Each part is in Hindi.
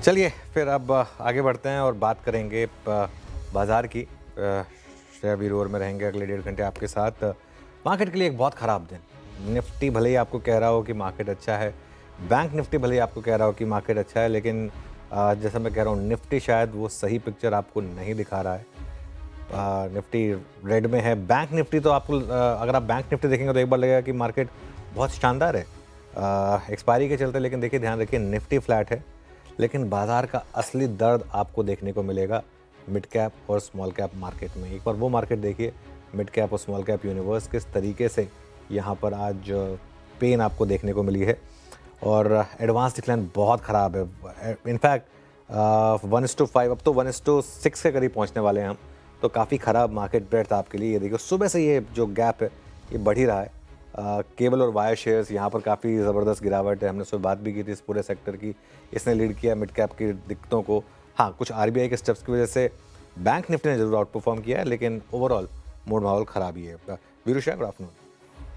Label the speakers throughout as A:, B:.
A: चलिए फिर अब आगे बढ़ते हैं और बात करेंगे बाज़ार की। श्रेया वीर में रहेंगे अगले 1.5 घंटे आपके साथ। मार्केट के लिए एक बहुत ख़राब दिन। निफ्टी भले ही आपको कह रहा हो कि मार्केट अच्छा है, बैंक निफ्टी भले ही आपको कह रहा हो कि मार्केट अच्छा है, लेकिन जैसा मैं कह रहा हूँ निफ्टी शायद वो सही पिक्चर आपको नहीं दिखा रहा है। निफ्टी रेड में है। बैंक निफ्टी तो आपको अगर आप बैंक निफ्टी देखेंगे तो एक बार लगेगा कि मार्केट बहुत शानदार है एक्सपायरी के चलते, लेकिन देखिए ध्यान रखिए निफ्टी फ्लैट है, लेकिन बाजार का असली दर्द आपको देखने को मिलेगा मिड कैप और स्मॉल कैप मार्केट में। एक बार वो मार्केट देखिए, मिड कैप और स्मॉल कैप यूनिवर्स किस तरीके से यहाँ पर आज पेन आपको देखने को मिली है और एडवांस डिक्लाइन बहुत ख़राब है। इनफैक्ट 1:5 अब तो 1:6 के करीब पहुँचने वाले हैं हम, तो काफ़ी ख़राब मार्केट ब्रेड्थ आपके लिए। ये देखिए सुबह से ये जो गैप है ये बढ़ ही रहा है। केबल और वायर शेयर्स यहाँ पर काफ़ी ज़बरदस्त गिरावट है। हमने सुबह बात भी की थी इस पूरे सेक्टर की, इसने लीड किया मिड कैप की दिक्कतों को। हाँ, कुछ आरबीआई के स्टेप्स की वजह से बैंक निफ्टी ने जरूर आउट परफॉर्म किया है, लेकिन ओवरऑल मूड माहौल ख़राब ही है। Veeru Shah, good afternoon.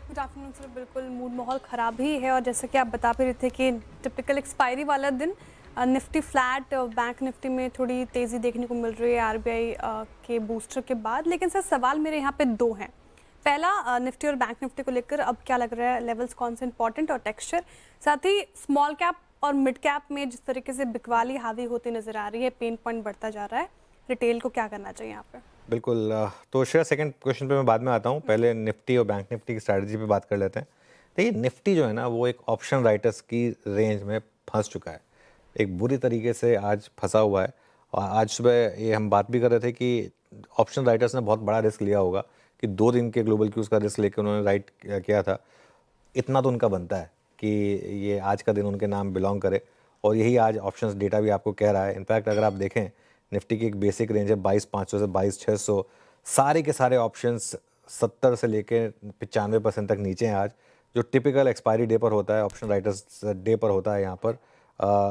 B: Good afternoon sir. बिल्कुल मूड माहौल ख़राब ही है और जैसे कि आप बता भी रहे थे कि टिपिकल एक्सपायरी वाला दिन निफ्टी फ्लैट, बैंक निफ्टी में थोड़ी तेज़ी देखने को मिल रही है आरबीआई के बूस्टर के बाद। लेकिन सर सवाल मेरे यहाँ पे दो हैं। पहला, निफ्टी और बैंक निफ्टी को लेकर अब क्या लग रहा है, लेवल्स कौन से इंपॉर्टेंट और टेक्सचर, साथ ही स्मॉल कैप और मिड कैप में जिस तरीके से बिकवाली हावी होती नज़र आ रही है, पेन पॉइंट बढ़ता जा रहा है, रिटेल को क्या करना चाहिए यहाँ पर?
A: बिल्कुल। तो श्रेया, सेकंड क्वेश्चन पे मैं बाद में आता हूँ, पहले निफ्टी और बैंक निफ्टी की स्ट्रैटेजी पे बात कर लेते हैं। देखिए निफ्टी जो है ना वो एक ऑप्शन राइटर्स की रेंज में फंस चुका है, एक बुरी तरीके से आज फंसा हुआ है। और आज सुबह ये हम बात भी कर रहे थे कि ऑप्शन राइटर्स ने बहुत बड़ा रिस्क लिया होगा कि 2 दिन के ग्लोबल क्यूज़ का रिस्क लेकर उन्होंने राइट किया था। इतना तो उनका बनता है कि ये आज का दिन उनके नाम बिलोंग करे, और यही आज ऑप्शंस डेटा भी आपको कह रहा है। इनफैक्ट अगर आप देखें निफ्टी की एक बेसिक रेंज है 22,500 से 22,600, सारे के सारे ऑप्शंस 70 से लेके 95% तक नीचे हैं आज, जो टिपिकल एक्सपायरी डे पर होता है, ऑप्शन राइटर्स डे पर होता है यहाँ पर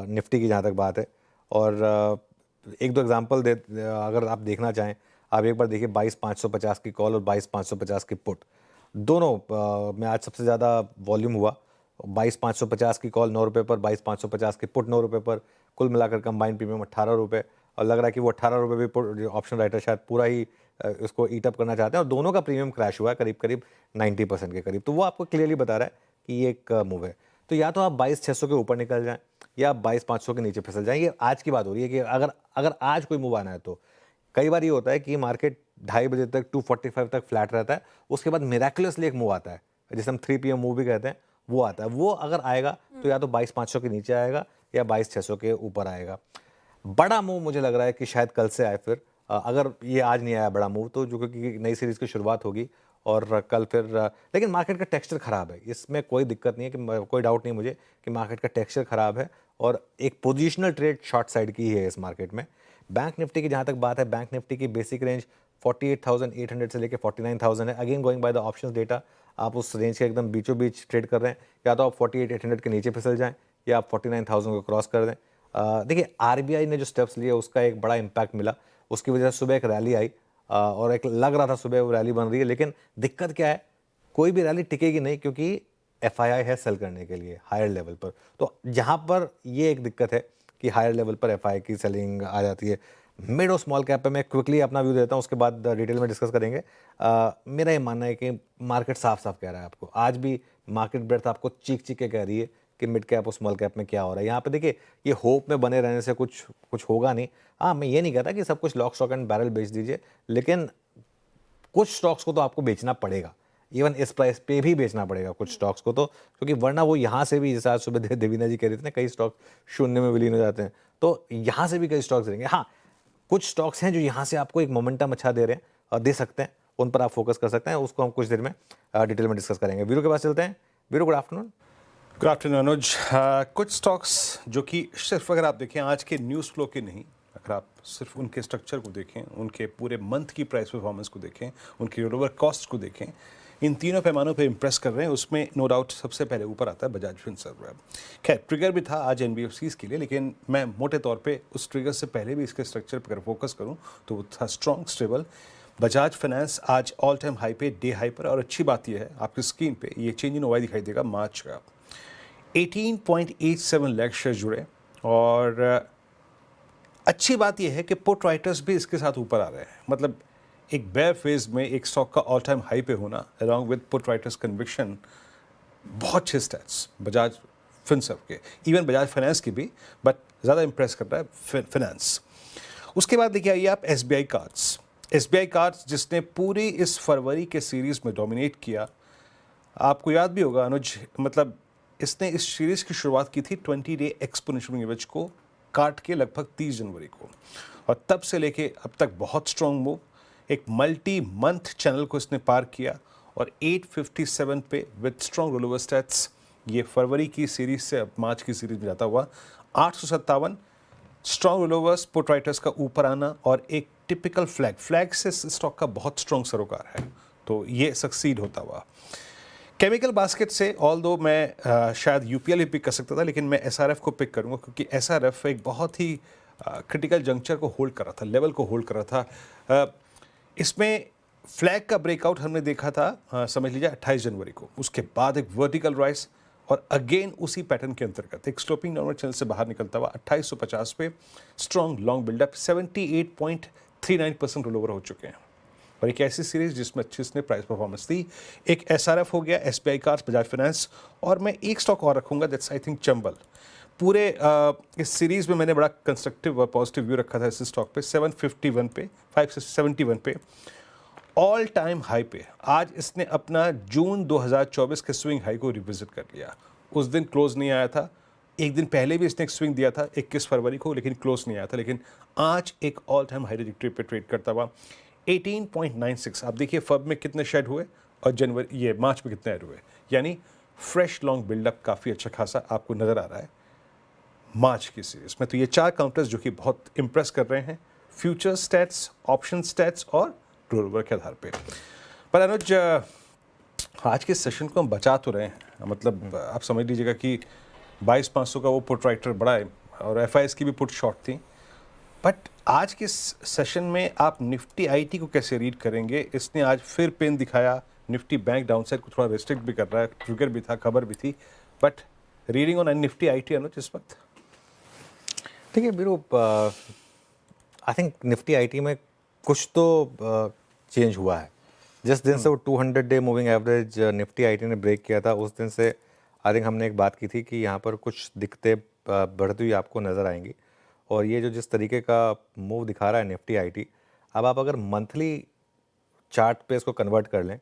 A: निफ्टी की जहाँ तक बात है। और एक दो एग्जांपल दे अगर आप देखना चाहें, आप एक बार देखिए 22,550 की कॉल और 22,550 की पुट, दोनों में आज सबसे ज़्यादा वॉल्यूम हुआ। 22,550 की कॉल 9 रुपये पर, 22,550 की पुट 9 रुपये पर, कुल मिलाकर कंबाइंड प्रीमियम 18 रुपये। और लग रहा है कि वो 18 रुपये भी ऑप्शन राइटर शायद पूरा ही इसको ईट अप करना चाहते हैं, और दोनों का प्रीमियम क्रैश हुआ है करीब करीब 90% के करीब। तो वो आपको क्लियरली बता रहा है कि ये एक मूव है। तो या तो आप 22,600 के ऊपर निकल जाएं या आप 22,500 के नीचे फिसल जाएं। ये आज की बात हो रही है कि अगर अगर आज कोई मूव आना है तो कई बार ये होता है कि मार्केट 2:30 बजे तक 245 तक फ्लैट रहता है, उसके बाद मिराकुलसली एक मूव आता है जिसे हम 3 PM मूव भी कहते हैं, वो आता है। वो अगर आएगा तो या तो 22,500 के नीचे आएगा या 22,600 के ऊपर आएगा। बड़ा मूव मुझे लग रहा है कि शायद कल से आए फिर, अगर ये आज नहीं आया बड़ा मूव तो, जो क्योंकि नई सीरीज़ की शुरुआत होगी और कल फिर लेकिन मार्केट का टेक्सचर ख़राब है, इसमें कोई दिक्कत नहीं है कि कोई डाउट नहीं मुझे कि मार्केट का टेक्सचर ख़राब है और एक पोजिशनल ट्रेड शॉर्ट साइड की ही है इस मार्केट में। बैंक निफ्टी की जहाँ तक बात है, बैंक निफ्टी की बेसिक रेंज 48,800 से लेकर 49,000 है। Again going by the options data, आप उस रेंज के एकदम बीचों बीच ट्रेड कर रहे हैं। या तो आप 48,800 के नीचे फिसल जाएं या आप 49,000 को क्रॉस कर दें। देखिए आरबीआई ने जो स्टेप्स लिए उसका एक बड़ा इम्पैक्ट मिला, उसकी वजह से सुबह एक रैली आई और एक लग रहा था सुबह वो रैली बन रही है, लेकिन दिक्कत क्या है, कोई भी रैली टिकेगी नहीं क्योंकि एफआईआई है सेल करने के लिए हायर लेवल पर। तो जहाँ पर ये एक दिक्कत है कि हायर लेवल पर एफआईआई की सेलिंग आ जाती है। मिड और स्मॉल कैप पे मैं क्विकली अपना व्यू देता हूँ, उसके बाद डिटेल में डिस्कस करेंगे। मेरा ये मानना है कि मार्केट साफ साफ कह रहा है आपको, आज भी मार्केट ब्रेड्थ आपको चीख चीख के कह रही है कि मिड कैप और स्मॉल कैप में क्या हो रहा है। यहाँ पे देखिए ये होप में बने रहने से कुछ कुछ होगा नहीं। हाँ, मैं ये नहीं कहता कि सब कुछ लॉक स्टॉक एंड बैरल बेच दीजिए, लेकिन कुछ स्टॉक्स को तो आपको बेचना पड़ेगा, इवन इस प्राइस पे भी बेचना पड़ेगा कुछ स्टॉक्स को, तो क्योंकि वरना वो यहाँ से भी, जैसे आज सुबह देवीना जी कह रही थी ना, कई स्टॉक शून्य में विलीन हो जाते हैं, तो यहाँ से भी कई स्टॉक्स देंगे। हाँ, कुछ स्टॉक्स हैं जो यहाँ से आपको एक मोमेंटम अच्छा दे रहे हैं और दे सकते हैं, उन पर आप फोकस कर सकते हैं। उसको हम कुछ देर में डिटेल में डिस्कस करेंगे। वीरू के पास चलते हैं। Veeru, good afternoon.
C: Good afternoon Anuj. कुछ स्टॉक्स जो कि सिर्फ अगर आप देखें आज के न्यूज़ फ्लो के नहीं, अगर आप सिर्फ उनके स्ट्रक्चर को देखें, उनके पूरे मंथ की प्राइस परफॉर्मेंस को देखें, उनकी रोल ओवर कॉस्ट को देखें, इन तीनों पैमानों पे इंप्रेस कर रहे हैं। उसमें नो डाउट सबसे पहले ऊपर आता है बजाज फिनसर्व। खैर ट्रिगर भी था आज एनबीएफसीज के लिए, लेकिन मैं मोटे तौर पे उस ट्रिगर से पहले भी इसके स्ट्रक्चर पर अगर फोकस करूँ तो वो था स्ट्रॉन्ग स्टेबल। बजाज फाइनेंस आज ऑल टाइम हाई पे, डे हाई पर, और अच्छी बात यह है आपकी स्क्रीन पे ये चेंज इन ओवाई दिखाई देगा मार्च का। 18.87 लाख शेयर जुड़े और अच्छी बात यह है कि पुट राइटर्स भी इसके साथ ऊपर आ रहे हैं, मतलब एक बेयर फेज में एक स्टॉक का ऑल टाइम हाई पे होना along with put writers conviction, बहुत अच्छे स्टैट्स बजाज फिनसर्व के, इवन बजाज फाइनेंस की भी, बट ज़्यादा इंप्रेस कर रहा है फाइनेंस। उसके बाद देखिए आइए आप एसबीआई कार्ड्स। एसबीआई कार्ड्स जिसने पूरी इस फरवरी के सीरीज़ में डोमिनेट किया, आपको याद भी होगा अनुज, मतलब इसने इस सीरीज़ की शुरुआत की थी 20 डे एक्सपोनेंशियल एवरेज को काट के लगभग 30 जनवरी को, और तब से लेके अब तक बहुत स्ट्रॉन्ग मूव, एक मल्टी मंथ चैनल को इसने पार किया और 857 पे विद स्ट्रॉन्ग रोलोवर स्टैट्स ये फरवरी की सीरीज से अब मार्च की सीरीज में जाता हुआ 857 स्ट्रॉन्ग रोलोवर्स, पुट राइटर्स का ऊपर आना और एक टिपिकल फ्लैग से स्टॉक का बहुत स्ट्रॉन्ग सरोकार है, तो ये सक्सीड होता हुआ। केमिकल बास्केट से ऑल्दो मैं शायद यूपीएल ही पिक कर सकता था, लेकिन मैं एसआरएफ को पिक करूंगा क्योंकि एसआरएफ एक बहुत ही क्रिटिकल जंक्चर को होल्ड कर रहा था, लेवल को होल्ड कर रहा था। इसमें फ्लैग का ब्रेकआउट हमने देखा था समझ लीजिए 28 जनवरी को, उसके बाद एक वर्टिकल राइज और अगेन उसी पैटर्न के अंतर्गत एक स्लोपिंग डाउनवर्ड चैनल से बाहर निकलता हुआ 2850 पे strong long buildup 78.39% roll over हो चुके हैं, और एक ऐसी सीरीज जिसमें अच्छी इसने प्राइस परफॉर्मेंस थी। एक एसआरएफ हो गया, एसबीआई कार्ड्स, बजाज फाइनेंस, और मैं एक स्टॉक और रखूंगा, दैट्स आई थिंक चंबल। पूरे इस सीरीज में मैंने बड़ा कंस्ट्रक्टिव और पॉजिटिव व्यू रखा था इस स्टॉक पे 751 पे 571 पे ऑल टाइम हाई पे। आज इसने अपना जून 2024 के स्विंग हाई को रिविजिट कर लिया। उस दिन क्लोज नहीं आया था, एक दिन पहले भी इसने एक स्विंग दिया था 21 फरवरी को, लेकिन क्लोज नहीं आया था, लेकिन आज एक ऑल टाइम हाई ट्रैजेक्टरी पे ट्रेड करता हुआ 18.96। आप देखिए फब में कितने शेड हुए और जनवरी ये मार्च में कितने ऐड हुए, यानी फ्रेश लॉन्ग बिल्डअप काफ़ी अच्छा खासा आपको नज़र आ रहा है मार्च की सीरीज में। तो ये 4 काउंटर्स जो कि बहुत इंप्रेस कर रहे हैं, फ्यूचर स्टैट्स, ऑप्शन स्टैट्स और रोलओवर के आधार पे। पर अनुज आज के सेशन को हम बचा तो रहे हैं, मतलब आप समझ लीजिएगा कि 22,500 का वो पुट राइटर बड़ा है और एफआईएस की भी पुट शॉर्ट थी, बट आज के सेशन में आप निफ्टी आईटी को कैसे रीड करेंगे? इसने आज फिर पेन दिखाया, निफ्टी बैंक डाउनसाइड को थोड़ा रिस्ट्रिक्ट भी कर रहा है, ट्रिगर भी था, खबर भी थी, but reading on Nifty IT Anuj इस वक्त?
A: देखिए Biru, I think Nifty IT में कुछ तो चेंज हुआ है। जिस दिन से वो 200 day moving average Nifty IT ने ब्रेक किया था, उस दिन से आई थिंक हमने एक बात की थी कि यहाँ पर कुछ दिक्कतें बढ़ती हुई आपको नज़र आएंगी, और ये जो जिस तरीके का मूव दिखा रहा है निफ्टी आईटी, अब आप अगर मंथली चार्ट पे इसको कन्वर्ट कर लें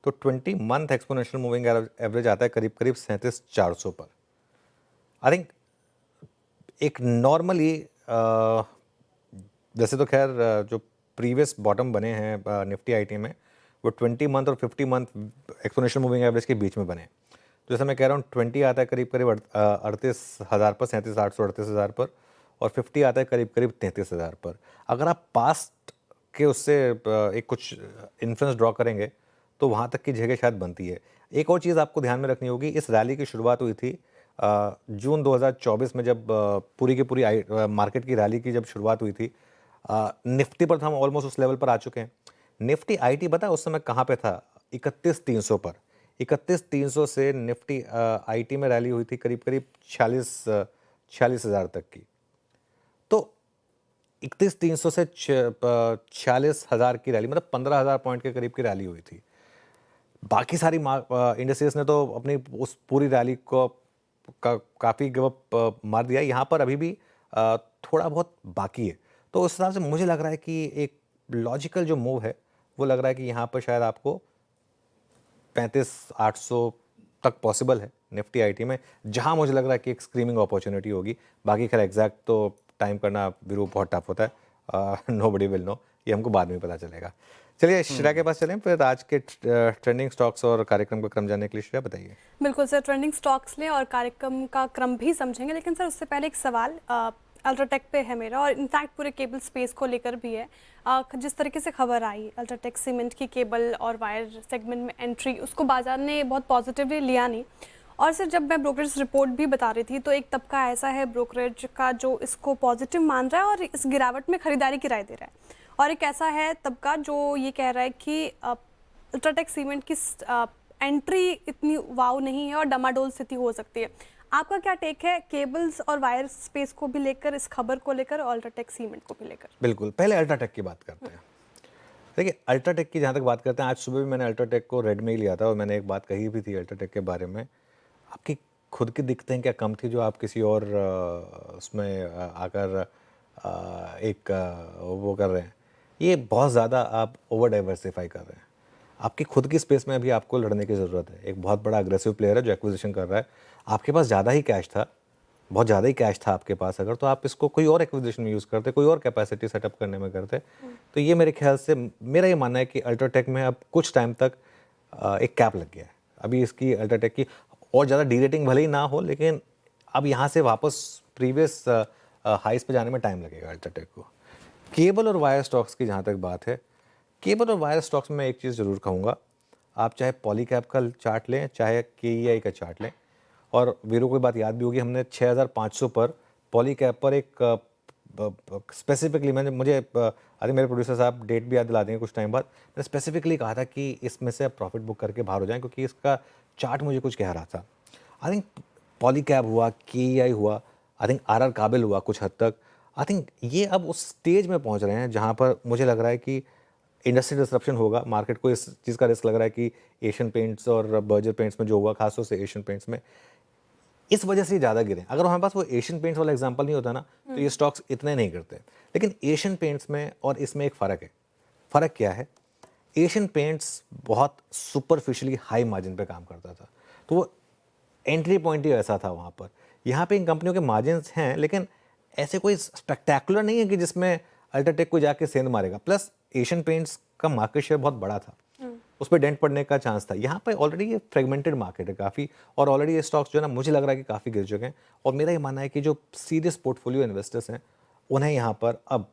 A: तो 20 मंथ एक्सपोनेंशियल मूविंग एवरेज आता है करीब करीब 37,400 पर। आई थिंक एक नॉर्मली वैसे तो खैर जो प्रीवियस बॉटम बने हैं निफ्टी आईटी में वो 20 मंथ और 50 मंथ एक्सपोनेंशियल मूविंग एवरेज के बीच में बने। तो जैसे मैं कह रहा हूँ 20 आता है करीब करीब 38,000 पर, 37,800 38,000 पर, और 50 आता है करीब करीब 33,000 पर। अगर आप पास्ट के उससे एक कुछ इन्फ्लुएंस ड्रॉ करेंगे तो वहाँ तक की जगह शायद बनती है। एक और चीज़ आपको ध्यान में रखनी होगी, इस रैली की शुरुआत हुई थी जून 2024 में, जब पूरी की पूरी मार्केट की रैली की जब शुरुआत हुई थी। निफ्टी पर तो हम ऑलमोस्ट उस लेवल पर आ चुके हैं। निफ्टी आईटी पता है उस समय कहाँ पे था? 31,300 पर। 31,300 से निफ्टी आईटी में रैली हुई थी करीब करीब 46,000 तक की। तो 31,300 से 46,000 की रैली, मतलब 15,000 पॉइंट के करीब की रैली हुई थी। बाकी सारी इंडस्ट्रीज ने तो अपनी उस पूरी रैली को काफ़ी गिव अप मार दिया। यहाँ पर अभी भी थोड़ा बहुत बाकी है। तो उस हिसाब से मुझे लग रहा है कि एक लॉजिकल जो मूव है वो लग रहा है कि यहाँ पर शायद आपको 35,800 तक पॉसिबल है निफ्टी आईटी में, जहाँ मुझे लग रहा है कि एक स्क्रीमिंग अपॉर्चुनिटी होगी। बाकी खैर एग्जैक्ट तो टाइम करना वीरू बहुत टफ होता है, नोबडी विल नो, ये हमको बाद में पता चलेगा। चलिए श्रेया के पास चलें, फिर आज के ट्रेंडिंग स्टॉक्स और कार्यक्रम का क्रम जानने के लिए श्रेया बताइए।
B: बिल्कुल सर, ट्रेंडिंग स्टॉक्स लें और कार्यक्रम का क्रम भी समझेंगे, लेकिन सर उससे पहले एक सवाल अल्ट्राटेक पे है मेरा, और इनफैक्ट पूरे केबल स्पेस को लेकर भी है। जिस तरीके से खबर आई अल्ट्राटेक सीमेंट की केबल और वायर सेगमेंट में एंट्री, उसको बाजार ने बहुत पॉजिटिवली लिया नहीं। और सर जब मैं ब्रोकरेज रिपोर्ट भी बता रही थी तो एक तबका ऐसा है ब्रोकरेज का जो इसको पॉजिटिव मान रहा है और इस गिरावट में खरीदारी की राय दे रहा है, और एक ऐसा है तबका जो ये कह रहा है कि अल्ट्राटेक सीमेंट की एंट्री इतनी वाव नहीं है और डमाडोल स्थिति हो सकती है। आपका क्या टेक है केबल्स और वायर स्पेस को भी लेकर, इस खबर को लेकर, अल्ट्राटेक सीमेंट को भी लेकर?
A: बिल्कुल, पहले अल्ट्राटेक की बात करते हैं। देखिए, अल्ट्राटेक की जहाँ तक बात करते हैं, आज सुबह भी मैंने अल्ट्राटेक को रेड में ही लिया था और मैंने एक बात कही भी थी अल्ट्राटेक के बारे में। आपकी खुद की दिक्कतें क्या कम थी जो आप किसी और उसमें आकर वो कर रहे हैं? ये बहुत ज़्यादा आप ओवर डाइवर्सिफाई कर रहे हैं। आपकी खुद की स्पेस में अभी आपको लड़ने की ज़रूरत है। एक बहुत बड़ा अग्रेसिव प्लेयर है जो एक्विजिशन कर रहा है। आपके पास ज़्यादा ही कैश था, बहुत ज़्यादा ही कैश था आपके पास, अगर तो आप इसको कोई और एक्विजिशन में यूज़ करते, कोई और कैपेसिटी सेटअप करने में करते, तो ये मेरे ख्याल से, मेरा ये मानना है कि अल्ट्राटेक में अब कुछ टाइम तक एक कैप लग गया है। अभी इसकी अल्ट्राटेक की और ज़्यादा डी रेटिंग भले ही ना हो, लेकिन अब यहाँ से वापस प्रीवियस हाइस पे जाने में टाइम लगेगा अल्ट्राटेक को। केबल और वायर स्टॉक्स की जहाँ तक बात है, केबल और वायर स्टॉक्स में एक चीज़ ज़रूर कहूँगा, आप चाहे पॉलीकैब का चार्ट लें, चाहे केईआई का चार्ट लें, और वीरो को बात याद भी होगी, हमने 6500 पर पॉलीकैब पर एक स्पेसिफिकली मुझे अरे मेरे प्रोड्यूसर साहब डेट भी याद दिला देंगे कुछ टाइम बाद, मैंने स्पेसिफिकली कहा था कि इसमें से आप प्रॉफिट बुक करके बाहर हो जाएं, क्योंकि इसका चार्ट मुझे कुछ कह रहा था। आई थिंक पॉलीकैब हुआ, केईआई हुआ, आई थिंक आरआर काबिल हुआ कुछ हद तक। आई थिंक ये अब उस स्टेज में पहुंच रहे हैं जहां पर मुझे लग रहा है कि इंडस्ट्री डिसरप्शन होगा, मार्केट को इस चीज़ का रिस्क लग रहा है कि एशियन पेंट्स और बर्जर पेंट्स में जो हुआ, खासतौर से एशियन पेंट्स में, इस वजह से ज़्यादा गिरे। अगर हमारे पास वो एशियन पेंट्स वाला एग्जांपल नहीं होता ना, तो ये स्टॉक्स इतने नहीं गिरते। लेकिन एशियन पेंट्स में और इसमें एक फ़र्क है। फ़र्क क्या है? एशियन पेंट्स बहुत सुपरफिशियली हाई मार्जिन पे काम करता था, तो वो एंट्री पॉइंट ही ऐसा था वहाँ पर। यहाँ पे इन कंपनियों के मार्जिन्स हैं, लेकिन ऐसे कोई स्पेक्टैकुलर नहीं है कि जिसमें अल्ट्राटेक को जाके सेंध मारेगा। प्लस एशियन पेंट्स का मार्केट शेयर बहुत बड़ा था, उस पर डेंट पड़ने का चांस था। यहाँ पे ऑलरेडी ये फ्रेगमेंटेड मार्केट है काफ़ी, और ऑलरेडी ये स्टॉक्स जो है ना, मुझे लग रहा है कि काफ़ी गिर चुके हैं। और मेरा ये मानना है कि जो सीरियस पोर्टफोलियो इन्वेस्टर्स हैं, उन्हें यहाँ पर अब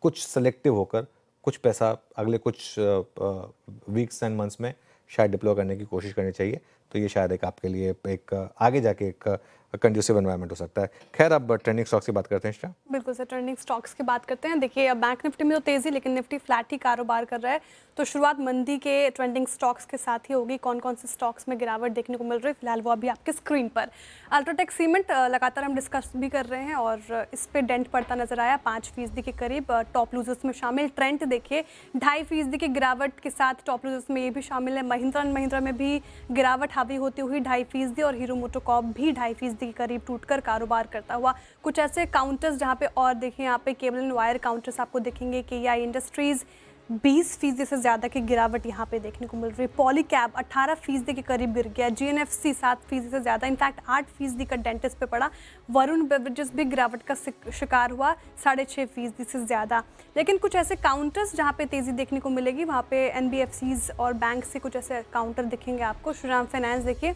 A: कुछ सेलेक्टिव होकर कुछ पैसा अगले कुछ वीक्स एंड मंथ्स में शायद डिप्लॉय करने की कोशिश करनी चाहिए। तो ये शायद एक आपके लिए एक आगे जाके एक कंड्यूसिव एनवायरनमेंट हो सकता है। खैर, अब ट्रेंडिंग स्टॉक्स की बात करते हैं। श्रेया,
B: बिल्कुल सर, ट्रेंडिंग स्टॉक्स की बात करते हैं। देखिए, अब बैंक निफ्टी में तो तेज़ी, लेकिन निफ्टी फ्लैट ही कारोबार कर रहा है। तो शुरुआत मंदी के ट्रेंडिंग स्टॉक्स के साथ ही होगी। कौन कौन से स्टॉक्स में गिरावट देखने को मिल रही है, फिलहाल वो अभी आपके स्क्रीन पर। अल्ट्राटेक सीमेंट लगातार हम डिस्कस भी कर रहे हैं और इस पर डेंट पड़ता नजर आया, 5% के करीब। टॉप लूजर्स में शामिल ट्रेंड देखिए 2.5% की गिरावट के साथ टॉप लूजर्स में ये भी शामिल है। महिंद्रा एंड महिंद्रा में भी गिरावट हावी होती हुई 2.5%, और हीरो मोटोकॉर्प भी 2.5% के करीब टूटकर कारोबार करता हुआ। कुछ ऐसे काउंटर्स जहां पे, और देखिए यहाँ पे केबल एंड वायर काउंटर्स आपको देखेंगे। केईआई इंडस्ट्रीज 20% से ज़्यादा की गिरावट यहाँ पे देखने को मिल रही है। पॉलीकैब 18% के करीब गिर गया। जीएनएफसी 7% से ज़्यादा, इनफैक्ट 8% का डेंटिस पे पड़ा। वरुण बेवरेजेस भी गिरावट का शिकार हुआ, 6.5% से ज़्यादा। लेकिन कुछ ऐसे काउंटर्स जहाँ पे तेज़ी देखने को मिलेगी, वहाँ पे एनबीएफसीज और बैंक से कुछ ऐसे काउंटर दिखेंगे आपको। श्रीराम फाइनेंस देखिए,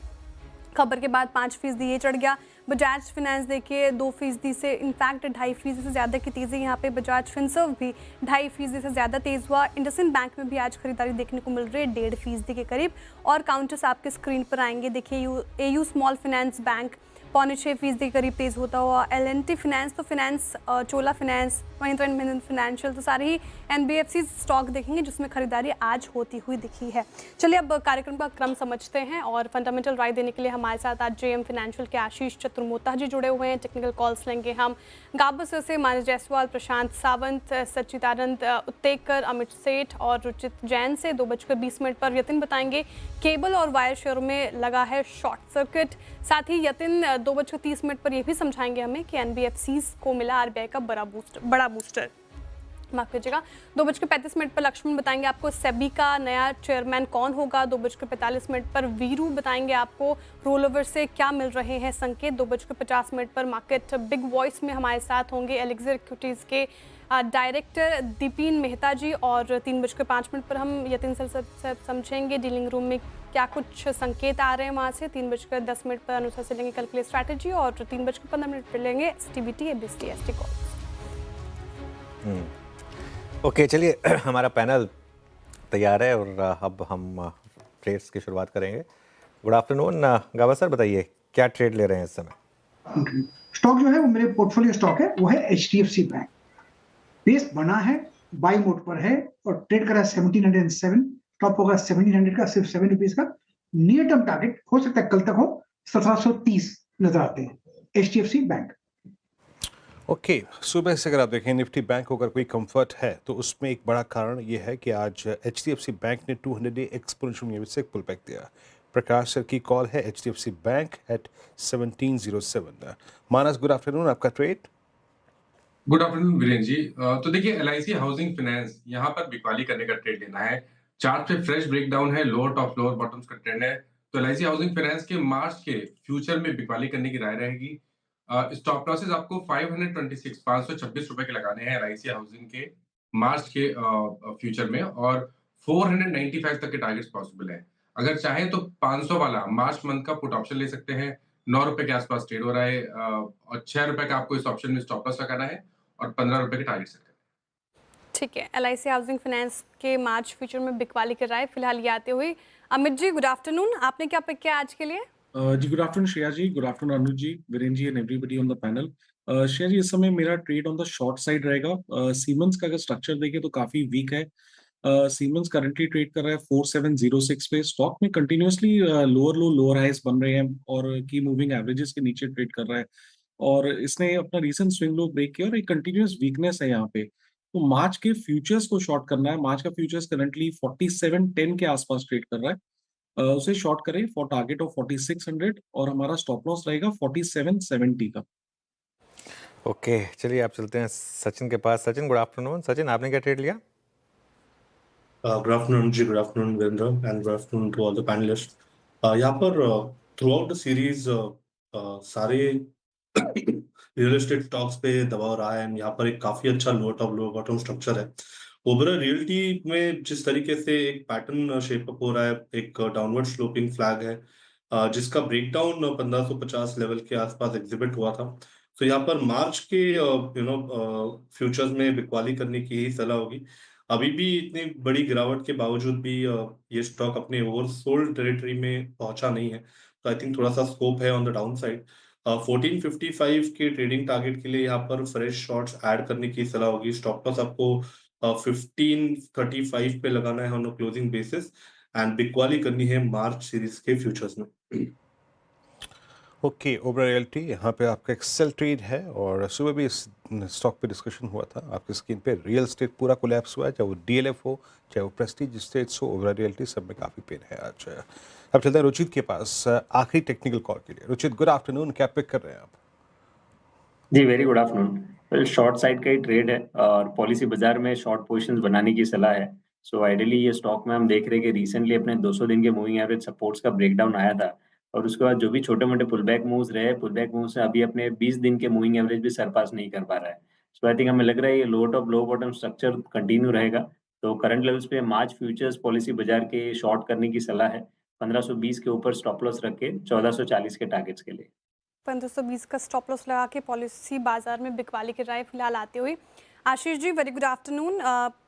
B: खबर के बाद 5% ये चढ़ गया। बजाज फाइनेंस देखिए 2% से, इनफैक्ट 2.5% से ज़्यादा की तेज़ी यहाँ पे। बजाज फिनसर्व भी 2.5% से ज़्यादा तेज़ हुआ। इंडसइंड बैंक में भी आज खरीदारी देखने को मिल रही है 1.5% के करीब। और काउंटर्स आपके स्क्रीन पर आएंगे। देखिए, एयू स्मॉल फाइनेंस बैंक 5.25% के करीब तेज़ होता हुआ। एल&टी फाइनेंस, तो finance, Chola finance, Mahindra and Mahindra financial, तो सारे ही एनबीएफसी स्टॉक देखेंगे जिसमें खरीदारी आज होती हुई दिखी है। चलिए अब कार्यक्रम का क्रम समझते हैं, और फंडामेंटल राय देने के लिए हमारे साथ आज जेएम फाइनेंशियल के आशीष चतुर्मोता जी जुड़े हुए हैं। टेक्निकल कॉल्स लेंगे हम गाबस से मानस जायसवाल, प्रशांत सावंत, सच्चिदानंद उत्तेकर, अमित सेठ और रुचित जैन से। 2:20 पर यतिन बताएंगे केबल और वायर शेयरों में लगा है शॉर्ट सर्किट। साथ ही यतिन 2:30 पर यह भी समझाएंगे हमें कि एनबीएफसीज को मिला आरबीआई का बड़ा बूस्टर। माफ कीजिएगा। 2:35 पर लक्ष्मण बताएंगे आपको सेबी का नया चेयरमैन कौन होगा। 2:45 पर वीरू बताएंगे आपको रोल ओवर से क्या मिल रहे हैं संकेत। 2:50 पर मार्केट बिग वॉइस में हमारे साथ होंगे एलेक्सर इक्विटीज़ के डायरेक्टर दीपिन मेहता जी। और 3:05 पर हम यतिन सर समझेंगे डीलिंग रूम में क्या कुछ संकेत आ रहे हैं वहाँ से। 3:10 पर अनुसार से लेंगे कल के लिए स्ट्रैटेजी, और 3:15 पर लेंगे STBT ABC ST call.
A: Okay, चलिए हमारा पैनल तैयार है और अब हम ट्रेड्स की शुरुआत करेंगे। गुड आफ्टरनून गावा सर, बताइए क्या ट्रेड ले रहे हैं इस समय?
D: स्टॉक जो है वो मेरे पोर्टफोलियो स्टॉक है, वो है एचडीएफसी बैंक। बेस बना है, बाई मोड पर है और ट्रेड करा 1707, टॉप होगा 1700 का, सिर्फ 7 रुपीज का। नियर टर्म टारगेट हो सकता है कल तक हो 1730, नजर आते हैं, HDFC बैंक।
C: ओके, सुबह से अगर आप देखें निफ्टी बैंक को अगर कोई कंफर्ट है तो उसमें एक बड़ा कारण ये है कि आज HDFC बैंक ने 200 डे एक्सपोनेंशियल मूव से पुल बैक दिया। प्रकाश सर की कॉल है HDFC bank at 1707। Manas, good afternoon, आपका trade.
E: Good afternoon Virendra ji. तो देखिए LIC हाउसिंग फाइनेंस यहाँ पर बिकवाली करने का ट्रेड लेना है। चार्ट पे फ्रेश ब्रेकडाउन है, लोअर टॉप लोअर बॉटम्स का ट्रेंड है। तो LIC हाउसिंग फाइनेंस के मार्च के फ्यूचर में बिकवाली करने की राय रहेगी। स्टॉप लॉसेस आपको 526 रुपए के लगाने हैं LIC हाउसिंग के मार्च के फ्यूचर में, और 495 तक के टारगेट्स पॉसिबल है। अगर चाहे तो 500 वाला मार्च मंथ का पुट ऑप्शन ले सकते हैं। 9 रुपए के आसपास ट्रेड हो रहा है, और 6 रुपए का आपको इस ऑप्शन में स्टॉप लॉस लगाना है और 15 रुपए के टारगेट सेट करना है।
B: ठीक है, LIC हाउसिंग फाइनेंस के मार्च फ्यूचर में बिकवाली कर रहा है फिलहाल ये आते हुए। अमित जी, गुड आफ्टरनून, आपने क्या पिक किया आज के लिए?
F: जी good afternoon Shreya ji, good afternoon Anuj ji, Virendra ji and everybody on the panel. Shreya ji, इस समय मेरा trade on the short side रहेगा। सीमेंस का अगर स्ट्रक्चर देखें तो काफी वीक है। सीमेंस करंटली ट्रेड कर रहा है 4706 पे। स्टॉक में कंटिन्यूअसली लोअर लो लोअर हाइस बन रहे हैं और की मूविंग एवरेजेस के नीचे ट्रेड कर रहा है, और इसने अपना रीसेंट स्विंग लो ब्रेक किया और एक कंटिन्यूअस वीकनेस है यहाँ पे। तो मार्च के फ्यूचर्स को शॉर्ट करना है। मार्च का फ्यूचर्स करंटली 4710 के आसपास ट्रेड कर रहा है। उसे शॉर्ट करें फॉर टारगेट ऑफ 4600, और हमारा स्टॉप लॉस रहेगा 4770 का।
A: ओके, चलिए आप चलते हैं सचिन के पास। Sachin, good afternoon. सचिन, आपने क्या ट्रेड लिया?
G: गुड आफ्टरनून जी, good afternoon Virendra, and good afternoon to all the panelists. यहाँ पर थ्रू आउट द सीरीज सारे रियल एस्टेट स्टॉक्स पे दबाव रहा है, एंड यहाँ पर एक काफी अच्छा लो टॉप लो बॉटम स्ट्रक्चर है। ओबेरॉय रियल्टी में जिस तरीके से एक पैटर्न शेप अप हो रहा है, एक डाउनवर्ड स्लोपिंग फ्लैग है, जिसका ब्रेकडाउन 1550 लेवल के आसपास एग्जिबिट हुआ था। तो यहाँ पर मार्च के फ्यूचर्स में बिकवाली करने की ही सलाह होगी। अभी भी इतनी बड़ी गिरावट के बावजूद भी ये स्टॉक अपने ओवरसोल्ड टेरिटरी में पहुंचा नहीं है, तो आई थिंक थोड़ा सा स्कोप है ऑन द डाउन साइड। 1455 के ट्रेडिंग टारगेट के लिए यहाँ पर फ्रेश शॉर्ट्स ऐड करने की सलाह होगी। स्टॉप लॉस आपको 1535 पे लगाना है on a closing basis, and बिकवाली करनी है मार्च सीरीज के फ्यूचर्स में।
C: ओके, ओबेरॉय रियल्टी यहाँ पे आपका एक सेल ट्रेड है, और सुबह भी इस स्टॉक पे डिस्कशन हुआ था आपकी स्क्रीन पे। रियल एस्टेट पूरा कोलैप्स हुआ है, चाहे वो DLF हो, चाहे वो प्रेस्टीज स्टेट्स हो, ओबेरॉय रियल्टी सब में काफ़ी पेन है आज। अब चलते हैं रुचित के पास आखिरी टेक्निकल कॉल के लिए। रुचित, गुड आफ्टरनून, क्या पिक कर रहे हैं आप?
H: जी very good afternoon. Well, short side का ही ट्रेड है और पॉलिसी बाजार में शॉर्ट पोजीशंस बनाने की सलाह है। सो आइडियली ये स्टॉक में हम देख रहे हैं कि रिसेंटली अपने 200 दिन के मूविंग एवरेज सपोर्ट्स का ब्रेकडाउन आया था, और उसके बाद जो भी छोटे मोटे पुलबैक मूव्स रहे, पुलबैक मूव से अभी अपने 20 दिन के मूविंग एवरेज भी सरपास नहीं कर पा रहा है। सो आई थिंक हमें लग रहा है ये लो टॉप लो बॉटम स्ट्रक्चर कंटिन्यू रहेगा। तो करंट लेवल्स पे मार्च फ्यूचर्स पॉलिसी बाजार के शॉर्ट करने की सलाह है। 1520 के ऊपर स्टॉप लॉस रख के 1440 के टारगेट्स के लिए।
B: 1520 का स्टॉप लॉस लगा के पॉलिसी बाजार में बिकवाली कर रहा है फिलहाल आते हुए। Ashish ji, very good afternoon.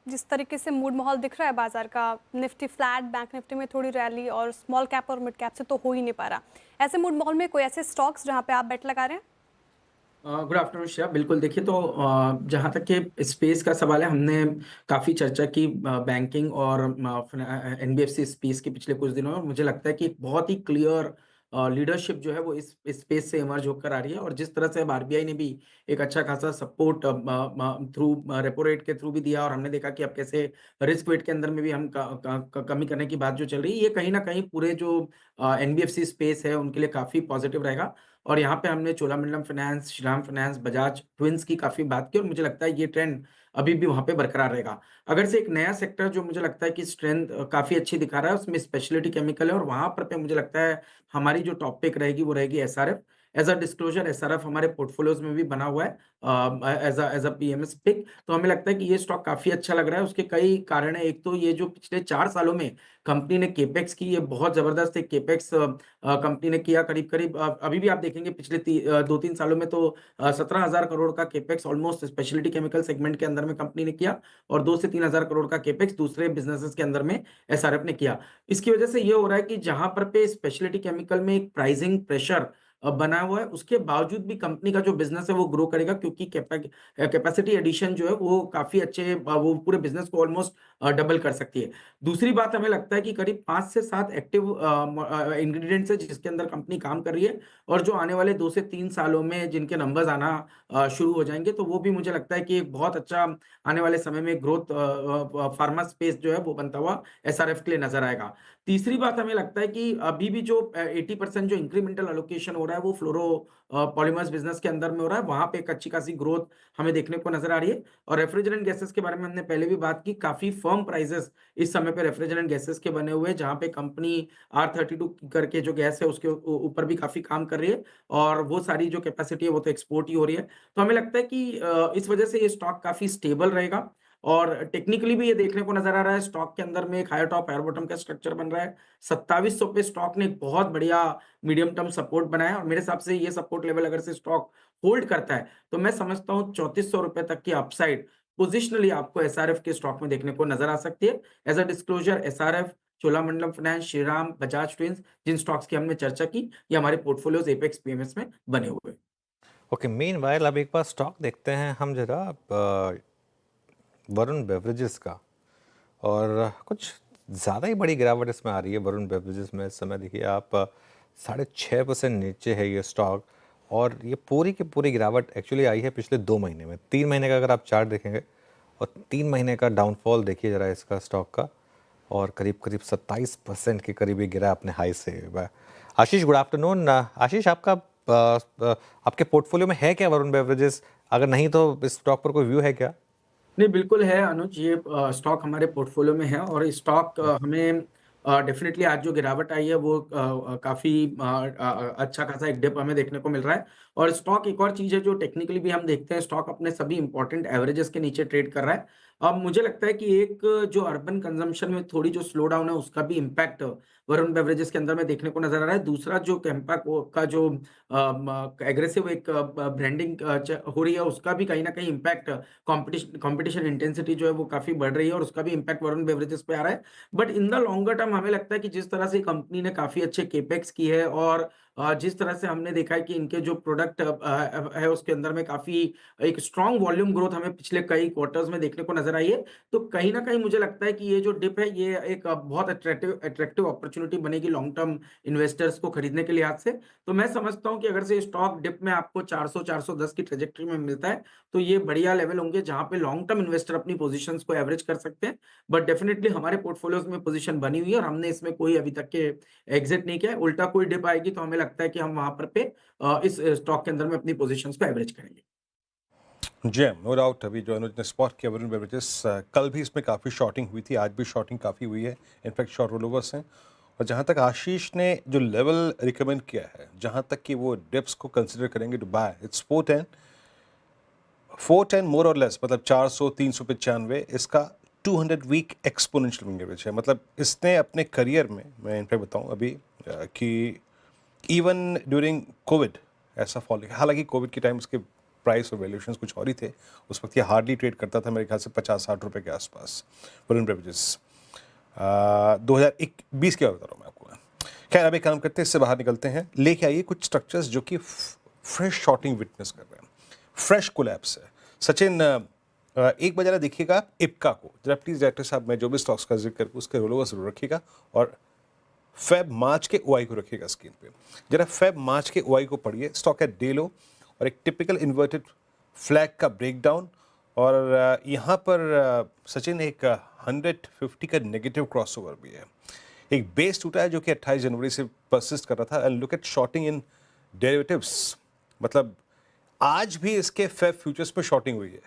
B: जिस तरीके से मूड माहौल दिख रहा है बाजार का, निफ्टी फ्लैट, बैंक निफ्टी में थोड़ी रैली, और स्मॉल कैप और मिड कैप से तो हो ही नहीं पा रहा। ऐसे मूड माहौल में कोई ऐसे स्टॉक्स जहां पे आप बेट लगा रहे हैं?
I: गुड आफ्टरनून श्रेया, बिल्कुल। देखिए, तो जहाँ तक के स्पेस का सवाल है, हमने काफ़ी चर्चा की बैंकिंग और NBFC स्पेस के पिछले कुछ दिनों में। और मुझे लगता है कि एक बहुत ही क्लियर लीडरशिप जो है वो इस स्पेस से इमर्ज होकर आ रही है, और जिस तरह से अब RBI ने भी एक अच्छा खासा सपोर्ट थ्रू रेपो रेट के थ्रू भी दिया, और हमने देखा कि अब कैसे रिस्क वेट के अंदर में भी हम कमी करने की बात जो चल रही है, ये कहीं ना कहीं पूरे जो NBFC स्पेस है उनके लिए काफ़ी पॉजिटिव रहेगा। और यहाँ पे हमने Cholamandalam finance, Shriram Finance, Bajaj twins की काफ़ी बात की, और मुझे लगता है ये ट्रेंड अभी भी वहाँ पे बरकरार रहेगा। अगर से एक नया सेक्टर जो मुझे लगता है कि स्ट्रेंथ काफ़ी अच्छी दिखा रहा है, उसमें स्पेशलिटी केमिकल है, और वहाँ पर पे मुझे लगता है हमारी जो टॉप पिक रहेगी वो रहेगी SRF। As a disclosure, SRF हमारे पोर्टफोलियोज में भी बना हुआ है एज अ PMS पिक। तो हमें लगता है कि ये स्टॉक काफ़ी अच्छा लग रहा है। उसके कई कारण है। एक तो ये जो पिछले 4 सालों में कंपनी ने केपेक्स की, ये बहुत ज़बरदस्त एक केपेक्स कंपनी ने किया। करीब-करीब अभी भी आप देखेंगे पिछले 2-3 सालों में तो 17,000 करोड़ का capex almost speciality chemical segment के अंदर में कंपनी ने किया, और 2 से 3,000 करोड़ का केपेक्स दूसरे बिज़नेसेस के अंदर में SRF ने किया। इसकी वजह से ये हो रहा है कि जहाँ पर पे स्पेशलिटी केमिकल में एक प्राइसिंग प्रेशर बना हुआ है, उसके बावजूद भी कंपनी का जो बिज़नेस है वो ग्रो करेगा क्योंकि कैपेसिटी एडिशन जो है वो काफ़ी अच्छे वो पूरे बिज़नेस को ऑलमोस्ट डबल कर सकती है। दूसरी बात हमें लगता है कि करीब 5 से 7 एक्टिव इंग्रीडिएंट्स है जिसके अंदर कंपनी काम कर रही है और जो आने वाले 2 से 3 सालों में जिनके नंबर्स आना शुरू हो जाएँगे, तो वो भी मुझे लगता है कि एक बहुत अच्छा आने वाले समय में ग्रोथ फार्मा स्पेस जो है वो बनता हुआ एसआरएफ के लिए नज़र आएगा। तीसरी बात हमें लगता है कि अभी भी जो 80% जो इंक्रीमेंटल एलोकेशन हो रहा है वो पॉलीमर्स बिज़नेस के अंदर में हो रहा है, वहाँ पे एक अच्छी खासी ग्रोथ हमें देखने को नज़र आ रही है और रेफ्रिजरेंट गैसेस के बारे में हमने पहले भी बात की, काफ़ी फर्म प्राइसेज़ इस समय पे रेफ्रिजरेंट गैसेस के बने हुए हैं, जहाँ पे कंपनी R32 करके जो गैस है उसके ऊपर भी काफ़ी काम कर रही है और वो सारी जो कैपेसिटी है वो तो एक्सपोर्ट ही हो रही है। तो हमें लगता है कि इस वजह से ये स्टॉक काफ़ी स्टेबल रहेगा और टेक्निकली भी ये देखने को नज़र आ रहा है स्टॉक के अंदर में एक हायर टॉप, हायर बॉटम का स्ट्रक्चर बन रहा है। 2700 पे स्टॉक ने एक बहुत बढ़िया मीडियम टर्म सपोर्ट बनाया है और मेरे हिसाब से ये सपोर्ट लेवल अगर से स्टॉक होल्ड करता है, तो मैं समझता हूँ 3400 रुपए तक की अपसाइड पोजिशनली आपको एसआरएफ के स्टॉक में देखने को नज़र आ सकती है। As a disclosure SRF, Cholamandalam finance, Shriram, Bajaj twins जिन स्टॉक्स की हमने चर्चा की, ये हमारे पोर्टफोलियोज़ एपेक्स पीएमएस में बने हुए हैं।
A: ओके, मीनवाइल अब एक बार स्टॉक देखते हैं हम जरा वरुण बेवरेजेस का, और कुछ ज़्यादा ही बड़ी गिरावट इसमें आ रही है वरुण बेवरेजेस में इस समय। देखिए आप 6.5% नीचे है ये स्टॉक और ये पूरी की पूरी गिरावट एक्चुअली आई है पिछले 2 महीने में। 3 महीने का अगर आप चार्ट देखेंगे और 3 महीने का डाउनफॉल देखिए ज़रा इसका स्टॉक का, और करीब करीब 27% के करीब ये गिरा अपने हाई से। आशीष, गुड आफ्टरनून। आशीष, आपके पोर्टफोलियो में है क्या वरुण बेवरेजेस? अगर नहीं तो इस स्टॉक पर कोई व्यू है क्या?
I: नहीं, बिल्कुल है अनुज, ये स्टॉक हमारे पोर्टफोलियो में है और ये स्टॉक हमें डेफिनेटली आज जो गिरावट आई है वो काफ़ी अच्छा खासा एक डिप हमें देखने को मिल रहा है और स्टॉक एक और चीज़ है जो टेक्निकली भी हम देखते हैं, स्टॉक अपने सभी इंपॉर्टेंट एवरेजेस के नीचे ट्रेड कर रहा है। अब मुझे लगता है कि एक जो अर्बन कंजम्पशन में थोड़ी जो स्लो डाउन है उसका भी इम्पैक्ट वरुण बेवरेजेस के अंदर में देखने को नजर आ रहा है। दूसरा जो कैंपा का जो एग्रेसिव एक ब्रांडिंग हो रही है उसका भी कहीं ना कहीं इम्पैक्ट, कंपटीशन इंटेंसिटी जो है वो काफी बढ़ रही है और उसका भी इम्पैक्ट वरुण बेवरेजेस पे आ रहा है। But in the longer term हमें लगता है कि जिस तरह से कंपनी ने काफी अच्छे केपेक्स की है और जिस तरह से हमने देखा है कि इनके जो प्रोडक्ट है उसके अंदर में काफी एक स्ट्रॉन्ग वॉल्यूम ग्रोथ हमें पिछले कई क्वार्टर्स में देखने को नजर आई है, तो कहीं ना कहीं मुझे लगता है कि ये जो डिप है ये एक बहुत अट्रैक्टिव अपॉर्चुनिटी बनेगी लॉन्ग टर्म इन्वेस्टर्स को खरीदने के लिहाज से। तो मैं समझता हूँ कि अगर से स्टॉक डिप में आपको 400-410 की ट्रेजेक्टरी में मिलता है तो ये बढ़िया लेवल होंगे जहां पे लॉन्ग टर्म इन्वेस्टर अपनी पोजीशंस को एवरेज कर सकते हैं। बट डेफिनेटली हमारे पोर्टफोलियोज में पोजीशन बनी हुई है और हमने इसमें कोई अभी तक के एग्जिट नहीं किया है। उल्टा कोई डिप आएगी तो हमें लगता है कि हम वहां पर इस स्टॉक के अंदर में अपनी पोजीशंस को एवरेज करेंगे।
C: जी, नो डाउट। अभी जो अनुज ने स्पॉट किया वरुण बेवरेजेस, कल भी इसमें काफ़ी शॉर्टिंग हुई थी, आज भी शॉर्टिंग काफ़ी हुई है, इनफैक्ट शॉर्ट रोलोवर्स हैं। और जहाँ तक आशीष ने जो लेवल रिकमेंड किया है, जहाँ तक कि वो डिप्स को कंसिडर करेंगे टू बाय, इट्स 410 मोर और लेस, मतलब 400 395 इसका 200 वीक एक्सपोनेंशियल मूविंग एवरेज है। मतलब इसने अपने करियर में, मैं इनफैक्ट बताऊँ अभी कि इवन ड्यूरिंग कोविड ऐसा फॉल, हालांकि कोविड के टाइम उसके प्राइस और वैल्यूएशंस कुछ और ही थे, उस वक्त ये हार्डली ट्रेड करता था मेरे ख्याल से 50-60 रुपए के आसपास वरुण बेवरेजेस। 2020 के बता रहा हूँ मैं आपको। खैर, अब एक काम करते हैं, इससे बाहर निकलते हैं, लेके आइए कुछ स्ट्रक्चर्स जो कि फ्रेश शॉर्टिंग विटनेस कर रहे हैं, फ्रेश कोलैप्स है। सचिन, एक बार जरा देखिएगा इप्का को जरा प्लीज। डायरेक्टर साहब, मैं जो भी स्टॉक्स का जिक्र करूँ उसके रोलोवर जरूर रखिएगा और फेब मार्च के ओआई को रखिएगा स्क्रीन पे। जरा फेब मार्च के ओआई को पढ़िए, स्टॉक है डे लो और एक टिपिकल इन्वर्टेड फ्लैग का ब्रेकडाउन, और यहाँ पर सचिन एक 150 का नेगेटिव क्रॉसओवर भी है। एक बेस टूटा है जो कि 28 जनवरी से परसिस्ट कर रहा था। And look at shorting in derivatives, मतलब आज भी इसके फेब फ्यूचर्स पे शॉर्टिंग हुई है,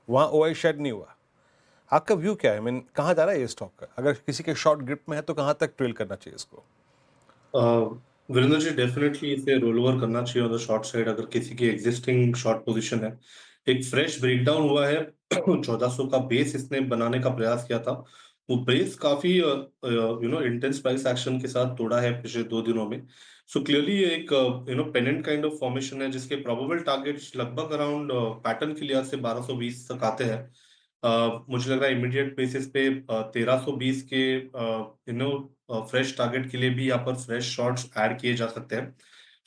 C: वहाँ ओआई शेड नहीं हुआ। आपका व्यू क्या है? मीन कहाँ जा रहा है ये स्टॉक का? अगर किसी के शॉर्ट ग्रिप में है तो कहाँ तक ट्रेल करना चाहिए इसको?
G: वीरेंद्र जी, डेफिनेटली इसे रोल ओवर करना चाहिए ऑन द शॉर्ट साइड अगर किसी की एग्जिस्टिंग शॉर्ट पोजीशन है। एक फ्रेश ब्रेकडाउन हुआ है 1400 का बेस इसने बनाने का प्रयास किया था, वो बेस काफी इंटेंस प्राइस एक्शन के साथ तोड़ा है पिछले 2 दिनों में। सो क्लियरली ये एक पेनेंट काइंड ऑफ फॉर्मेशन है जिसके प्रोबेबल टारगेट्स लगभग अराउंड पैटर्न के लिहाज से 1220 तक आते हैं। मुझे लग रहा है इमीडिएट बेसिस पे 1320 के फ्रेश टारगेट के लिए भी यहाँ पर फ्रेश शॉर्ट्स ऐड किए जा सकते हैं।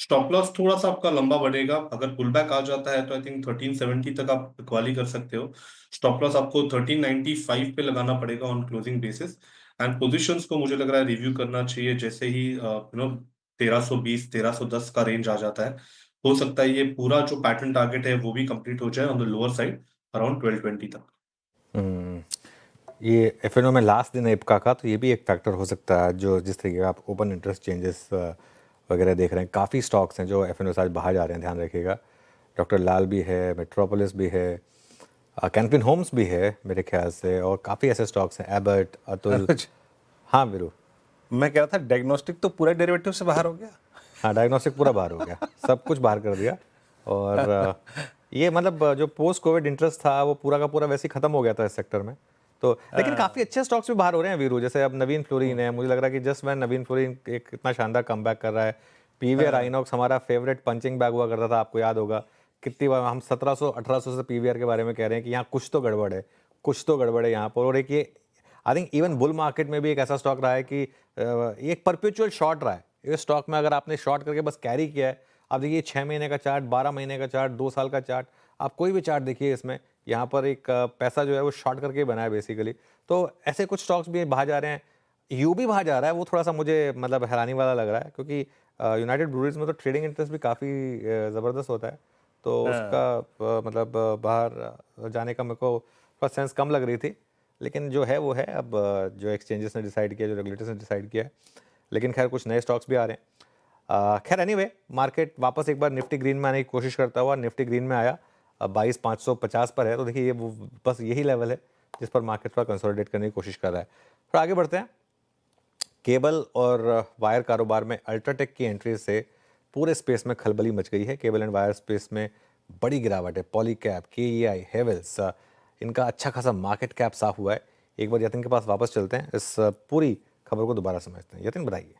G: स्टॉप लॉस थोड़ा सा आपका लंबा बढ़ेगा, अगर पुल बैक आ जाता है तो आई थिंक 1370 तक आप इक्वाली कर सकते हो। स्टॉप लॉस आपको 1395 पे लगाना पड़ेगा on closing basis. And positions को मुझे लग रहा है रिव्यू करना चाहिए, जैसे ही 1320 1310 का रेंज आ जाता है, हो सकता है ये पूरा जो पैटर्न टारगेट है वो भी कंप्लीट हो जाए on the lower side around 1220 तक।
A: ये एफएनओ में लास्ट दिन है इपका का, तो ये भी एक फैक्टर हो सकता है। जो जिस तरीके का आप ओपन इंटरेस्ट चेंजेस वगैरह देख रहे हैं, काफ़ी स्टॉक्स हैं जो एफएनओ से आज बाहर जा रहे हैं, ध्यान रखिएगा। डॉक्टर लाल भी है, मेट्रोपोलिस भी है, कैनफिन होम्स भी है मेरे ख्याल से, और काफ़ी ऐसे स्टॉक्स हैं, एबर्ट, अतुल। हाँ वीरू,
C: मैं कह रहा था डायग्नोस्टिक तो पूरा डेरिवेटिव से बाहर हो गया।
A: हाँ डायग्नोस्टिक पूरा बाहर हो गया, सब कुछ बाहर कर दिया। और ये मतलब जो पोस्ट कोविड इंटरेस्ट था वो पूरा का पूरा वैसे ही खत्म हो गया था इस सेक्टर में। तो लेकिन काफ़ी अच्छे स्टॉक्स भी बाहर हो रहे हैं वीरू, जैसे अब नवीन फ्लोरिन है। मुझे लग रहा है कि जस्ट मैं नवीन फ्लोरिन एक इतना शानदार कमबैक कर रहा है। पीवीआर आइनॉक्स हमारा फेवरेट पंचिंग बैग हुआ करता था, आपको याद होगा। कितनी बार हम 1700-1800 से पीवीआर के बारे में कह रहे हैं कि यहाँ कुछ तो गड़बड़ है, कुछ तो गड़बड़ है यहाँ पर। और एक ये I think even bull market में भी एक ऐसा स्टॉक रहा है कि ये एक परपेचुअल शॉर्ट रहा है। इस स्टॉक में अगर आपने शॉर्ट करके बस कैरी किया है, आप देखिए 6 महीने का चार्ट, 12 महीने का चार्ट, 2 साल का चार्ट, आप कोई भी चार्ट देखिए, इसमें यहाँ पर एक पैसा जो है वो शॉर्ट करके बना है बेसिकली। तो ऐसे कुछ स्टॉक्स भी बाहर जा रहे हैं। यू भी बाहर जा रहा है, वो थोड़ा सा मुझे मतलब हैरानी वाला लग रहा है, क्योंकि यूनाइटेड ब्रूअरीज में तो ट्रेडिंग इंटरेस्ट भी काफ़ी ज़बरदस्त होता है। तो उसका मतलब बाहर जाने का मेरे को थोड़ा सेंस कम लग रही थी। लेकिन जो है वो है, अब जो एक्सचेंजेस ने डिसाइड किया, जो रेगुलेटर्स ने डिसाइड किया है। लेकिन खैर कुछ नए स्टॉक्स भी आ रहे हैं। खैर एनीवे, मार्केट वापस एक बार निफ्टी ग्रीन में आने की कोशिश करता हुआ निफ्टी ग्रीन में आया, 22,550 पर है। तो देखिए ये बस यही लेवल है जिस पर मार्केट थोड़ा कंसोलिडेट करने की कोशिश कर रहा है। थोड़ा आगे बढ़ते हैं। केबल और वायर कारोबार में अल्ट्राटेक की एंट्री से पूरे स्पेस में खलबली मच गई है। केबल एंड वायर स्पेस में बड़ी गिरावट है। पॉलीकैब, केईआई, हेवेल्स, इनका अच्छा खासा मार्केट कैप साफ हुआ है। एक बार यतिन के पास वापस चलते हैं, इस पूरी खबर को दोबारा समझते हैं। यतिन बताइए।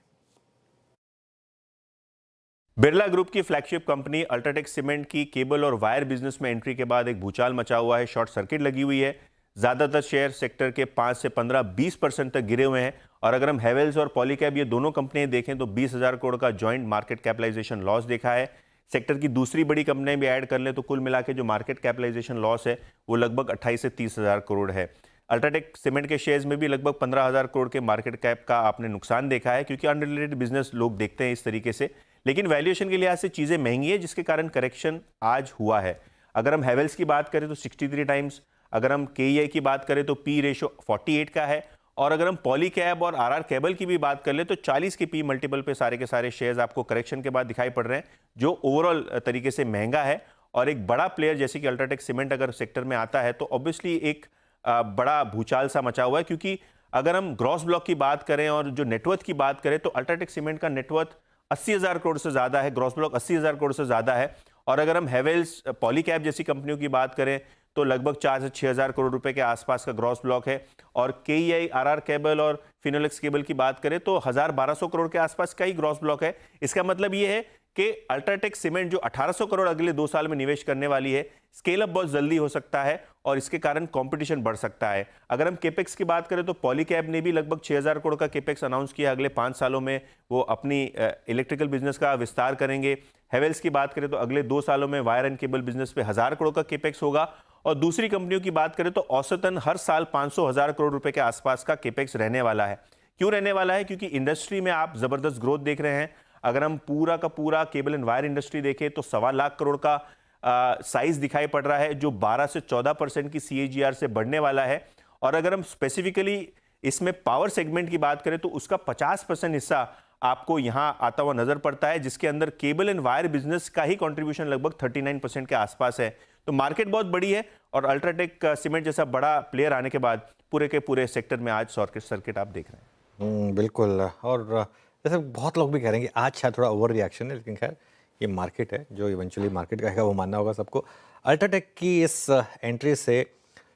J: बिरला ग्रुप की फ्लैगशिप कंपनी अल्ट्राटेक सीमेंट की केबल और वायर बिजनेस में एंट्री के बाद एक भूचाल मचा हुआ है। शॉर्ट सर्किट लगी हुई है। ज्यादातर शेयर सेक्टर के 5 से 15-20% तक गिरे हुए हैं। और अगर हम हेवेल्स और पॉलीकैब ये दोनों कंपनियां देखें तो 20,000 करोड़ का जॉइंट मार्केट कैपिटलाइजेशन लॉस देखा है। सेक्टर की दूसरी बड़ी कंपनियां भी ऐड कर लें तो कुल मिला के जो मार्केट कैपिटलाइजेशन लॉस है वो लगभग 28 से 30,000 करोड़ है। अल्ट्राटेक सीमेंट के शेयर्स में भी लगभग 15,000 करोड़ के मार्केट कैप का आपने नुकसान देखा है, क्योंकि अनरिलेटेड बिजनेस लोग देखते हैं इस तरीके से। लेकिन वैल्यूएशन के लिहाज से चीजें महंगी है, जिसके कारण करेक्शन आज हुआ है। अगर हम हेवेल्स की बात करें तो 63 टाइम्स, अगर हम केईआई की बात करें तो पी रेशो 48 का है, और अगर हम पॉलीकैब और आरआर केबल की भी बात कर ले तो 40 के पी मल्टीपल पे सारे के सारे शेयर्स आपको करेक्शन के बाद दिखाई पड़ रहे हैं, जो ओवरऑल तरीके से महंगा है। और एक बड़ा प्लेयर जैसे कि अल्ट्राटेक सीमेंट अगर सेक्टर में आता है तो ऑब्वियसली एक बड़ा भूचाल सा मचा हुआ है। क्योंकि अगर हम ग्रॉस ब्लॉक की बात करें और जो नेटवर्थ की बात करें तो अल्ट्राटेक सीमेंट का नेटवर्थ 80,000 करोड़ से ज्यादा है, ग्रॉस ब्लॉक 80,000 करोड़ से ज्यादा है। और अगर हम हेवेल्स, पॉलीकैब जैसी कंपनियों की बात करें तो लगभग 4 से 6,000 करोड़ रुपए के आसपास का ग्रॉस ब्लॉक है। और केईआई, आरआर केबल और फिनोलेक्स केबल की बात करें तो 1,000-1,200 करोड़ के आसपास का ही ग्रॉस ब्लॉक है। इसका मतलब ये है कि अल्ट्राटेक सीमेंट जो 1,800 करोड़ अगले 2 साल में निवेश करने वाली है, स्केल अप बहुत जल्दी हो सकता है और इसके कारण कंपटीशन बढ़ सकता है। अगर हम केपेक्स की बात करें तो पॉलीकैब ने भी लगभग 6,000 करोड़ का केपेक्स अनाउंस किया। अगले 5 सालों में वो अपनी इलेक्ट्रिकल बिजनेस का विस्तार करेंगे। हेवेल्स की बात करें तो अगले 2 सालों में वायर एंड केबल बिजनेस पे 1,000 करोड़ का केपेक्स होगा। और दूसरी कंपनियों की बात करें तो औसतन हर साल 500,000 करोड़ रुपए के आसपास का केपेक्स रहने वाला है। क्यों रहने वाला है? क्योंकि इंडस्ट्री में आप जबरदस्त ग्रोथ देख रहे हैं। अगर हम पूरा का पूरा केबल एंड वायर इंडस्ट्री देखें तो 1.25 लाख करोड़ का साइज दिखाई पड़ रहा है, जो 12 से 14% की CAGR से बढ़ने वाला है। और अगर हम स्पेसिफिकली इसमें पावर सेगमेंट की बात करें तो उसका 50% हिस्सा आपको यहां आता हुआ नजर पड़ता है, जिसके अंदर केबल एंड वायर बिजनेस का ही कंट्रीब्यूशन लगभग 39% के आसपास है। तो मार्केट बहुत बड़ी है और अल्ट्राटेक सीमेंट जैसा बड़ा प्लेयर आने के बाद पूरे के पूरे सेक्टर में आज शॉर्ट सर्किट आप देख रहे हैं।
A: बिल्कुल। और जैसे बहुत लोग भी कह रहे हैं कि आज शायद थोड़ा ओवर रिएक्शन है, लेकिन खैर ये मार्केट है, जो इवेंचुअली मार्केट कहेगा वो मानना होगा सबको। अल्ट्राटेक की इस एंट्री से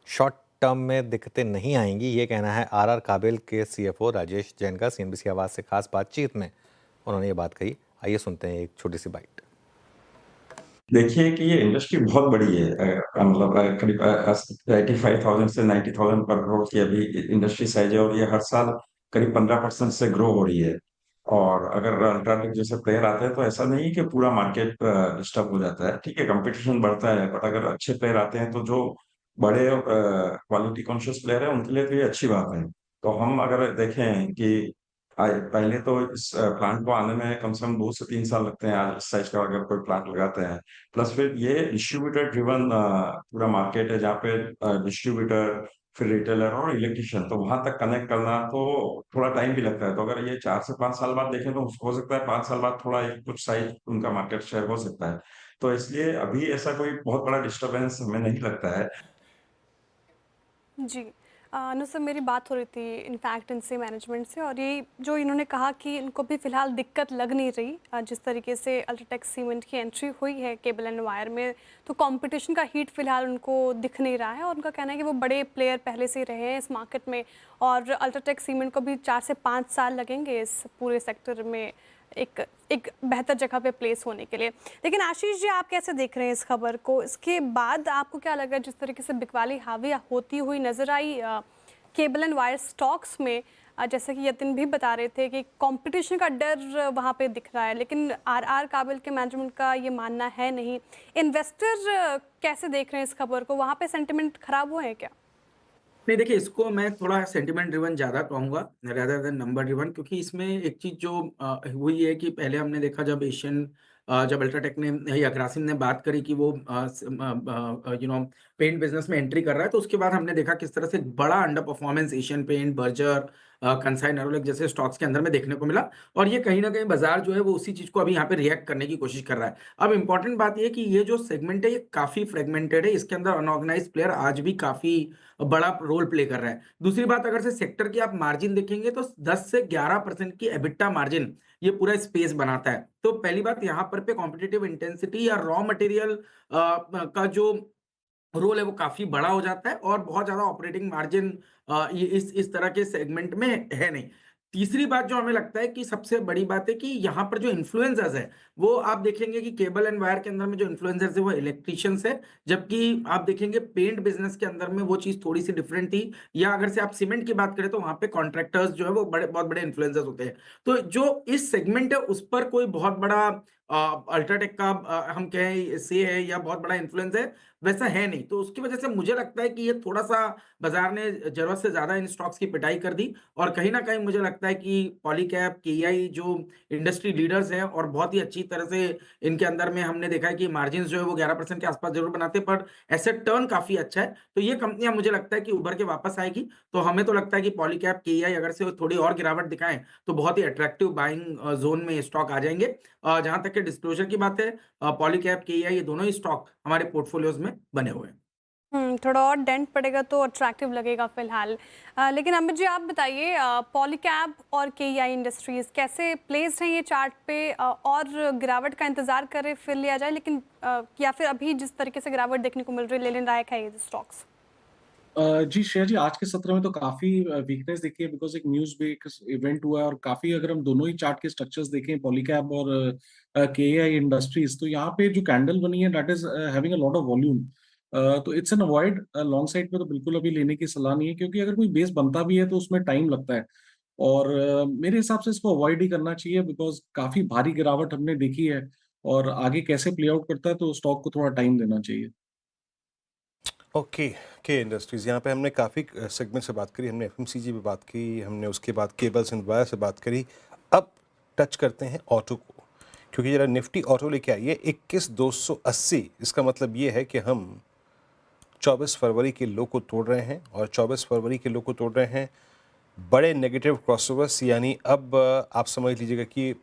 A: शॉर्ट टर्म में दिक्कतें नहीं आएंगी, ये कहना है आरआर काबिल के CFO राजेश जैन का। CNBC आवाज़ से खास बातचीत में उन्होंने ये बात कही। आइए सुनते हैं एक छोटी सी बाइट।
K: देखिए कि ये इंडस्ट्री बहुत बड़ी है, मतलब करीब 85,000 से 90,000 पर करोड़ की अभी इंडस्ट्री साइज है और ये हर साल करीब 15% से ग्रो हो रही है। और अगर अल्ट्राटेक जैसे प्लेयर आते हैं तो ऐसा नहीं है कि पूरा मार्केट डिस्टर्ब हो जाता है। ठीक है, कंपटीशन बढ़ता है, बट अगर अच्छे प्लेयर आते हैं तो जो बड़े क्वालिटी कॉन्शियस प्लेयर है उनके लिए तो ये अच्छी बात है। तो हम अगर देखें कि पहले तो इस प्लांट को आने में कम से कम 2 से 3 साल लगते हैं, आज इस साइज का अगर कोई प्लांट लगाते हैं। प्लस फिर ये डिस्ट्रीब्यूटर ड्रिवन पूरा मार्केट है, जहाँ पे डिस्ट्रीब्यूटर, फिर रिटेलर और इलेक्ट्रिशियन, तो वहां तक कनेक्ट करना तो थोड़ा टाइम भी लगता है। तो अगर ये 4 से 5 साल बाद देखें तो हो सकता है 5 साल बाद थोड़ा एक कुछ साइज उनका मार्केट शेयर हो सकता है। तो इसलिए अभी ऐसा कोई बहुत बड़ा डिस्टरबेंस हमें नहीं लगता है।
B: जी। अनुज सर, मेरी बात हो रही थी इनफैक्ट इनसे मैनेजमेंट से, और ये जो इन्होंने कहा कि इनको भी फ़िलहाल दिक्कत लग नहीं रही जिस तरीके से अल्ट्राटेक सीमेंट की एंट्री हुई है केबल एंड वायर में, तो कंपटीशन का हीट फ़िलहाल उनको दिख नहीं रहा है। और उनका कहना है कि वो बड़े प्लेयर पहले से ही रहे हैं इस मार्केट में, और अल्ट्राटेक सीमेंट को भी 4 से 5 साल लगेंगे इस पूरे सेक्टर में एक बेहतर जगह पे प्लेस होने के लिए। लेकिन आशीष जी, आप कैसे देख रहे हैं इस खबर को? इसके बाद आपको क्या लगा जिस तरीके से बिकवाली हावी होती हुई नजर आई केबल एंड वायर स्टॉक्स में? जैसे कि यतिन भी बता रहे थे कि कंपटीशन का डर वहाँ पे दिख रहा है, लेकिन आर काबिल के मैनेजमेंट का ये मानना है नहीं। इन्वेस्टर कैसे देख रहे हैं इस खबर को? वहाँ पे सेंटिमेंट खराब हुए हैं क्या?
I: नहीं, देखिए, इसको मैं थोड़ा सेंटिमेंट ड्रिवन ज़्यादा कहूँगा रेदर देन नंबर ड्रिवन, क्योंकि इसमें एक चीज़ जो हुई है कि पहले हमने देखा जब अल्ट्राटेक ने या ग्रासिम ने बात करी कि वो पेंट बिजनेस में एंट्री कर रहा है, तो उसके बाद हमने देखा किस तरह से एक बड़ा under performance Asian paint, Berger, Kansai Nerolac जैसे स्टॉक्स के अंदर में देखने को मिला। और ये कहीं ना कहीं बाजार जो है वो उसी चीज़ को अभी यहाँ पे रिएक्ट करने की कोशिश कर रहा है। अब इंपॉर्टेंट बात ये कि ये जो सेगमेंट है ये काफ़ी फ्रेगमेंटेड है, इसके अंदर अनऑर्गेनाइज प्लेयर आज भी काफ़ी बड़ा रोल प्ले कर रहा है। दूसरी बात, अगर से सेक्टर की आप मार्जिन देखेंगे तो 10 से 11% की एबिटा मार्जिन ये पूरा स्पेस बनाता है। तो पहली बात, यहाँ पर पे कॉम्पिटिटिव इंटेंसिटी या रॉ मटेरियल का जो रोल है वो काफ़ी बड़ा हो जाता है, और बहुत ज़्यादा ऑपरेटिंग मार्जिन ये इस तरह के सेगमेंट में है नहीं। तीसरी बात जो हमें लगता है कि सबसे बड़ी बात है कि यहाँ पर जो इन्फ्लुएंसर्स है, वो आप देखेंगे कि केबल एंड वायर के अंदर में जो इन्फ्लुएंसर्स है वो इलेक्ट्रिशियंस है, जबकि आप देखेंगे पेंट बिजनेस के अंदर में वो चीज़ थोड़ी-सी डिफरेंट थी। या अगर से आप सीमेंट की बात करें तो वहाँ पे कॉन्ट्रैक्टर्स जो है वो बहुत बड़े इन्फ्लुएंसर्स होते हैं। तो जो इस सेगमेंट है उस पर कोई बहुत बड़ा अल्ट्राटेक का हम कहें से है या बहुत बड़ा इन्फ्लुएंस है, वैसा है नहीं। तो उसकी वजह से मुझे लगता है कि ये थोड़ा-सा बाज़ार ने ज़रूरत से ज़्यादा इन स्टॉक्स की पिटाई कर दी, और कहीं न कहीं मुझे लगता है कि पॉलीकैब, केईआई जो इंडस्ट्री लीडर्स हैं और बहुत ही अच्छी तरह से इनके अंदर में हमने देखा है कि मार्जिन्स जो है वो 11% के आस-पास ज़रूर बनाते हैं, पर एसेट टर्न काफ़ी अच्छा है। तो ये कंपनियाँ मुझे लगता है कि उभर के वापस आएगी। तो हमें तो लगता है कि पॉलीकैब, केईआई अगर से थोड़ी और गिरावट दिखाएँ तो बहुत ही अट्रैक्टिव बाइंग ज़ोन में ये स्टॉक आ जाएँगे। जहाँ तक कि डिस्क्लोज़र की बात है, पॉलीकैब, केईआई ये दोनों ही स्टॉक हमारे पोर्टफोलियोज़ में बने हुए हैं।
B: थोड़ा और डेंट पड़ेगा तो अट्रैक्टिव लगेगा फिलहाल। लेकिन अमित जी, आप बताइए, पॉलीकैब और केईआई इंडस्ट्रीज कैसे प्लेस्ड हैं ये चार्ट पे? और गिरावट का इंतजार करें फिर लिया जाए, लेकिन या फिर अभी जिस तरीके से गिरावट देखने को मिल रही है लेने लायक है ये स्टॉक्स?
F: जी श्रेया जी, आज के सत्र में तो काफी वीकनेस देखी है, बिकॉज एक न्यूज बेस्ड इवेंट हुआ है, और काफी अगर हम दोनों ही चार्ट के स्ट्रक्चर्स देखें, पॉलीकैब और केआई इंडस्ट्रीज, तो यहाँ पे जो कैंडल बनी है that is having a lot of volume. तो it's an avoid. Long side पे तो बिल्कुल अभी लेने की सलाह नहीं है, क्योंकि अगर कोई बेस बनता भी है तो उसमें टाइम लगता है, और मेरे हिसाब से इसको अवॉइड ही करना चाहिए, बिकॉज काफी भारी गिरावट हमने देखी है, और आगे कैसे प्ले आउट करता है तो स्टॉक को थोड़ा टाइम देना चाहिए।
C: ओके, के इंडस्ट्रीज़, यहाँ पे हमने काफ़ी सेगमेंट से बात करी, हमने एफएमसीजी पे बात की, हमने उसके बाद केबल्स एंड वायर से बात करी। अब टच करते हैं ऑटो को, क्योंकि जरा निफ्टी ऑटो लेके आइए 21,280। इसका मतलब ये है कि हम 24 फरवरी के लो को तोड़ रहे हैं, और 24 फरवरी के लो को तोड़ रहे हैं बड़े नेगेटिव क्रॉसओवर्स। यानी अब आप समझ लीजिएगा कि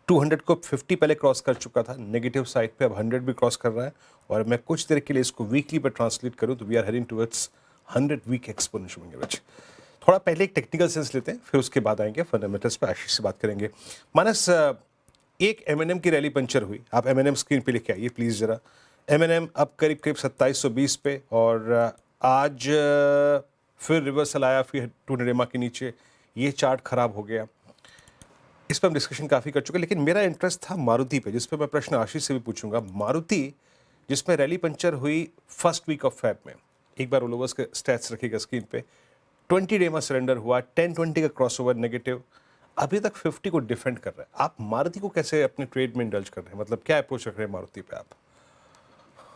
C: 200 को 50 पहले क्रॉस कर चुका था नेगेटिव साइड पे, अब 100 भी क्रॉस कर रहा है। और मैं कुछ देर के लिए इसको वीकली पर ट्रांसलेट करूं तो we are heading towards 100 week exponential moving average. थोड़ा पहले एक टेक्निकल सेंस लेते हैं, फिर उसके बाद आएंगे फंडामेंटल्स पे, आशीष से बात करेंगे। मानस, एक एमएनएम की रैली पंचर हुई, आप एमएनएम स्क्रीन पे लेके आइए प्लीज़ ज़रा। एमएनएम अब करीब 2720 पे, और आज फिर रिवर्सल आया, फिर 200 EMA के नीचे, ये चार्ट खराब हो गया। इस पर हम डिस्कशन काफ़ी कर चुके हैं, लेकिन मेरा इंटरेस्ट था मारुति पे, जिस पर मैं प्रश्न आशीष से भी पूछूंगा। मारुति जिसमें रैली पंचर हुई फर्स्ट वीक ऑफ फेब में, एक बार ओलोवर्स के स्टैट्स रखिएगा स्क्रीन पे। 20 EMA सरेंडर हुआ, 1020 का क्रॉसओवर नेगेटिव, अभी तक 50 को डिफेंड कर रहा है। आप मारुति को कैसे अपने ट्रेड में इंडल्ज कर रहे हैं, मतलब क्या अप्रोच रख रहे हैं मारुति पे आप?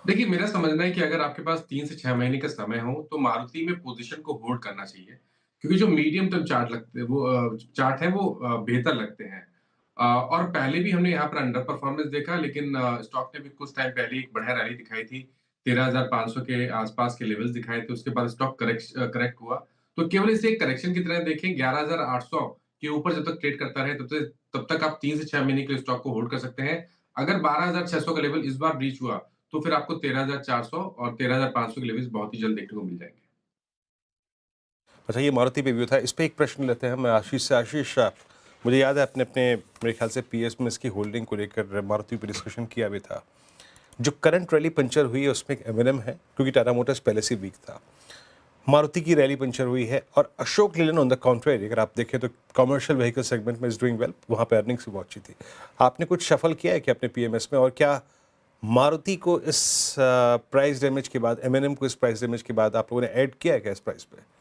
E: देखिए, मेरा समझना है कि अगर आपके पास 3 से 6 महीने का समय हो, तो मारुति में पोज़ीशन को होल्ड करना चाहिए। क्योंकि जो मीडियम टर्म चार्ट लगते हैं, वो चार्ट है वो बेहतर लगते हैं। और पहले भी हमने यहाँ पर अंडर परफॉर्मेंस देखा, लेकिन स्टॉक ने भी कुछ टाइम पहले एक बढ़िया रैली दिखाई थी। 13,500 के आसपास के लेवल्स दिखाए थे, उसके बाद स्टॉक करेक्ट हुआ। तो केवल इसे एक करेक्शन की तरह देखें, 11,800 के ऊपर जब तक ट्रेड करता रहे, तब तक आप 3 से 6 महीने के लिए स्टॉक को होल्ड कर सकते हैं। अगर 12,600 का लेवल इस बार ब्रीच हुआ, तो फिर आपको 13,400 और 13,500 के लेवल्स बहुत ही जल्द देखने को मिल जाएंगे।
C: अच्छा, ये मारुति पे व्यू था। इस पे एक प्रश्न लेते हैं हम आशीष से। आशीष, मुझे याद है अपने अपने मेरे ख्याल से पीएस में इसकी होल्डिंग को लेकर मारुति पे डिस्कशन किया भी था। जो करंट रैली पंचर हुई है उसमें एक एमएनएम है, क्योंकि टाटा मोटर्स पहले से वीक था। मारुति की रैली पंचर हुई है, और Ashok Leyland on the contrary अगर आप देखें तो कमर्शियल व्हीकल सेगमेंट में इज डूइंग वेल, वहाँ पे अर्निंग्स भी बहुत अच्छी थी। आपने कुछ शफल किया है कि अपने पीएमएस में, और क्या मारुति को इस प्राइस डैमेज के बाद, एमएनएम को इस प्राइस डैमेज के बाद आप लोगों ने ऐड किया है क्या इस प्राइस पे?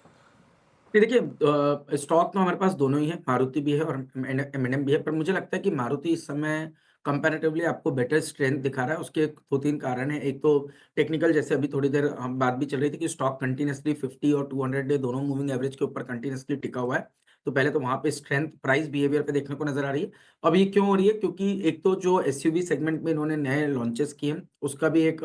I: ये देखिए, स्टॉक तो हमारे पास दोनों ही है, मारुति भी है और एम&एम भी है, पर मुझे लगता है कि मारुति इस समय कंपैरेटिवली आपको बेटर स्ट्रेंथ दिखा रहा है। उसके 2-3 कारण हैं। एक तो टेक्निकल, जैसे अभी थोड़ी देर हम बात भी चल रही थी कि स्टॉक कंटिन्यूअसली 50 और 200 डे दोनों मूविंग एवरेज के ऊपर कंटिन्यूअसली टिका हुआ है। तो पहले तो वहाँ पे स्ट्रेंथ प्राइस बिहेवियर पे देखने को नज़र आ रही है। अब ये क्यों हो रही है? क्योंकि एक तो जो एसयूवी सेगमेंट में इन्होंने नए लॉन्चेस किए हैं, उसका भी एक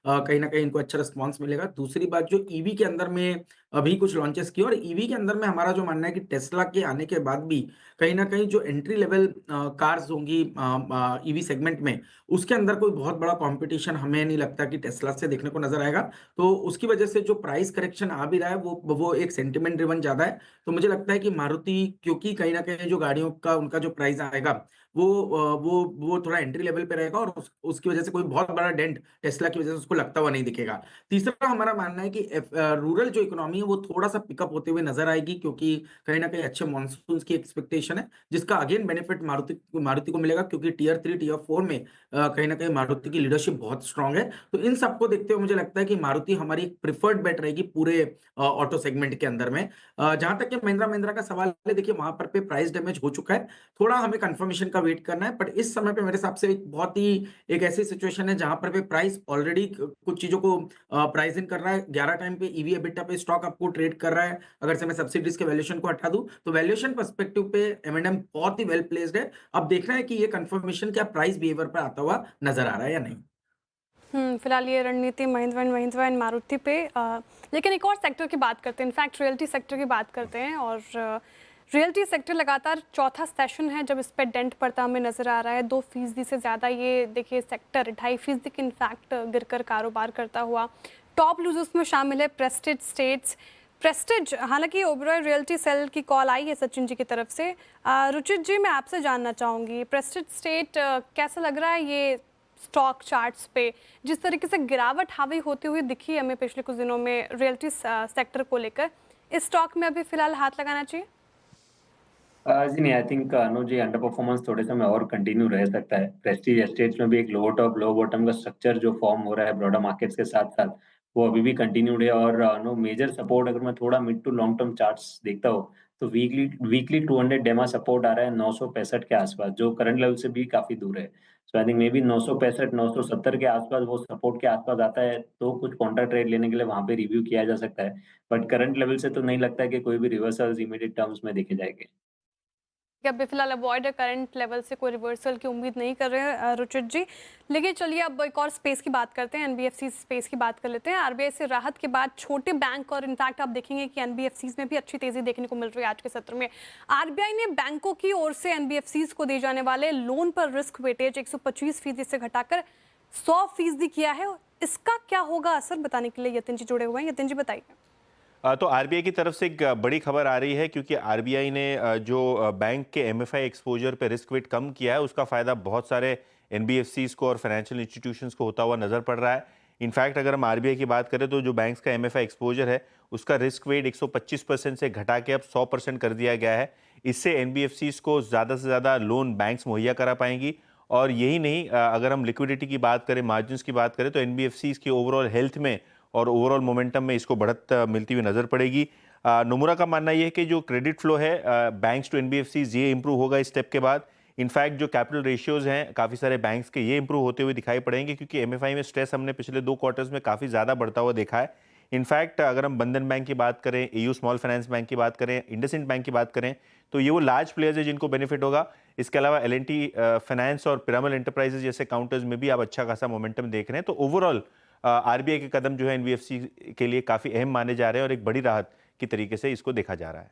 I: कहीं न कहीं इनको अच्छा रिस्पॉन्स मिलेगा। दूसरी बात, जो ईवी के अंदर में अभी कुछ लॉन्चेस किए, और ईवी के अंदर में हमारा जो मानना है कि टेस्ला के आने के बाद भी कहीं न कहीं जो एंट्री लेवल कार्स होंगी ईवी सेगमेंट में, उसके अंदर कोई बहुत बड़ा कॉम्पिटिशन हमें नहीं लगता कि टेस्ला से देखने को नज़र आएगा। तो उसकी वजह से जो प्राइस करेक्शन आ भी रहा है, वो एक सेंटिमेंट ड्रिवन ज़्यादा है। तो मुझे लगता है कि मारुति, क्योंकि कहीं न कहीं जो गाड़ियों का उनका जो प्राइस आएगा, वो थोड़ा एंट्री लेवल पे रहेगा, और उसकी वजह से कोई बहुत बड़ा डेंट टेस्ला की वजह से उसको लगता हुआ नहीं दिखेगा। तीसरा हमारा मानना है कि रूरल जो इकोनॉमी है वो थोड़ा-सा पिकअप होते हुए नज़र आएगी, क्योंकि कहीं न कहीं अच्छे मॉनसून्स की एक्सपेक्टेशन है, जिसका अगेन बेनिफिट मारुति को मिलेगा, क्योंकि टियर 3, टियर 4 में कहीं न कहीं मारुति की लीडरशिप बहुत स्ट्रॉन्ग है। तो इन सबको देखते हुए मुझे लगता है कि मारुति हमारी एक प्रिफर्ड बेट रहेगी पूरे ऑटो सेगमेंट के अंदर में। जहाँ तक कि महिंद्रा का सवाल है, देखिए वहाँ पर पे प्राइस डैमेज हो चुका है। थोड़ा हमें कन्फर्मेशन का वेट करना है, बट इस समय पे मेरे हिसाब से एक ऐसी सिचुएशन है जहाँ पर पे प्राइस ऑलरेडी कुछ चीज़ों को प्राइस इन कर रहा है। 11 टाइम पे ईवी एबिटा पे स्टॉक आपको ट्रेड कर रहा है। अगर से मैं सब्सिडीज के वैल्यूएशन को हटा दूं, तो वैल्यूएशन पर्सपेक्टिव पे एम&एम बहुत ही वेल प्लेस्ड है। अब देखना है कि ये कंफर्मेशन क्या प्राइस बिहेवियर पर आता हुआ नजर आ रहा है या नहीं।
B: फिलहाल ये रणनीति महिंद्रा एंड मारुति पे। लेकिन एक और सेक्टर की बात करते हैं, इनफैक्ट रियल्टी सेक्टर की बात करते हैं। और रियल्टी सेक्टर लगातार चौथा सेशन है जब इस पर डेंट पड़ता हमें नज़र आ रहा है। 2% से ज़्यादा ये देखिए सेक्टर 2.5% के इनफैक्ट गिरकर कारोबार करता हुआ। टॉप लूजर्स में शामिल है प्रेस्टिज स्टेट्स। प्रेस्टिज, हालांकि ओबरॉय रियल्टी सेल की कॉल आई है सचिन जी की तरफ से। रुचित जी, मैं आपसे जानना चाहूँगी, प्रेस्टिज स्टेट कैसा लग रहा है ये स्टॉक चार्ट्स पे? जिस तरीके से गिरावट हावी होती हुई दिखी हमें पिछले कुछ दिनों में रियल्टी सेक्टर को लेकर, इस स्टॉक में अभी फिलहाल हाथ लगाना चाहिए?
H: जी नहीं, I think Anuj ji, under performance थोड़े समय और कंटिन्यू रह सकता है। प्रेस्टीज एस्टेट्स में भी एक लोअर टॉप लो बॉटम का स्ट्रक्चर जो फॉर्म हो रहा है ब्रॉडर मार्केट्स के साथ साथ, वो अभी भी कंटिन्यूड है। और नो मेजर सपोर्ट, अगर मैं थोड़ा mid to long term charts देखता हूँ, तो वीकली 200 डेमा सपोर्ट आ रहा है 965 के आसपास, जो करंट लेवल से भी काफी दूर है। सो आई थिंक मे बी 965 970 के आसपास, वो सपोर्ट के आसपास आता है तो कुछ काउंटर ट्रेड लेने के लिए वहां पे रिव्यू किया जा सकता है। बट करंट लेवल से तो नहीं लगता है कि कोई भी रिवर्सल इमीडिएट टर्म्स में देखे जाएंगे।
B: अभी फिलहाल अवॉइड करंट लेवल से कोई रिवर्सल की उम्मीद नहीं कर रहे हैं रुचित जी। लेकिन चलिए अब एक और स्पेस की बात करते हैं, एनबीएफसी स्पेस की बात कर लेते हैं। आरबीआई से राहत के बाद छोटे बैंक, और इनफैक्ट आप देखेंगे कि एनबीएफसीज में भी अच्छी तेजी देखने को मिल रही है। आज के सत्र में आरबीआई ने बैंकों की ओर से एनबीएफसीज को दिए जाने वाले लोन पर रिस्क वेटेज 125% से घटाकर 100% किया है। इसका क्या होगा असर, बताने के लिए यतिन जी जुड़े हुए हैं। यतिन जी बताइए।
J: तो आरबीआई की तरफ से एक बड़ी खबर आ रही है, क्योंकि आरबीआई ने जो बैंक के एमएफआई एक्सपोजर पे रिस्क वेट कम किया है, उसका फ़ायदा बहुत सारे एनबीएफसीज को और फाइनेंशियल इंस्टीट्यूशंस को होता हुआ नज़र पड़ रहा है। इनफैक्ट अगर हम आरबीआई की बात करें तो जो बैंक्स का एमएफआई एक्सपोजर है उसका रिस्क वेट 125% से घटा के अब 100% कर दिया गया है। इससे एनबीएफसीज को ज़्यादा से ज़्यादा लोन बैंक्स मुहैया करा पाएंगी। और यही नहीं, अगर हम लिक्विडिटी की बात करें, मार्जिन की बात करें, तो एनबीएफसीज की ओवरऑल हेल्थ में और ओवरऑल मोमेंटम में इसको बढ़त मिलती हुई नज़र पड़ेगी। नोमुरा का मानना ये है कि जो क्रेडिट फ्लो है बैंक्स टू एनबीएफसीज ये इंप्रूव होगा इस स्टेप के बाद। इनफैक्ट जो कैपिटल रेशियोज हैं काफ़ी सारे बैंक्स के ये इंप्रूव होते हुए दिखाई पड़ेंगे, क्योंकि एमएफआई में स्ट्रेस हमने पिछले 2 क्वार्टर्स में काफ़ी ज़्यादा बढ़ता हुआ देखा है। इनफैक्ट अगर हम बंधन बैंक की बात करें, एयू स्मॉल फाइनेंस बैंक की बात करें, इंडसइंड बैंक की बात करें, तो ये वो लार्ज प्लेयर्स हैं जिनको बेनिफिट होगा। इसके अलावा एल&टी फाइनेंस और पिरामल एंटरप्राइजेज जैसे काउंटर्स में भी आप अच्छा खासा मोमेंटम देख रहे हैं। तो ओवरऑल आरबीआई के कदम जो है एनबीएफसी के लिए काफ़ी अहम माने जा रहे हैं और एक बड़ी राहत की तरीके से इसको देखा जा रहा है।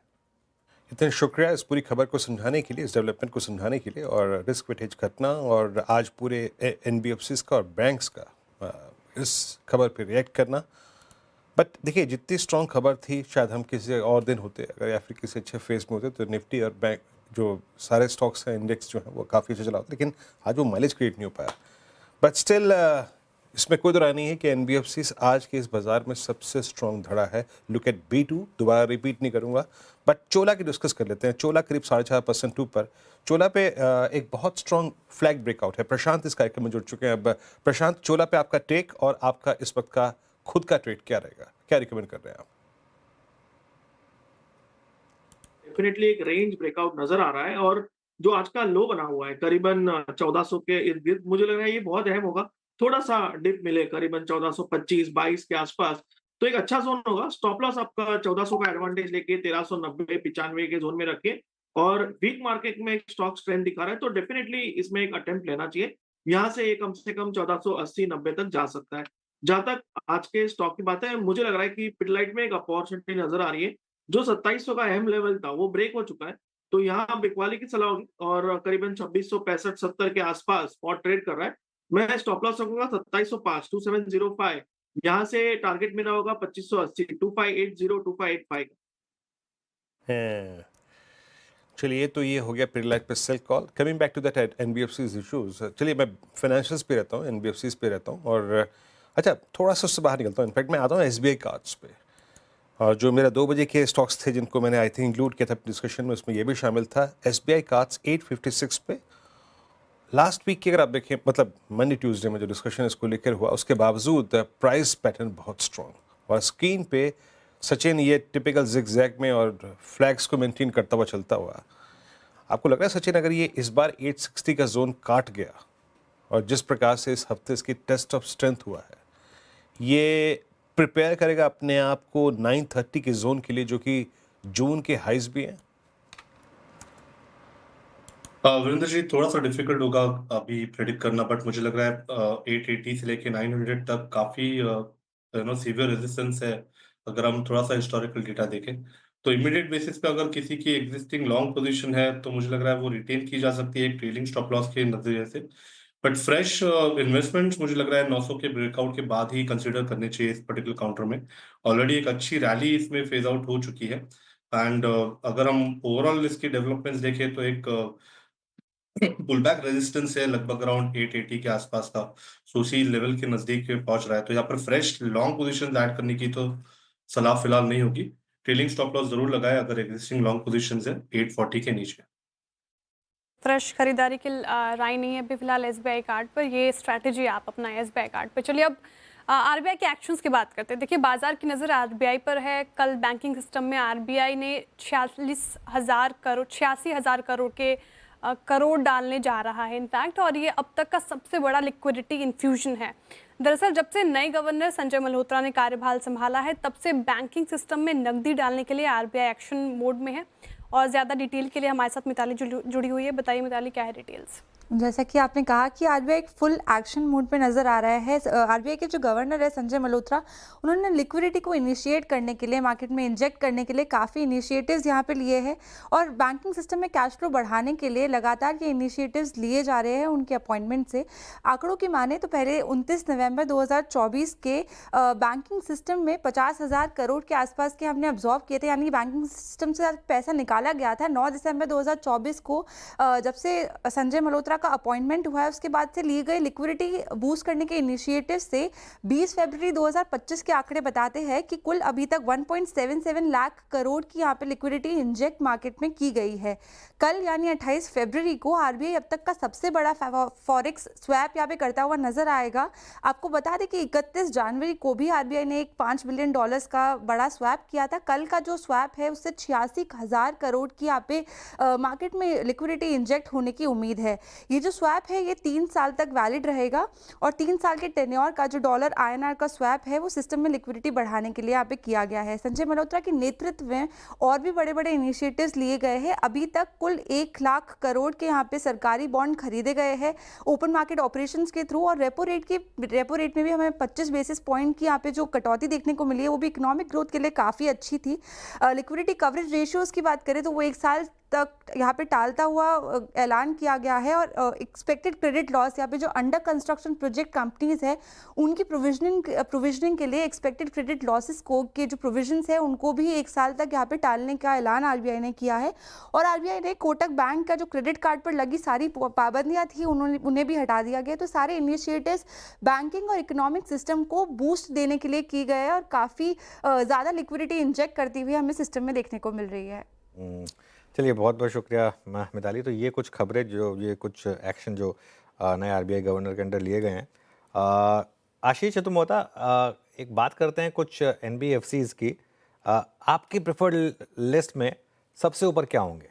C: इतने शुक्रिया इस पूरी खबर को समझाने के लिए, इस डेवलपमेंट को समझाने के लिए और रिस्क वेट हेज करना और आज पूरे एनबीएफसीज का और बैंक्स का इस खबर पर रिएक्ट करना। बट देखिए जितनी स्ट्रॉन्ग खबर थी शायद हम किसी और दिन होते अगर या फिर किसी अच्छे फेस में होते तो निफ्टी और बैंक जो सारे स्टॉक्स हैं इंडेक्स जो है वो काफ़ी अच्छा चला होता, लेकिन आज वो माइलेज क्रिएट नहीं हो पाया। बट स्टिल इसमें कोई राय नहीं है कि एनबीएफसीज आज के इस बाजार में सबसे स्ट्रॉन्ग धड़ा है। लुक एट B2, दोबारा रिपीट नहीं करूंगा, बट चोला की डिस्कस कर लेते हैं। चोला करीब 4.5% ऊपर। चोला पे एक बहुत स्ट्रॉन्ग फ्लैग ब्रेकआउट है। प्रशांत इस कार्यक्रम में जुड़ चुके हैं। अब प्रशांत, चोला पे आपका टेक और आपका इस वक्त का खुद का ट्रेड क्या रहेगा, क्या रिकमेंड कर रहे हैं आप?
L: डेफिनेटली एक रेंज ब्रेकआउट नजर आ रहा है और जो आज का लो बना हुआ है करीबन 1400 के इर्द गिर्द, मुझे लग रहा है ये बहुत अहम होगा। थोड़ा सा डिप मिले करीबन 1425-22 के आसपास तो एक अच्छा जोन होगा। स्टॉप लॉस आपका 1400 का एडवांटेज लेके 1390-95 के जोन में रखिए और वीक मार्केट में स्टॉक स्ट्रेंथ दिखा रहा है तो डेफिनेटली इसमें एक अटेम्प्ट लेना चाहिए। यहाँ से ये कम 1480-90 तक जा सकता है। जहां तक आज के स्टॉक की बात है, मुझे लग रहा है कि पिडलाइट में एक अपॉर्चुनिटी नजर आ रही है। जो 2700 का अहम लेवल था वो ब्रेक हो चुका है तो यहाँ बिकवाली की सलाह होगी और करीबन 2665-70 के आसपास स्पॉट ट्रेड कर रहा है। मैं स्टॉप लॉस रखूंगा 2705, 2705। यहाँ से टारगेट मेरा होगा 2580, 2580-2585 का।
C: चलिए तो ये हो गया पिडलाइट पे sell call. Coming back to that NBFCs issues, चलिए मैं फाइनेंशियल्स पे रहता हूँ, एनबीएफसीज पे रहता हूँ और अच्छा थोड़ा सा उससे बाहर निकलता हूँ। इनफैक्ट मैं आता हूँ एसबीआई कार्ड्स पे और जो मेरा 2 बजे के स्टॉक्स थे जिनको मैंने आई थिंक इंक्लूड किया था डिस्कशन में, उसमें ये भी शामिल था। एसबीआई कार्ड्स 856 पे लास्ट वीक की अगर आप देखें, मतलब मंडे ट्यूसडे में जो डिस्कशन इसको लेकर हुआ उसके बावजूद प्राइस पैटर्न बहुत स्ट्रॉन्ग और स्क्रीन पे सचिन ये टिपिकल जिगजैग में और फ्लैग्स को मेंटेन करता हुआ चलता हुआ। आपको लग रहा है सचिन अगर ये इस बार 860 का जोन काट गया और जिस प्रकार से इस हफ्ते इसकी टेस्ट ऑफ स्ट्रेंथ हुआ है, ये प्रिपेयर करेगा अपने आप को 930 के जोन के लिए जो कि जून के हाइज भी हैं?
G: वीरेंद्र जी थोड़ा सा डिफिकल्ट होगा अभी प्रेडिक्ट करना, बट मुझे लग रहा है 880 से लेके 900 तक काफी सीवियर रेजिस्टेंस है। अगर हम थोड़ा सा हिस्टोरिकल डेटा देखें तो इमीडिएट बेसिस पे अगर किसी की एग्जिस्टिंग लॉन्ग पोजीशन है तो मुझे लग रहा है वो रिटेन की जा सकती है एक ट्रेलिंग स्टॉप लॉस के नजरिए से। बट फ्रेश इन्वेस्टमेंट्स मुझे लग रहा है 900 के ब्रेकआउट के बाद ही कंसीडर करने चाहिए इस पर्टिकुलर काउंटर में। ऑलरेडी एक अच्छी रैली इसमें फेज आउट हो चुकी है एंड अगर हम ओवरऑल इसकी डेवलपमेंट्स देखें तो एक पुलबैक रेजिस्टेंस है लगभग अराउंड 880 के आसपास का, सो उसी लेवल के नजदीक पहुंच रहा है। तो यहाँ पर फ्रेश लॉन्ग पोजीशन ऐड करने की तो सलाह फिलहाल नहीं होगी। ट्रेलिंग स्टॉप लॉस जरूर लगाए अगर एग्जिस्टिंग लॉन्ग पोजीशंस है 840 के नीचे।
B: फ्रेश खरीदारी की राय नहीं है अभी फिलहाल एसबीआई कार्ड पर, ये स्ट्रैटेजी आप अपना एसबीआई कार्ड पर। चलिए अब आरबीआई के एक्शंस की बात करते हैं। देखिए बाजार की नज़र आरबीआई पर है। कल बैंकिंग सिस्टम में आरबीआई ने 86,000 करोड़ के करोड़ डालने जा रहा है इनफैक्ट, और ये अब तक का सबसे बड़ा लिक्विडिटी इन्फ्यूजन है। दरअसल जब से नए गवर्नर संजय मल्होत्रा ने कार्यभार संभाला है तब से बैंकिंग सिस्टम में नकदी डालने के लिए आरबीआई एक्शन मोड में है। और ज़्यादा डिटेल के लिए हमारे साथ मिताली जुड़ी हुई है। बताइए मिताली, क्या है डिटेल्स?
M: जैसा कि आपने कहा कि आरबीआई एक फुल एक्शन मोड पे नज़र आ रहा है। आरबीआई के जो गवर्नर है संजय मल्होत्रा, उन्होंने लिक्विडिटी को इनिशिएट करने के लिए, मार्केट में इंजेक्ट करने के लिए काफ़ी इनिशिएटिव्स यहाँ पे लिए हैं और बैंकिंग सिस्टम में कैश फ्लो बढ़ाने के लिए लगातार ये इनिशिएटिव्स लिए जा रहे हैं उनके अपॉइंटमेंट से। आंकड़ों की माने तो पहले 29 नवंबर 2024 के बैंकिंग सिस्टम में 50,000 करोड़ के आसपास के हमने ऑब्जॉर्व किए थे, यानी बैंकिंग सिस्टम से पैसा निकाला गया था। 9 दिसंबर 2024 को जब से संजय मल्होत्रा का अपॉइंटमेंट हुआ है, उसके बाद से लिए गए लिक्विडिटी बूस्ट करने के इनिशिएटिव से 20 फरवरी 2025 के आंकड़े बताते हैं कि कुल अभी तक 1.77 लाख करोड़ की यहाँ पे लिक्विडिटी इंजेक्ट मार्केट में की गई है। कल यानी 28 फरवरी को आरबीआई अब तक का सबसे बड़ा फॉरेक्स स्वैप यहाँ पे करता हुआ नजर आएगा। आपको बता दें कि 31 जनवरी को भी आरबीआई ने एक $5 बिलियन का बड़ा स्वैप किया था। कल का जो स्वैप है उससे 86,000 करोड़ की यहाँ पे मार्केट में लिक्विडिटी इंजेक्ट होने की उम्मीद है। ये जो स्वैप है ये 3 साल तक वैलिड रहेगा और 3 साल के टेन्योर का जो डॉलर INR का स्वैप है वो सिस्टम में लिक्विडिटी बढ़ाने के लिए यहाँ पे किया गया है। संजय मल्होत्रा के नेतृत्व में और भी बड़े बड़े इनिशिएटिव्स लिए गए हैं। अभी तक कुल 1 लाख करोड़ के यहाँ पे सरकारी बॉन्ड खरीदे गए हैं ओपन मार्केट ऑपरेशंस के थ्रू, और रेपो रेट में भी हमें 25 बेसिस पॉइंट की यहाँ पे जो कटौती देखने को मिली है वो भी इकोनॉमिक ग्रोथ के लिए काफ़ी अच्छी थी। लिक्विडिटी कवरेज रेशियोज की बात करें तो वो 1 साल तक यहाँ पे टालता हुआ ऐलान किया गया है, और एक्सपेक्टेड क्रेडिट लॉस यहाँ पे जो अंडर कंस्ट्रक्शन प्रोजेक्ट कंपनीज है उनकी प्रोविजनिंग के लिए एक्सपेक्टेड क्रेडिट लॉसेस को के जो प्रोविजंस है उनको भी 1 साल तक यहाँ पे टालने का ऐलान आरबीआई ने किया है। और आरबीआई ने कोटक बैंक का जो क्रेडिट कार्ड पर लगी सारी पाबंदियाँ थी उन्हें भी हटा दिया गया। तो सारे इनिशिएटिव्स बैंकिंग और इकोनॉमिक सिस्टम को बूस्ट देने के लिए की गए हैं और काफ़ी ज़्यादा लिक्विडिटी इंजेक्ट करती हुई हमें सिस्टम में देखने को मिल रही है।
A: चलिए, बहुत बहुत शुक्रिया मिताली। तो ये कुछ खबरें ये कुछ एक्शन जो नए आरबीआई गवर्नर के अंडर लिए गए हैं। आशीष चतुर्वेदी, एक बात करते हैं कुछ एनबीएफसीज की। आपकी प्रेफर्ड लिस्ट में सबसे ऊपर क्या होंगे?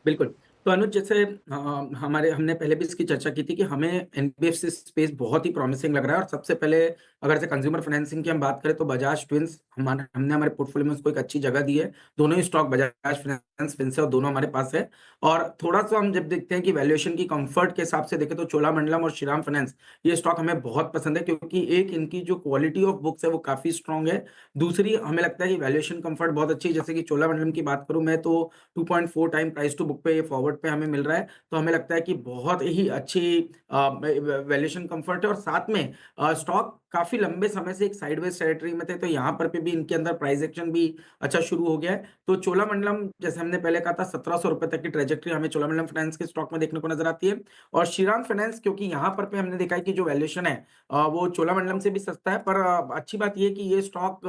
I: बिल्कुल। तो अनुज, जैसे हमने पहले भी इसकी चर्चा की थी कि हमें एनबीएफसी स्पेस बहुत ही प्रॉमिसिंग लग रहा है। और सबसे पहले अगर से कंज्यूमर फाइनेंसिंग की हम बात करें तो बजाज ट्विंस हमने हमारे पोर्टफोलियो में उसको एक अच्छी जगह दी है। दोनों ही स्टॉक बजाज फाइनेंस, फिनसे और दोनों हमारे पास है। और थोड़ा सा हम जब देखते हैं कि वैल्यूएशन की कंफर्ट के हिसाब से देखें तो चोलामंडलम और श्रीराम फाइनेंस ये स्टॉक हमें बहुत पसंद है, क्योंकि एक इनकी जो क्वालिटी ऑफ बुक्स है वो काफी स्ट्रांग है। दूसरी हमें लगता है कि वैल्यूएशन कंफर्ट बहुत अच्छी है। जैसे कि चोलामंडलम की बात करूं मैं तो 2.4 टाइम प्राइस टू बुक पे ये फॉरवर्ड पे हमें मिल रहा है। तो हमें लगता है कि बहुत ही अच्छी वैल्यूएशन कंफर्ट है। और साथ में स्टॉक काफी लंबे समय से एक साइडवेज टेरिटरी में थे, तो यहाँ पर भी इनके अंदर प्राइस एक्शन भी अच्छा शुरू हो गया है। तो चोलामंडलम, जैसे हमने पहले कहा था, 1700 रुपए तक की ट्रेजेक्टरी हमें चोलामंडलम फाइनेंस के स्टॉक में देखने को नजर आती है। और श्रीराम फाइनेंस, क्योंकि यहाँ पर हमने देखा है कि जो वैल्यूएशन है वो चोलामंडलम से भी सस्ता है। पर अच्छी बात यह कि ये स्टॉक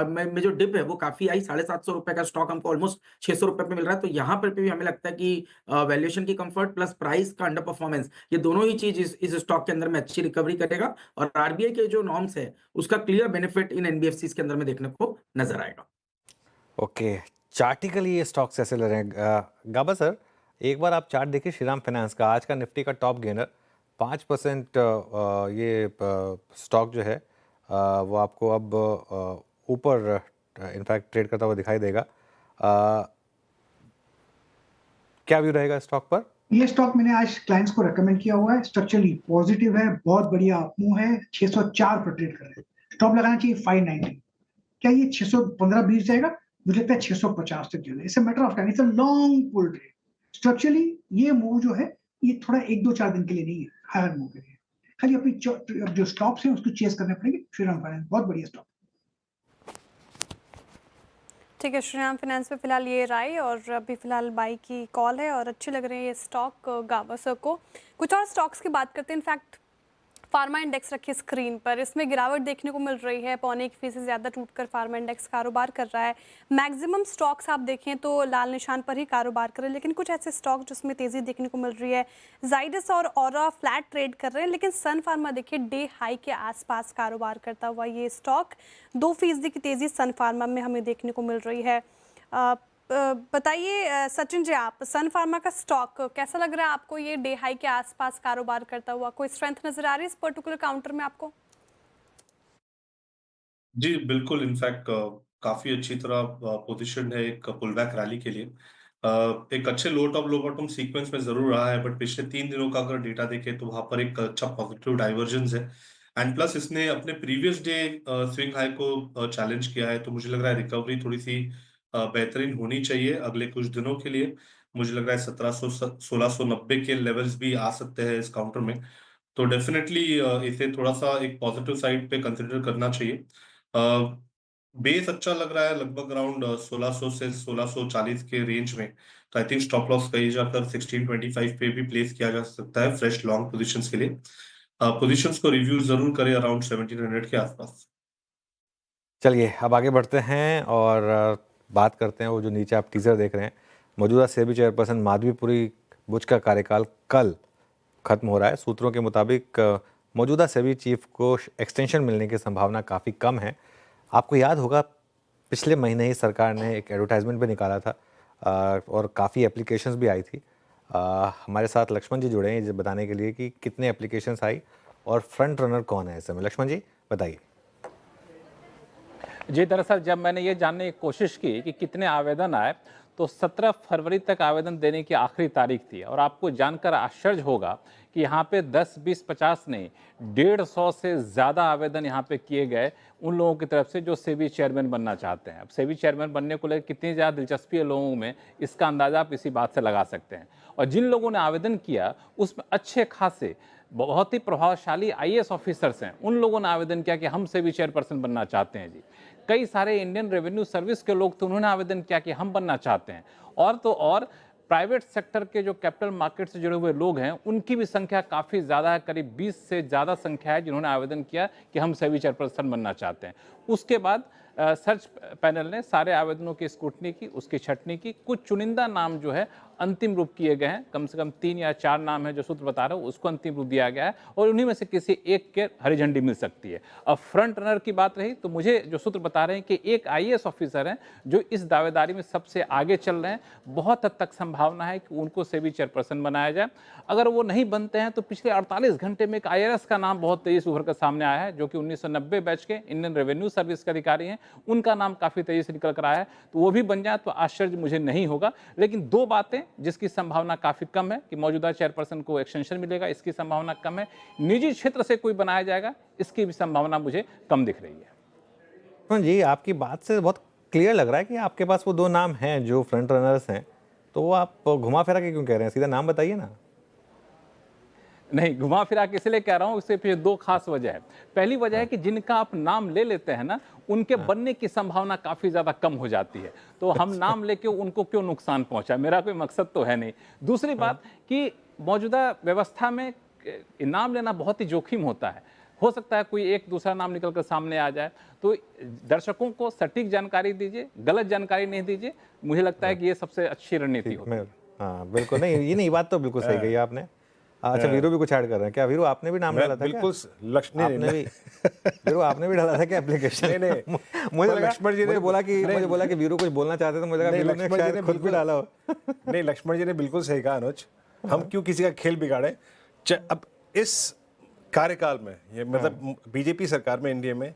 I: में जो डिप है वो काफी आई। 750 रुपए का स्टॉक हमको ऑलमोस्ट 600 रुपए पे मिल रहा है। तो यहाँ पर भी हमें लगता है कि वैल्यूएशन की कंफर्ट प्लस प्राइस का अंडर परफॉर्मेंस, ये दोनों ही चीज इस स्टॉक के अंदर में अच्छी रिकवरी करेगा। और आरबीआई के जो नॉर्म्स है उसका क्लियर बेनिफिट इन एनबीएफसी के अंदर में देखने को नजर आएगा।
A: ओके, चार्टिकली ये स्टॉक्स ऐसे लग रहे हैं। गाबा सर, एक बार आप चार्ट देखिए श्रीराम फाइनेंस का। आज का निफ्टी का टॉप गेनर 5% ये स्टॉक जो है वो आपको अब ऊपर इनफैक्ट ट्रेड करता हुआ दिखाई देगा। क्या व्यू रहेगा स्टॉक पर?
D: ये स्टॉक मैंने आज क्लाइंट्स को रेकमेंड किया हुआ है। स्ट्रक्चरली पॉजिटिव है, बहुत बढ़िया मूव है। 604 पर ट्रेड कर रहे हैं। स्टॉप लगाना चाहिए 590। क्या ये 615 बीत जाएगा? मुझे लगता है 650 तक जाएगा। It's a matter of time, it's a long pull trade. Structurally ये मूव जो है ये थोड़ा 1-2-4 दिन के लिए नहीं है, हायर मूव के लिए। खाली अपनी जो स्टॉप्स हैं उसको चेस करने पड़ेंगे। श्रीराम फाइनेंस बहुत बढ़िया स्टॉक।
B: ठीक है, श्रीराम फाइनेंस पे फिलहाल ये राय और अभी फिलहाल बाई की कॉल है और अच्छे लग रहे हैं ये स्टॉक गाबा सर को। कुछ और स्टॉक्स की बात करते हैं। इनफैक्ट फार्मा इंडेक्स रखिए स्क्रीन पर, इसमें गिरावट देखने को मिल रही है। 0.25% से ज़्यादा टूटकर फार्मा इंडेक्स कारोबार कर रहा है। मैक्सिमम स्टॉक्स आप देखें तो लाल निशान पर ही कारोबार कर रहे हैं, लेकिन कुछ ऐसे स्टॉक जिसमें तेज़ी देखने को मिल रही है। जाइडस और ऑरा फ्लैट ट्रेड कर रहे हैं, लेकिन सन फार्मा देखिए डे हाई के आसपास कारोबार करता हुआ ये स्टॉक 2% की तेज़ी सन फार्मा में हमें देखने को मिल रही है। बताइए सचिन जी, आप सन फार्मा का स्टॉक कैसा लग रहा है आपको? ये डे हाई के आसपास कारोबार करता हुआ, कोई स्ट्रेंथ नजर आ रही है इस पर्टिकुलर काउंटर में आपको?
G: जी बिल्कुल, इनफैक्ट काफी अच्छी तरह पोजीशन है एक पुल बैक रैली के लिए। एक अच्छे लो टॉप लो बॉटम सीक्वेंस में जरूर रहा है, बट पिछले 3 दिनों का अगर डेटा देखें तो वहां पर एक अच्छा पॉजिटिव डाइवर्जेंस है। एंड प्लस इसने अपने प्रीवियस डे स्विंग हाई को चैलेंज किया है, तो मुझे लग रहा है रिकवरी थोड़ी सी बेहतरीन होनी चाहिए अगले कुछ दिनों के लिए। मुझे लग रहा है 1690 के लेवल्स भी आ सकते हैं इस काउंटर में। तो डेफिनेटली इसे थोड़ा सा एक पॉजिटिव साइड पे कंसिडर करना चाहिए। बेस अच्छा लग रहा है, लगभग अराउंड 1600 से 1640 के रेंज में। तो आई थिंक स्टॉप लॉस कहीं जाकर 1625 पे भी प्लेस किया जा सकता है फ्रेश लॉन्ग पोजीशंस के लिए। पोजीशंस को रिव्यू जरूर करें अराउंड 1700 के आसपास।
A: चलिए अब आगे बढ़ते हैं और बात करते हैं वो जो नीचे आप टीजर देख रहे हैं। मौजूदा सेबी चेयरपर्सन माधवीपुरी बुच का कार्यकाल कल खत्म हो रहा है। सूत्रों के मुताबिक मौजूदा सेबी चीफ को एक्सटेंशन मिलने की संभावना काफ़ी कम है। आपको याद होगा पिछले महीने ही सरकार ने एक एडवर्टाइजमेंट भी निकाला था और काफ़ी एप्लीकेशंस भी आई थी। हमारे साथ लक्ष्मण जी जुड़े हैं ये बताने के लिए कि कितने एप्लीकेशंस आई और फ्रंट रनर कौन है इस समय। लक्ष्मण जी बताइए।
N: जी दरअसल जब मैंने ये जानने की कोशिश की कि कितने आवेदन आए तो 17 फरवरी तक आवेदन देने की आखिरी तारीख थी और आपको जानकर आश्चर्य होगा कि यहाँ पे 10, 20, 50 नहीं 150 से ज़्यादा आवेदन यहाँ पे किए गए उन लोगों की तरफ से जो सेबी चेयरमैन बनना चाहते हैं। अब सेबी चेयरमैन बनने को लेकर कितनी ज़्यादा दिलचस्पी है लोगों में, इसका अंदाज़ा आप इसी बात से लगा सकते हैं। और जिन लोगों ने आवेदन किया उसमें अच्छे खासे बहुत ही प्रभावशाली आईएएस ऑफिसर्स हैं, उन लोगों ने आवेदन किया कि हम सेबी चेयरपर्सन बनना चाहते हैं जी। कई सारे इंडियन रेवेन्यू सर्विस के लोग थे, उन्होंने आवेदन किया कि हम बनना चाहते हैं। और तो और प्राइवेट सेक्टर के जो कैपिटल मार्केट से जुड़े हुए लोग हैं उनकी भी संख्या काफ़ी ज़्यादा है, करीब 20 से ज़्यादा संख्या है जिन्होंने आवेदन किया कि हम सेबी चेयरपर्सन बनना चाहते हैं। उसके बाद सर्च पैनल ने सारे आवेदनों की स्क्रूटनी की, उसकी छटनी की। कुछ चुनिंदा नाम जो है अंतिम रूप किए गए हैं, कम से कम 3 या 4 नाम है जो सूत्र बता रहा हूँ, उसको अंतिम रूप दिया गया है और उन्हीं में से किसी एक के हरी झंडी मिल सकती है। अब फ्रंट रनर की बात रही तो मुझे जो सूत्र बता रहे हैं कि एक आईएएस ऑफिसर हैं जो इस दावेदारी में सबसे आगे चल रहे हैं। बहुत हद तक संभावना है कि उनको सेबी चेयरपर्सन बनाया जाए। अगर वो नहीं बनते हैं तो पिछले 48 घंटे में एक आईआरएस का नाम बहुत तेजी से उभर कर सामने आया है जो कि 1990 बैच के इंडियन रेवेन्यू सर्विस के अधिकारी हैं, उनका नाम काफ़ी तेजी से निकल कर आया है। तो वो भी बन जाए तो आश्चर्य मुझे नहीं होगा। लेकिन 2 बातें जिसकी संभावना काफ़ी कम है कि मौजूदा चेयरपर्सन को एक्सटेंशन मिलेगा, इसकी संभावना कम है। निजी क्षेत्र से कोई बनाया जाएगा, इसकी भी संभावना मुझे कम दिख रही है।
A: जी आपकी बात से बहुत क्लियर लग रहा है कि आपके पास वो 2 नाम हैं जो फ्रंट रनर्स हैं, तो वो आप घुमा फिरा के क्यों कह रहे हैं? सीधा नाम बताइए ना।
N: नहीं, घुमा फिरा के इसलिए कह रहा हूँ, इससे पीछे 2 खास वजह है। पहली वजह है कि जिनका आप नाम ले लेते हैं ना, उनके बनने की संभावना काफ़ी ज़्यादा कम हो जाती है, तो हम नाम लेके उनको क्यों नुकसान पहुंचा, मेरा कोई मकसद तो है नहीं। दूसरी बात कि मौजूदा व्यवस्था में नाम लेना बहुत ही जोखिम होता है। हो सकता है कोई एक दूसरा नाम निकल कर सामने आ जाए, तो दर्शकों को सटीक जानकारी दीजिए, गलत जानकारी नहीं दीजिए। मुझे लगता है कि ये सबसे अच्छी रणनीति होगी।
A: हाँ बिल्कुल, नहीं ये नहीं बात तो बिल्कुल सही कही आपने। अच्छा वीरू भी कुछ ऐड कर रहे हैं क्या? वीरू आपने भी नाम डाला था
C: बिल्कुल
A: क्या? वीरू आपने भी डाला था क्या एप्लीकेशन?
C: नहीं
A: मुझे लगा लक्ष्मण जी ने बोला कि वीरू कुछ बोलना चाहते थे, मुझे लगा वीरू ने शायद खुद भी डाला हो।
C: नहीं, लक्ष्मण जी ने बिल्कुल सही कहा अनुज, हम क्यों किसी का खेल बिगाड़े। अब इस कार्यकाल में ये मतलब बीजेपी सरकार में इंडिया में,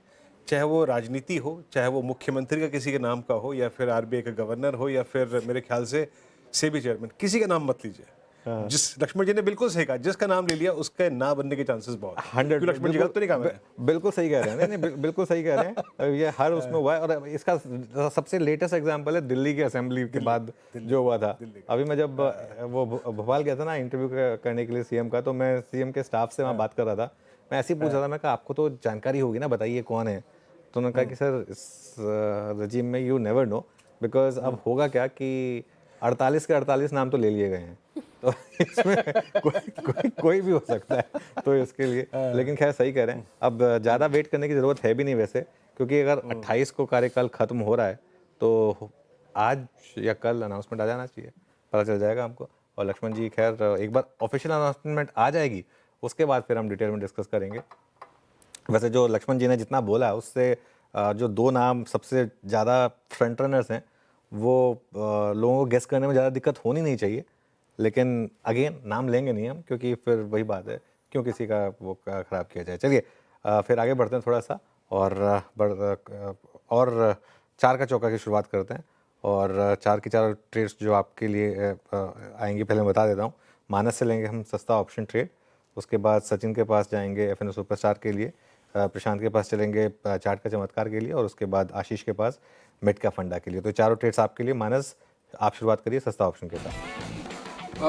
C: चाहे वो राजनीति हो, चाहे वो मुख्यमंत्री का किसी के नाम का हो या फिर आरबीआई का गवर्नर हो या फिर मेरे ख्याल से सेबी चेयरमैन, किसी का नाम मत लीजिए। जिस लक्ष्मण जी ने बिल्कुल सही कहा, जिसका नाम ले लिया उसके ना बनने के चांसेस बहुत
A: 100।
C: लक्ष्मण जी का तो नहीं कहा मैंने।
A: बिल्कुल सही कह रहे हैं, नहीं बिल्कुल सही कह रहे हैं। ये हर उसमें हुआ है और इसका सबसे लेटेस्ट एग्जांपल है दिल्ली की असेंबली के बाद जो हुआ था। अभी मैं जब वो भोपाल गया था ना इंटरव्यू करने के लिए सीएम का, तो मैं सीएम के स्टाफ से वहाँ बात कर रहा था। मैं ऐसे ही पूछ रहा था, मैं कहा आपको तो जानकारी होगी ना, बताइए कौन है। तो उन्होंने कहा कि सर इस रजीम में यू नेवर नो, बिकॉज अब होगा क्या कि 48 के 48 नाम तो ले लिए गए हैं, तो इसमें कोई भी हो सकता है। तो इसके लिए लेकिन खैर सही कह रहे हैं, अब ज़्यादा वेट करने की ज़रूरत है भी नहीं वैसे, क्योंकि अगर 28 को कार्यकाल खत्म हो रहा है तो आज या कल अनाउंसमेंट आ जाना चाहिए, पता चल जाएगा हमको। और लक्ष्मण जी खैर एक बार ऑफिशियल अनाउंसमेंट आ जाएगी उसके बाद फिर हम डिटेल में डिस्कस करेंगे। वैसे जो लक्ष्मण जी ने जितना बोला उससे जो 2 नाम सबसे ज़्यादा फ्रंट रनर्स हैं वो लोगों को गेस करने में ज़्यादा दिक्कत होनी नहीं चाहिए। लेकिन अगेन नाम लेंगे नहीं हम, क्योंकि फिर वही बात है क्यों किसी का वो ख़राब किया जाए। चलिए फिर आगे बढ़ते हैं थोड़ा सा और 4 का चौका की शुरुआत करते हैं। और 4 की 4 ट्रेड्स जो आपके लिए आएंगी पहले मैं बता देता हूँ। मानस से लेंगे हम सस्ता ऑप्शन ट्रेड, उसके बाद सचिन के पास जाएंगे एफएनओ सुपरस्टार के लिए, प्रशांत के पास चलेंगे चार्ट का चमत्कार के लिए, और उसके बाद आशीष के पास मिड का फंडा के लिए। तो चारों ट्रेड्स आपके लिए। मानस आप शुरुआत करिए सस्ता ऑप्शन के साथ।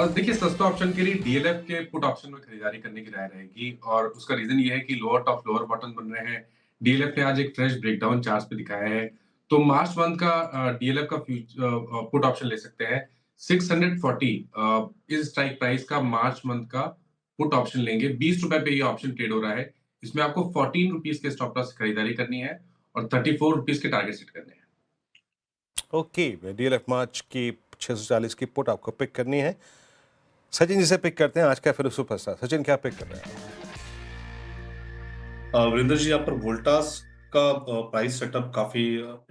E: देखिए सस्ता ऑप्शन के लिए डीएलएफ के पुट ऑप्शन में खरीदारी करने की राय रहेगी, और उसका रीजन ये है कि लोअर टॉप लोअर बॉटम बन रहे हैं। डीएलएफ ने आज एक फ्रेश ब्रेकडाउन चार्ट पे दिखाया है, तो मार्च मंथ का डीएलएफ का पुट ऑप्शन ले सकते हैं 640 इस स्ट्राइक प्राइस का मार्च मंथ का पुट ऑप्शन लेंगे। 20 रुपए पे ये ऑप्शन ट्रेड हो रहा है। इसमें आपको 14 रुपीज के स्टॉप लॉस खरीदारी करनी है और 34 रुपीज के टारगेट सेट करने हैं।
C: ओके, डीएलएफ मार्च की 640 की पुट आपको पिक करनी है। सचिन जी से पिक करते हैं आज का फिर सुपरस्टार। सचिन क्या पिक कर रहे हैं?
G: वीरेंद्र जी, यहाँ पर वोल्टास का प्राइस सेटअप काफी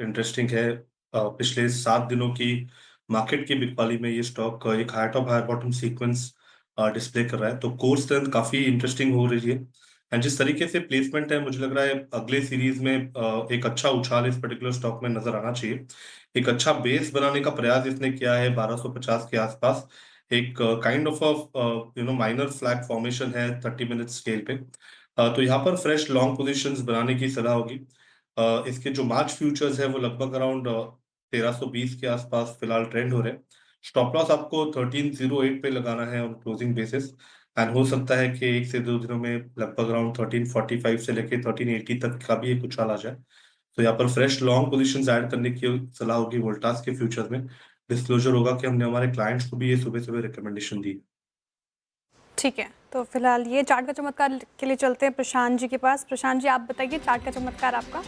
G: इंटरेस्टिंग है। पिछले 7 दिनों की मार्केट की बिकवाली में ये स्टॉक एक high top high bottom sequence display कर रहा है, तो कोर स्ट्रेंथ काफी इंटरेस्टिंग हो रही है। एंड जिस तरीके से प्लेसमेंट है, मुझे लग रहा है अगले सीरीज में एक अच्छा उछाल इस पर्टिकुलर स्टॉक में नजर आना चाहिए। एक अच्छा बेस बनाने का प्रयास इसने किया है 1250 के आसपास। एक kind of minor flag formation है 30 मिनट स्केल पे। तो यहाँ पर फ्रेश लॉन्ग पोजीशंस बनाने की सलाह होगी। इसके जो मार्च फ्यूचर्स है वो लगभग अराउंड 1320 के आसपास फिलहाल ट्रेंड हो रहे हैं। स्टॉप लॉस आपको 1308 पे लगाना है ऑन क्लोजिंग बेसिस। एंड हो सकता है कि 1 से 2 दिनों में लगभग अराउंड 1345 से लेके 1380 तक का भी एक उछाल आ जाए। तो यहाँ पर फ्रेश लॉन्ग पोजीशंस ऐड करने की सलाह होगी वोल्टास के फ्यूचर्स में। डिस्क्लोजर होगा कि हमने हमारे क्लाइंट्स को भी ये सुबह सुबह रिकमेंडेशन दी।
B: ठीक है, तो फिलहाल ये चार्ट का चमत्कार के लिए चलते हैं प्रशांत जी के पास। प्रशांत जी, आप बताइए चार्ट का चमत्कार आपका।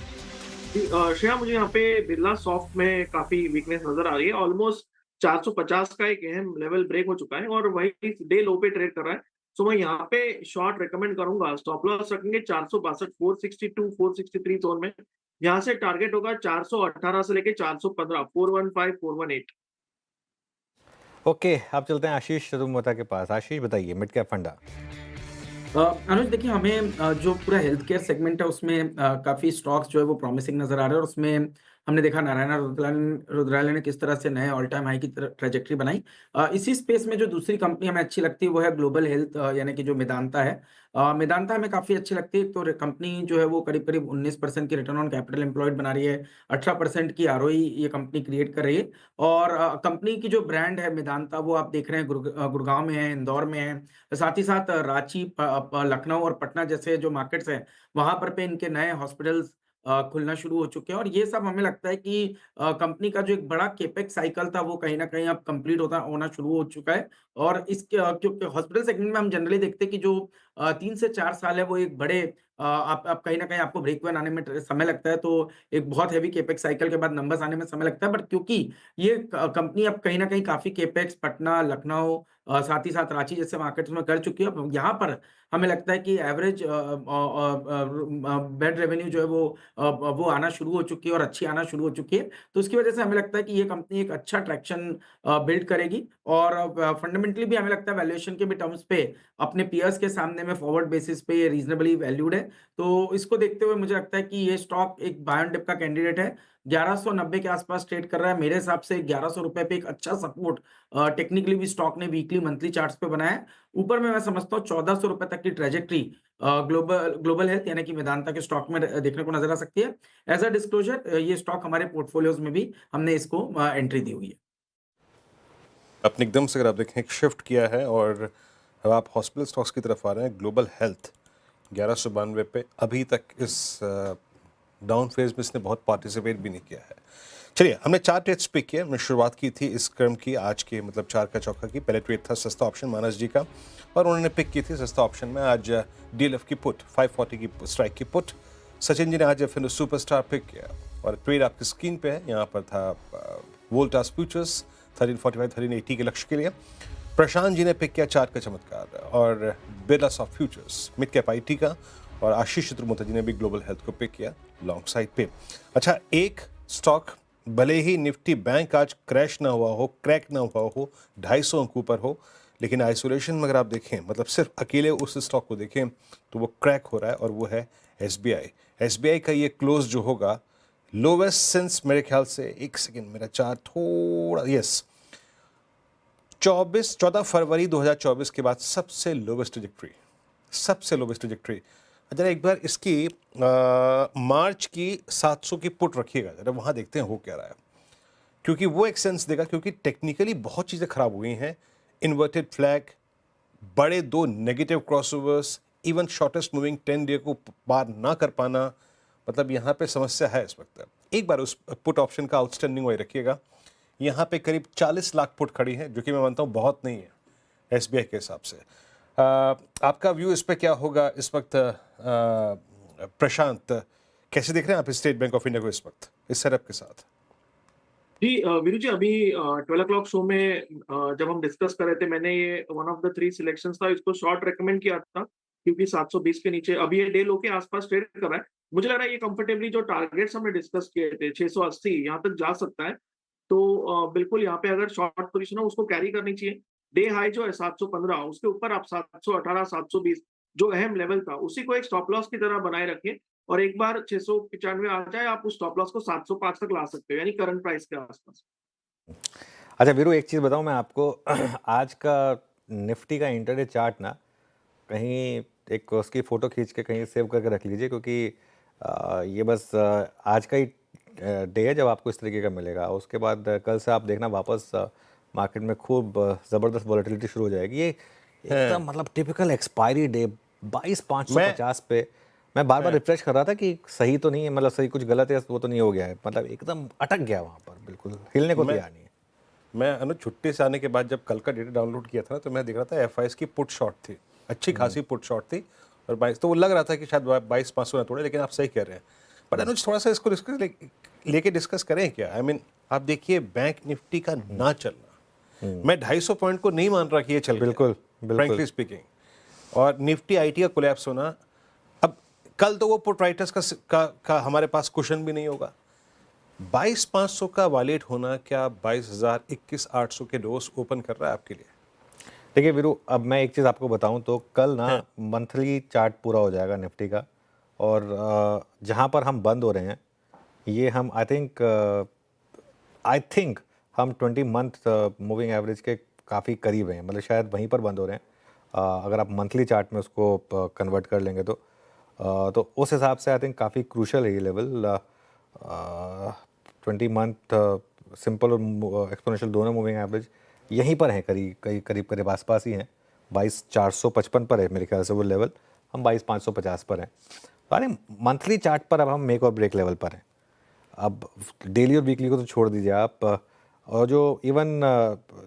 L: श्रेया, मुझे यहाँ पे बिरला सॉफ्ट में काफी वीकनेस नजर आ रही है। ऑलमोस्ट 450 का एक अहम लेवल ब्रेक हो चुका है और वही डे लो पे ट्रेड कर रहा है। सो मैं यहाँ पे शॉर्ट रेकमेंड करूंगा। स्टॉप लॉस रखेंगे 462, 462, 463 जोन में। यहाँ से टारगेट होगा 418 से लेके 415, 415, 418।
A: ओके, आप चलते हैं आशीष चतुर्वेदी के पास। आशीष बताइए मिड कैप फंडा।
I: अनुज, देखिए हमें जो पूरा हेल्थ केयर सेगमेंट है उसमें काफ़ी स्टॉक्स जो है वो प्रॉमिसिंग नज़र आ रहे हैं और उसमें हमने देखा नारायण रुद्रालय ने किस तरह से नए ऑल टाइम हाई की ट्रेजेक्ट्री बनाई। इसी स्पेस में जो दूसरी कंपनी हमें अच्छी लगती है वो है ग्लोबल हेल्थ, यानी कि जो मेदांता है। मेदांता हमें काफ़ी अच्छी लगती है। तो कंपनी जो है वो करीब करीब 19% की रिटर्न ऑन कैपिटल एम्प्लॉयड बना रही है, 18% की आरओई ये कंपनी क्रिएट कर रही है। और कंपनी की जो ब्रांड है मेदांता वो आप देख रहे हैं गुड़गांव में है, इंदौर में है, साथ ही साथ रांची, लखनऊ और पटना जैसे जो मार्केट्स हैं वहां पर पे इनके नए हॉस्पिटल्स खुलना शुरू हो चुके हैं। और ये सब हमें लगता है कि कंपनी का जो एक बड़ा केपेक्स साइकिल था वो कहीं ना कहीं अब कंप्लीट होना शुरू हो चुका है। और इसके क्योंकि हॉस्पिटल सेगमेंट में हम जनरली देखते हैं कि जो 3 से 4 साल है वो एक बड़े आप कहीं ना कहीं आपको ब्रेक इवन आने में समय लगता है। तो एक बहुत हैवी केपेक्स साइकिल के बाद नंबर्स आने में समय लगता है। बट क्योंकि ये कंपनी अब कहीं ना कहीं काफी केपेक्स पटना, लखनऊ, साथ ही साथ रांची जैसे मार्केट्स में कर चुकी है, अब यहाँ पर हमें लगता है कि एवरेज बेड रेवेन्यू जो है वो आना शुरू हो चुकी है और अच्छी आना शुरू हो चुकी है। तो उसकी वजह से हमें लगता है कि ये कंपनी एक अच्छा ट्रैक्शन बिल्ड करेगी। और फंडामेंटली भी हमें लगता है वैल्यूएशन के भी टर्म्स पे अपने पीयर्स के सामने में फॉरवर्ड बेसिस पे ये रीजनेबली वैल्यूड है। तो इसको देखते हुए मुझे लगता है कि ये स्टॉक एक बाय ऑन डिप का कैंडिडेट है। 1190 के आसपास ट्रेड कर रहा है। मेरे हिसाब से 1100 रुपए पे एक अच्छा सपोर्ट टेक्निकली भी स्टॉक ने वीकली मंथली चार्ट्स पे बनाया है। ऊपर में मैं समझता हूँ 1400 रुपए तक की ट्रेजेक्ट्री ग्लोबल हेल्थ यानी कि मेदांता के स्टॉक में देखने को नजर आ सकती है। एज अ डिस्क्लोजर ये स्टॉक हमारे पोर्टफोलियोज में भी हमने इसको एंट्री दी हुई है।
C: अपने एकदम से अगर आप देखें एक शिफ्ट किया है और अब आप हॉस्पिटल स्टॉक्स की तरफ आ रहे हैं। ग्लोबल हेल्थ 1192 पे अभी तक इस डाउन फेज में इसने बहुत पार्टिसिपेट भी नहीं किया है। चलिए, हमने 4 ट्रेड्स पिक किए। हमने शुरुआत की थी इस क्रम की आज के 4 का चौका की। पहले ट्रेड था सस्ता ऑप्शन मानस जी का और उन्होंने पिक की थी सस्ता ऑप्शन में आज डीएलएफ की पुट 540 की स्ट्राइक की पुट। सचिन जी ने आज फिर सुपरस्टार पिक किया और ट्रेड आपकी स्क्रीन पे है। यहाँ पर था वोल्टास फ्यूचर्स 1345 1380 के लक्ष्य के लिए। प्रशांत जी ने पिक किया 4 का चमत्कार और Birla soft futures mid cap IT का। और आशीष चतुर्वेदी जी ने भी ग्लोबल हेल्थ को पिक किया लॉन्ग साइड पे। अच्छा, एक स्टॉक भले ही निफ्टी बैंक आज क्रैश ना हुआ हो, क्रैक ना हुआ हो, 250 अंक ऊपर हो, लेकिन आइसोलेशन में अगर आप देखें सिर्फ अकेले उस स्टॉक को देखें तो वो क्रैक हो रहा है और वो है एसबीआई। एसबीआई का ये क्लोज जो होगा लोवेस्ट सिंस मेरे ख्याल से 1 सेकेंड मेरा चार्ट थोड़ा 14 फरवरी 2024 के बाद सबसे लोवेस्ट ट्रैजेक्टरी। जरा एक बार इसकी मार्च की 700 की पुट रखिएगा, जरा वहाँ देखते हैं हो क्या रहा है, क्योंकि वो एक सेंस देगा। क्योंकि टेक्निकली बहुत चीज़ें खराब हो गई हैं। इन्वर्टेड फ्लैग, बड़े 2 negative crossovers, even shortest moving 10 day को पार ना कर पाना, यहाँ पे समस्या है इस वक्त। एक बार उस पुट ऑप्शन का आउटस्टैंडिंग वही रखिएगा यहाँ पे करीब 40 लाख पुट खड़ी है, जो कि मैं मानता हूँ बहुत नहीं है एसबीआई के हिसाब से। आपका व्यू इस पे क्या होगा इस वक्त? प्रशांत, कैसे देख रहे हैं आप स्टेट बैंक ऑफ इंडिया को इस वक्त इस सेटअप के साथ?
L: जी वीरू जी, अभी 12 o'clock शो में जब हम डिस्कस कर रहे थे, मैंने ये वन ऑफ द 3 सिलेक्शंस था, इसको शॉर्ट रेकमेंड किया था क्योंकि 720 के नीचे अभी ये डे लो के आसपास ट्रेड कर रहा है। मुझे लग रहा है ये कंफर्टेबली जो टारगेट्स हमने डिस्कस किए थे 680 यहाँ तक जा सकता है। तो बिल्कुल यहाँ पे अगर शॉर्ट पोजीशन हो उसको कैरी करनी चाहिए। डे हाई जो है 715, उसके ऊपर आप 718 720 जो अहम लेवल था उसी को एक स्टॉप लॉस की तरह बनाए रखिए, और एक बार 695 आ जाए आप उस स्टॉप लॉस को 705 तक ला सकते हो, यानी करंट प्राइस के आसपास।
A: अच्छा वीरू, एक चीज़ बताऊं मैं आपको आज का निफ्टी का इंटरडे चार्ट ना, कहीं एक उसकी फ़ोटो खींच के कहीं सेव करके रख लीजिए, क्योंकि ये बस आज का ही डे है जब आपको इस तरीके का मिलेगा। उसके बाद कल से आप देखना वापस मार्केट में खूब ज़बरदस्त वॉलेटिलिटी शुरू हो जाएगी। ये एकदम मतलब टिपिकल एक्सपायरी डे 22,550 पे मैं बार बार रिफ्रेश कर रहा था कि सही तो नहीं है, मतलब सही कुछ गलत है वो तो नहीं हो गया है, मतलब एकदम अटक गया वहाँ पर, बिल्कुल हिलने को तैयार नहीं है।
C: मैं अनुज छुट्टी से आने के बाद जब कल का डेटा डाउनलोड किया था ना, तो मैं देख रहा था एफआईएस की पुट शॉर्ट थी, अच्छी खासी पुट शॉर्ट थी, और 22 तो वो लग रहा था कि शायद 22,500 ना तोड़े, लेकिन आप सही कह रहे हैं। बट अनुज थोड़ा सा इसको लेके डिस्कस करें क्या? आई मीन आप देखिए बैंक निफ्टी का ना चलना, मैं 250 पॉइंट को नहीं मान रहा कि ये चल
A: बिल्कुल
C: फ्रैंकली स्पीकिंग, और निफ्टी आईटी का कोलैप्स होना। अब कल तो वो पुट राइटर्स का हमारे पास कुशन भी नहीं होगा। 22,500 का वॉलेट होना क्या 22,000 21,800 के डोर्स ओपन कर रहा है आपके लिए?
A: देखिए वीरू, अब मैं एक चीज़ आपको बताऊं तो कल ना मंथली चार्ट पूरा हो जाएगा निफ्टी का, और जहां पर हम बंद हो रहे हैं ये हम आई थिंक हम 20 मंथ मूविंग एवरेज के काफ़ी करीब हैं, मतलब शायद वहीं पर बंद हो रहे हैं। अगर आप मंथली चार्ट में उसको कन्वर्ट कर लेंगे तो उस हिसाब से आई थिंक काफ़ी क्रूशल है ये लेवल। 20 मंथ सिंपल और एक्सपोनेंशियल दोनों मूविंग एवरेज यहीं पर हैं, करीब आसपास ही हैं। 22,455 पर है मेरे ख्याल से वो लेवल, हम 22,550 पर हैं। तो अरे मंथली चार्ट पर अब हम मेक और ब्रेक लेवल पर हैं। अब डेली और वीकली को तो छोड़ दीजिए आप, और जो इवन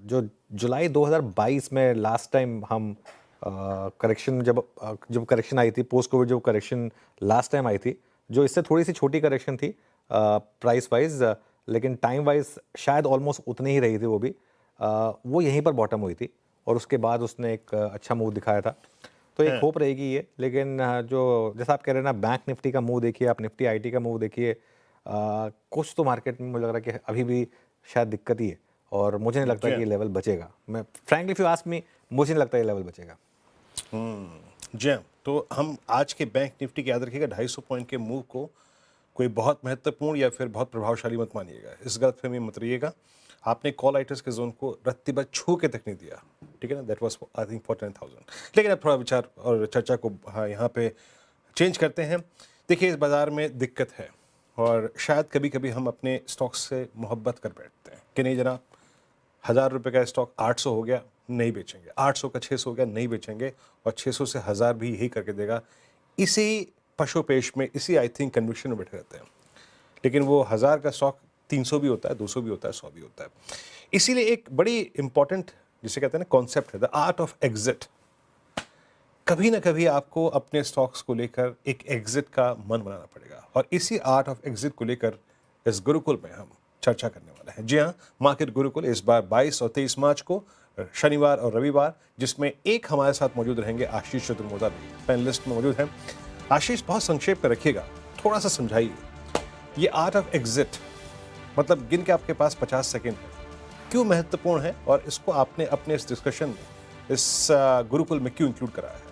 A: जो जुलाई 2022 में लास्ट टाइम हम करेक्शन जब करेक्शन आई थी पोस्ट कोविड, जो करेक्शन लास्ट टाइम आई थी, जो इससे थोड़ी सी छोटी करेक्शन थी प्राइस वाइज, लेकिन टाइम वाइज शायद ऑलमोस्ट उतनी ही रही थी वो भी, वो यहीं पर बॉटम हुई थी, और उसके बाद उसने एक अच्छा मूव दिखाया था। तो एक होप रहेगी ये, लेकिन जो जैसा आप कह रहे हैं ना, बैंक निफ्टी का मूव देखिए, आप निफ्टी आईटी का मूव देखिए, कुछ तो मार्केट में मुझे लग रहा है कि अभी भी शायद दिक्कत ही है, और मुझे नहीं लगता कि ये लेवल बचेगा। मैं frankly if you ask me, मुझे नहीं लगता ये लेवल बचेगा।
C: जी, तो हम आज के बैंक निफ्टी के याद रखिएगा 250 पॉइंट के मूव को कोई बहुत महत्वपूर्ण या फिर बहुत प्रभावशाली मत मानिएगा, इस गलतफहमी में मत रहिएगा। आपने कॉल राइटर्स के जोन को रत्ती भर छू के तक नहीं दिया, ठीक है ना? That was I think for 10,000। लेकिन अब थोड़ा विचार और चर्चा को यहाँ पे चेंज करते हैं। देखिए, इस बाज़ार में दिक्कत है, और शायद कभी कभी हम अपने स्टॉक्स से मोहब्बत कर बैठते हैं कि नहीं जनाब, 1,000 रुपये का स्टॉक 800 हो गया, नहीं बेचेंगे, 800 का 600 हो गया, नहीं बेचेंगे, और 600 से 1,000 भी यही करके देगा। इसी पशुपेश में, इसी आई थिंक कन्विक्शन में बैठे रहते हैं। लेकिन वो 1,000 का स्टॉक 300 भी होता है, 200 भी होता है, 100 भी होता है। इसीलिए एक बड़ी इंपॉर्टेंट जिसे कहते हैं ना कॉन्सेप्ट है, द आर्ट ऑफ एग्जिट। कभी ना कभी आपको अपने स्टॉक्स को लेकर एक एग्जिट का मन बनाना पड़ेगा, और इसी आर्ट ऑफ एग्जिट को लेकर इस गुरुकुल में हम चर्चा करने वाले हैं। जी हाँ, मार्केट गुरुकुल इस बार 22 और 23 मार्च को, शनिवार और रविवार, जिसमें एक हमारे साथ मौजूद रहेंगे आशीष चतुर्वेदी भी पैनलिस्ट में मौजूद हैं। आशीष, बहुत संक्षेप में रखिएगा, थोड़ा सा समझाइए ये आर्ट ऑफ एग्जिट, मतलब गिन के आपके पास 50 सेकेंड है, क्यों महत्वपूर्ण है, और इसको आपने अपने इस डिस्कशन में, इस गुरुकुल में क्यों इंक्लूड कराया है?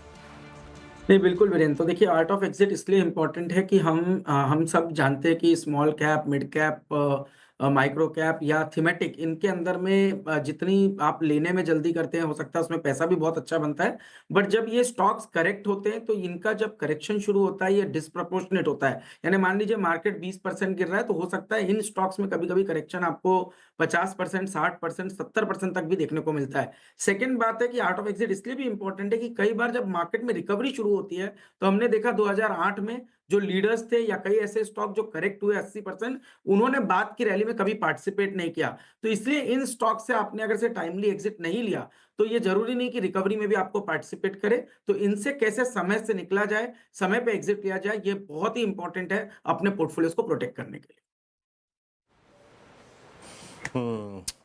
I: नहीं, बिल्कुल वीरेंद्र। तो देखिए, आर्ट ऑफ एग्जिट इसलिए इम्पोर्टेंट है कि हम सब जानते हैं कि small cap, mid cap, micro cap या थीमेटिक, इनके अंदर में जितनी आप लेने में जल्दी करते हैं, हो सकता है उसमें पैसा भी बहुत अच्छा बनता है। बट जब ये स्टॉक्स करेक्ट होते हैं तो इनका जब करेक्शन शुरू होता है ये डिस्प्रपोर्शनेट होता है। यानी मान लीजिए मार्केट 20% गिर रहा है, तो हो सकता है इन स्टॉक्स में कभी-कभी करेक्शन आपको 50%, 60%, 70% तक भी देखने को मिलता है। सेकंड बात है कि आर्ट ऑफ एग्जिट इसलिए भी इंपॉर्टेंट है कि कई बार जब मार्केट में रिकवरी शुरू होती है, तो हमने देखा 2008 में जो लीडर्स थे या कई ऐसे स्टॉक जो करेक्ट हुए 80%, उन्होंने बाद की रैली में कभी पार्टिसिपेट नहीं किया। तो इसलिए इन स्टॉक से आपने अगर से टाइमली एग्जिट नहीं लिया, तो ये जरूरी नहीं कि रिकवरी में भी आपको पार्टिसिपेट करे। तो इनसे कैसे समय से निकला जाए, समय पे एग्जिट लिया जाए, ये बहुत ही इंपॉर्टेंट है अपने पोर्टफोलियोज को प्रोटेक्ट करने के लिए।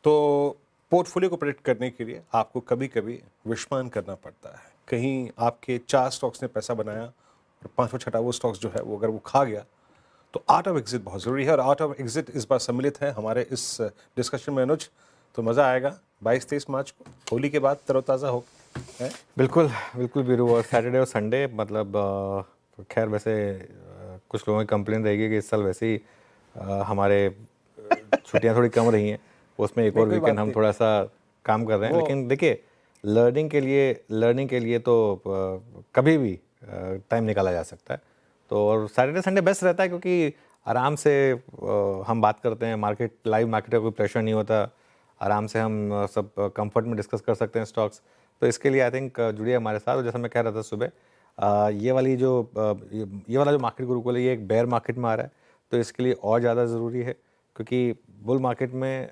C: तो पोर्टफोलियो को प्रोटेक्ट करने के लिए आपको कभी कभी विश्वान करना पड़ता है। कहीं आपके 4 स्टॉक्स ने पैसा बनाया और 5वां छठा वो स्टॉक्स जो है वो अगर वो खा गया, तो आउट ऑफ एग्जिट बहुत ज़रूरी है। और आउट ऑफ एग्जिट इस बार सम्मिलित है हमारे इस डिस्कशन में अनुज, तो मज़ा आएगा। 22-23 मार्च को होली के बाद तरोताज़ा हो है।
A: बिल्कुल बिल्कुल बीरू। और सैटरडे और संडे मतलब खैर वैसे कुछ लोगों की कंप्लेन रहेगी कि इस साल वैसे ही हमारे छुट्टियां थोड़ी कम रही हैं, उसमें एक और वीकेंड हम थोड़ा सा काम कर रहे हैं। लेकिन देखिए लर्निंग के लिए तो कभी भी टाइम निकाला जा सकता है। तो और सैटरडे संडे बेस्ट रहता है क्योंकि आराम से हम बात करते हैं, लाइव मार्केट का कोई प्रेशर नहीं होता, आराम से हम सब कंफर्ट में डिस्कस कर सकते हैं स्टॉक्स। तो इसके लिए आई थिंक जुड़िए हमारे साथ। और जैसा मैं कह रहा था सुबह, ये वाला जो मार्केट गुरुकुल है ये एक बेयर मार्केट में आ रहा है, तो इसके लिए और ज़्यादा ज़रूरी है क्योंकि बुल मार्केट में